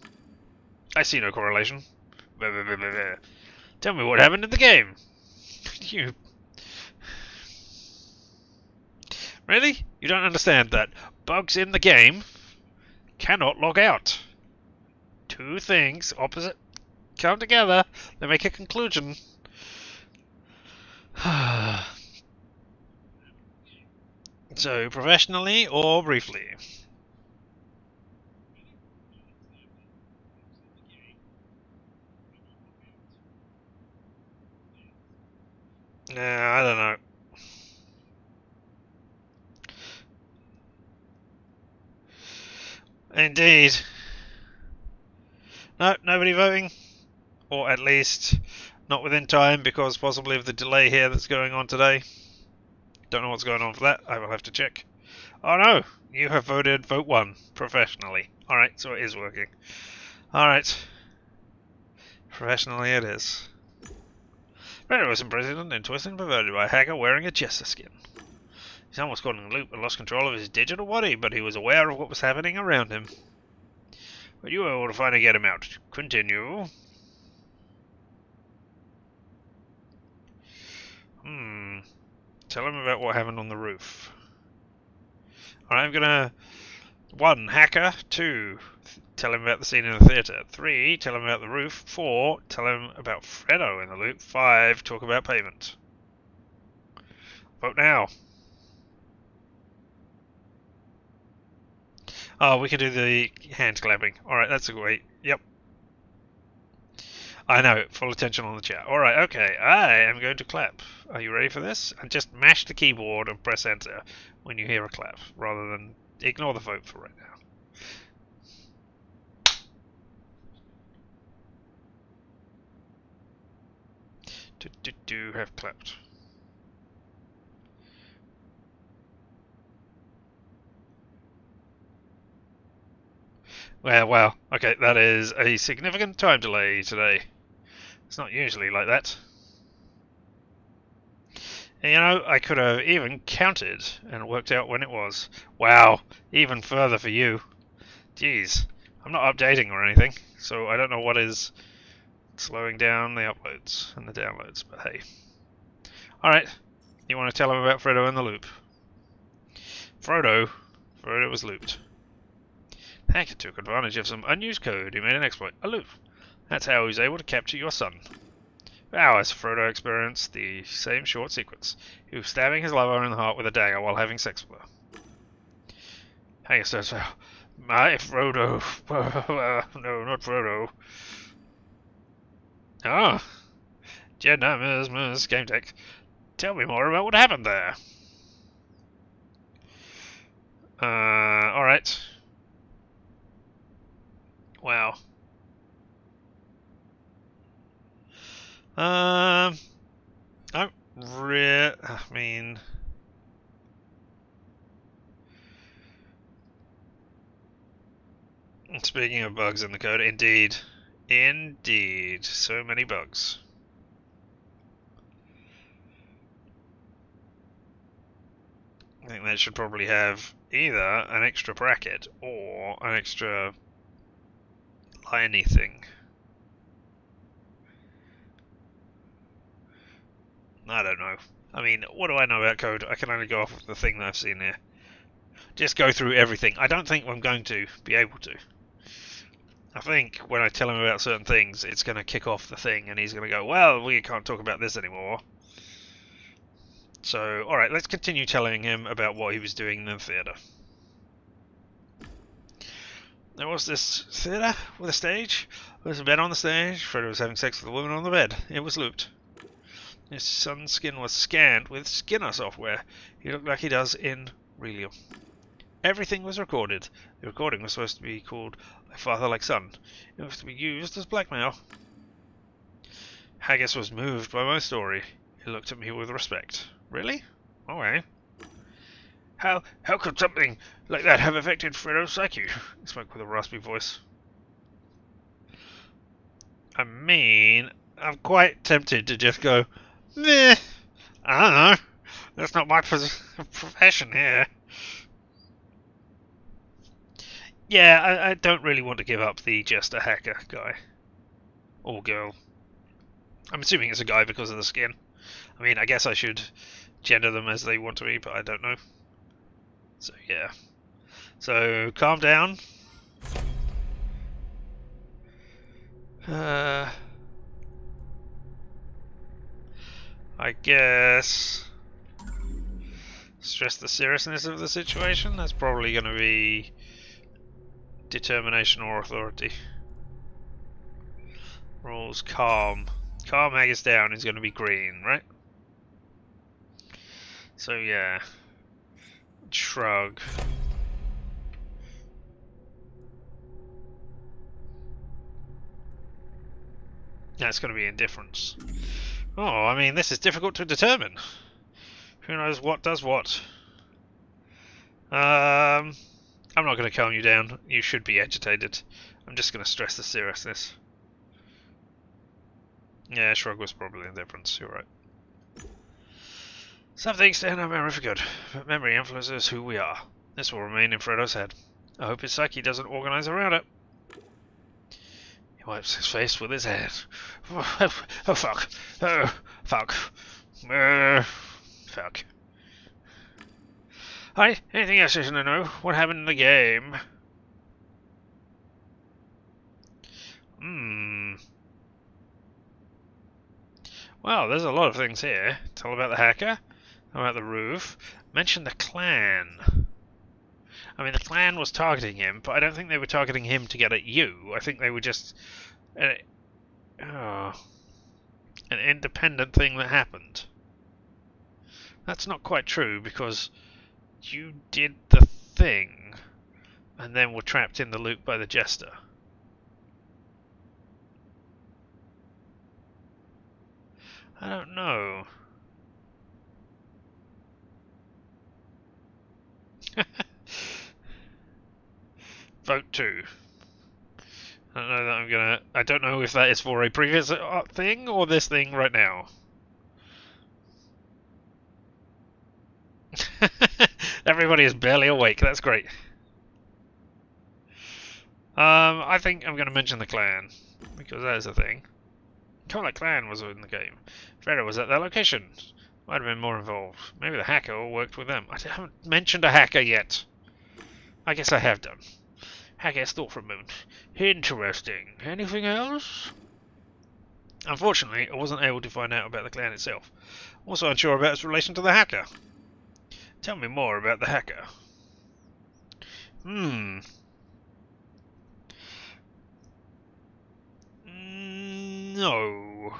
Speaker 1: I see no correlation. Tell me what happened in the game. You... Really? You don't understand that bugs in the game cannot log out. Two things opposite come together, they make a conclusion. So, professionally or briefly? Nah, I don't know. Indeed. No, nobody voting. Or at least not within time because possibly of the delay here that's going on today. Don't know what's going on for that. I will have to check. Oh no! You have voted vote 1 professionally. Alright, so it is working. Alright. Professionally it is. Fredo was imprisoned and twisted and perverted by a hacker wearing a jester skin. He's almost caught in a loop and lost control of his digital body, but he was aware of what was happening around him. But you were able to finally get him out. Continue. Tell him about what happened on the roof. Alright, I'm gonna... 1. Hacker. 2. Tell him about the scene in the theatre. 3. Tell him about the roof. 4. Tell him about Fredo in the loop. 5. Talk about payment. Vote now. Oh, we can do the hand clapping. Alright, that's a great... Yep. I know, full attention on the chat. Alright, okay, I am going to clap. Are you ready for this? And just mash the keyboard and press enter when you hear a clap, rather than ignore the vote for right now. Have clapped. Well, okay, that is a significant time delay today. It's not usually like that. And, you know, I could have even counted and worked out when it was. Wow, even further for you. Jeez, I'm not updating or anything, so I don't know what is slowing down the uploads and the downloads, but hey. Alright, you want to tell him about Fredo in the loop? Frodo was looped. Hacker took advantage of some unused code. He made an exploit, a loop. That's how he was able to capture your son. Vowels, Frodo experienced the same short sequence. He was stabbing his lover in the heart with a dagger while having sex with her. Hacker says, my Frodo. No, not Frodo. Ah, GameDec. Tell me more about what happened there. Alright. Wow. I mean... Speaking of bugs in the code, indeed. Indeed. So many bugs. I think that should probably have either an extra bracket or an extra liney thing. I don't know. I mean, what do I know about code? I can only go off of the thing that I've seen here. Just go through everything. I don't think I'm going to be able to. I think when I tell him about certain things, it's going to kick off the thing, and he's going to go, well, we can't talk about this anymore. So, alright, let's continue telling him about what he was doing in the theatre. There was this theatre with a stage. There was a bed on the stage. Fredo was having sex with a woman on the bed. It was looped. His son's skin was scanned with skinner software. He looked like he does in Relium. Everything was recorded. The recording was supposed to be called Like Father, Like Son. It was to be used as blackmail. Haggis was moved by my story. He looked at me with respect. Really? Okay. How could something like that have affected Fredo's psyche? He spoke with a raspy voice. I mean, I'm quite tempted to just go, meh, I don't know. That's not my profession here. Yeah, I don't really want to give up the just a hacker guy. Or girl. I'm assuming it's a guy because of the skin. I mean, I guess I should gender them as they want to be, but I don't know. So yeah. So calm down. I guess stress the seriousness of the situation. That's probably going to be determination or authority. Rules calm. Calm Haggis down is going to be green, right? So yeah. Shrug. That's going to be indifference. Oh, I mean, this is difficult to determine. Who knows what does what? I'm not going to calm you down. You should be agitated. I'm just going to stress the seriousness. Yeah, shrug was probably indifference. You're right. Some things stay in our memory for good, but memory influences who we are. This will remain in Frodo's head. I hope his psyche doesn't organize around it. He wipes his face with his hand. Oh, fuck. Oh, fuck. Fuck. Hi, anything else you should know? What happened in the game? Well, there's a lot of things here. Tell about the hacker, about the roof, mention the clan. I mean, the clan was targeting him, but I don't think they were targeting him to get at you. I think they were just an independent thing that happened. That's not quite true, because you did the thing and then were trapped in the loop by the jester. I don't know. Vote 2. I don't know that I'm gonna. I don't know if that is for a previous thing or this thing right now. Everybody is barely awake. That's great. I think I'm gonna mention the clan because that is a thing. That clan was in the game. Freddo was at that location. Might have been more involved. Maybe the hacker worked with them. I haven't mentioned a hacker yet. I guess I have done. Hacker's thought for a moment. Interesting. Anything else? Unfortunately, I wasn't able to find out about the clan itself. Also unsure about its relation to the hacker. Tell me more about the hacker. No.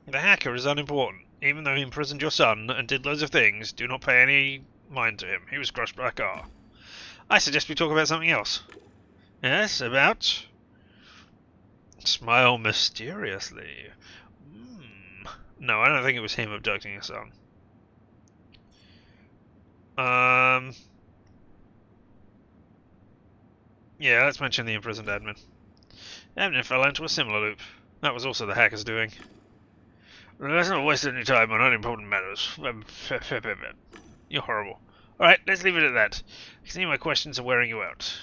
Speaker 1: The hacker is unimportant. Even though he imprisoned your son and did loads of things, do not pay any mind to him. He was crushed by a car. I suggest we talk about something else. Yes, about... Smile mysteriously. No, I don't think it was him abducting your son. Yeah, let's mention the imprisoned admin. Admin fell into a similar loop. That was also the hacker's doing. Let's not waste any time on unimportant matters. You're horrible. Alright, let's leave it at that. I can see my questions are wearing you out.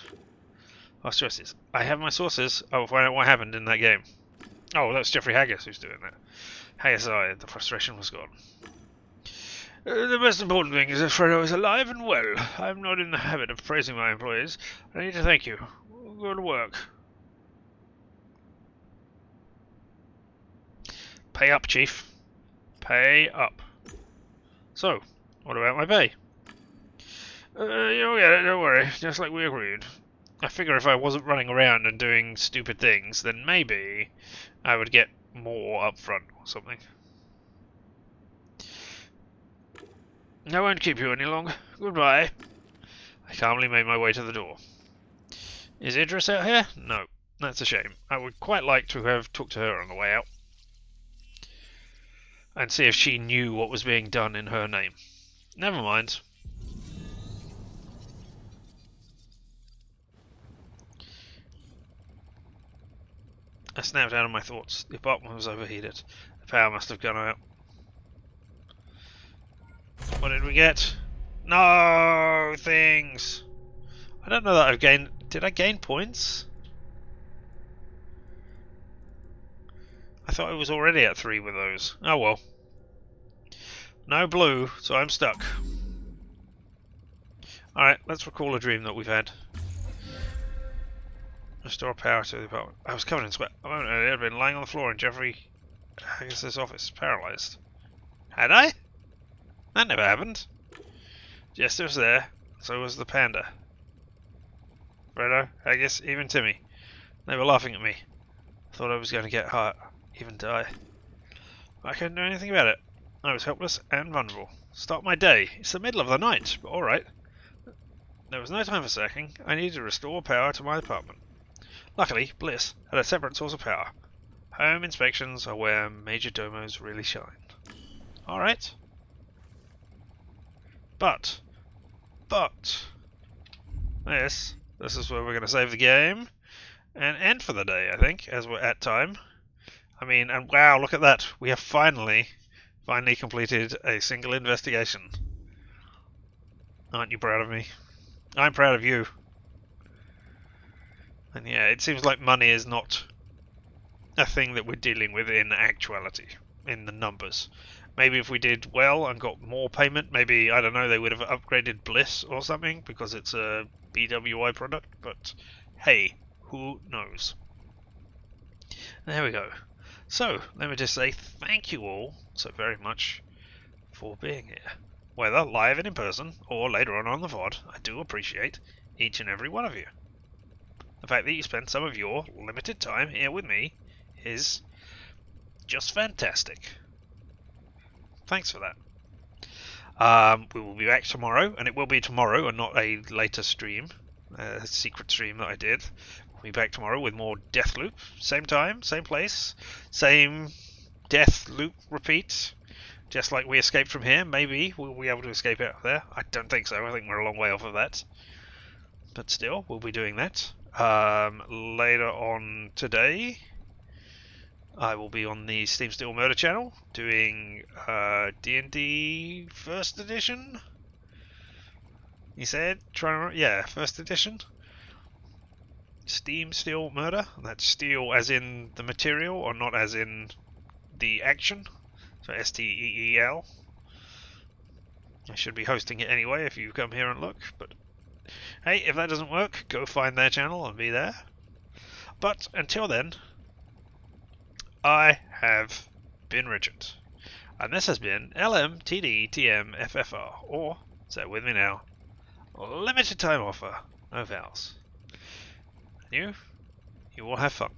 Speaker 1: Our sources. I have my sources. I will find out what happened in that game. Oh, that's Jeffrey Haggis who's doing that. Haggis aside, the frustration was gone. The most important thing is that Frodo is alive and well. I'm not in the habit of praising my employees. I need to thank you. Good work. Pay up, Chief. Pay up. So, what about my pay? You'll get it, don't worry. Just like we agreed. I figure if I wasn't running around and doing stupid things, then maybe I would get more up front or something. I won't keep you any longer. Goodbye. I calmly made my way to the door. Is Idris out here? No. That's a shame. I would quite like to have talked to her on the way out. And see if she knew what was being done in her name. Never mind. I snapped out of my thoughts. The apartment was overheated. The power must have gone out. What did we get? No things. I don't know that I've gained. Did I gain points? I thought I was already at 3 with those. Oh well. No blue, so I'm stuck. Alright, let's recall a dream that we've had. Restore power to the apartment. I was covered in sweat. A moment earlier, I'd been lying on the floor in Jeffrey Haggis' office, paralysed. Had I? That never happened. Jester was there, so was the panda. Fredo, Haggis, even Timmy. They were laughing at me. Thought I was going to get hurt, even die. I couldn't do anything about it. I was helpless and vulnerable. Start my day. It's the middle of the night, but alright. There was no time for sacking. I needed to restore power to my apartment. Luckily, Bliss had a separate source of power. Home inspections are where major domos really shine. Alright. But, this is where we're going to save the game and end for the day, I think, as we're at time. I mean, and wow, look at that. We have finally completed a single investigation. Aren't you proud of me? I'm proud of you. And yeah, it seems like money is not a thing that we're dealing with in actuality, in the numbers. Maybe if we did well and got more payment, maybe, I don't know, they would have upgraded Bliss or something because it's a BWI product, but hey, who knows? There we go. So, let me just say thank you all so very much for being here. Whether live and in person, or later on the VOD, I do appreciate each and every one of you. The fact that you spent some of your limited time here with me is just fantastic. Thanks for that. We will be back tomorrow, and it will be tomorrow and not a later stream, a secret stream that I did. We'll be back tomorrow with more Deathloop. Same time, same place, same Deathloop repeat. Just like we escaped from here, maybe we'll be able to escape out of there. I don't think so. I think we're a long way off of that. But still, we'll be doing that. Later on today, I will be on the Steam Steel Murder channel doing D&D First Edition. He said, yeah, First Edition. Steam Steel Murder. That's steel as in the material, or not as in the action. So STEEL. I should be hosting it anyway if you come here and look, but hey, if that doesn't work, go find their channel and be there. But until then, I have been Richard, and this has been LMTDTMFFR, or, say it with me now, limited time offer, no vowels. You will have fun.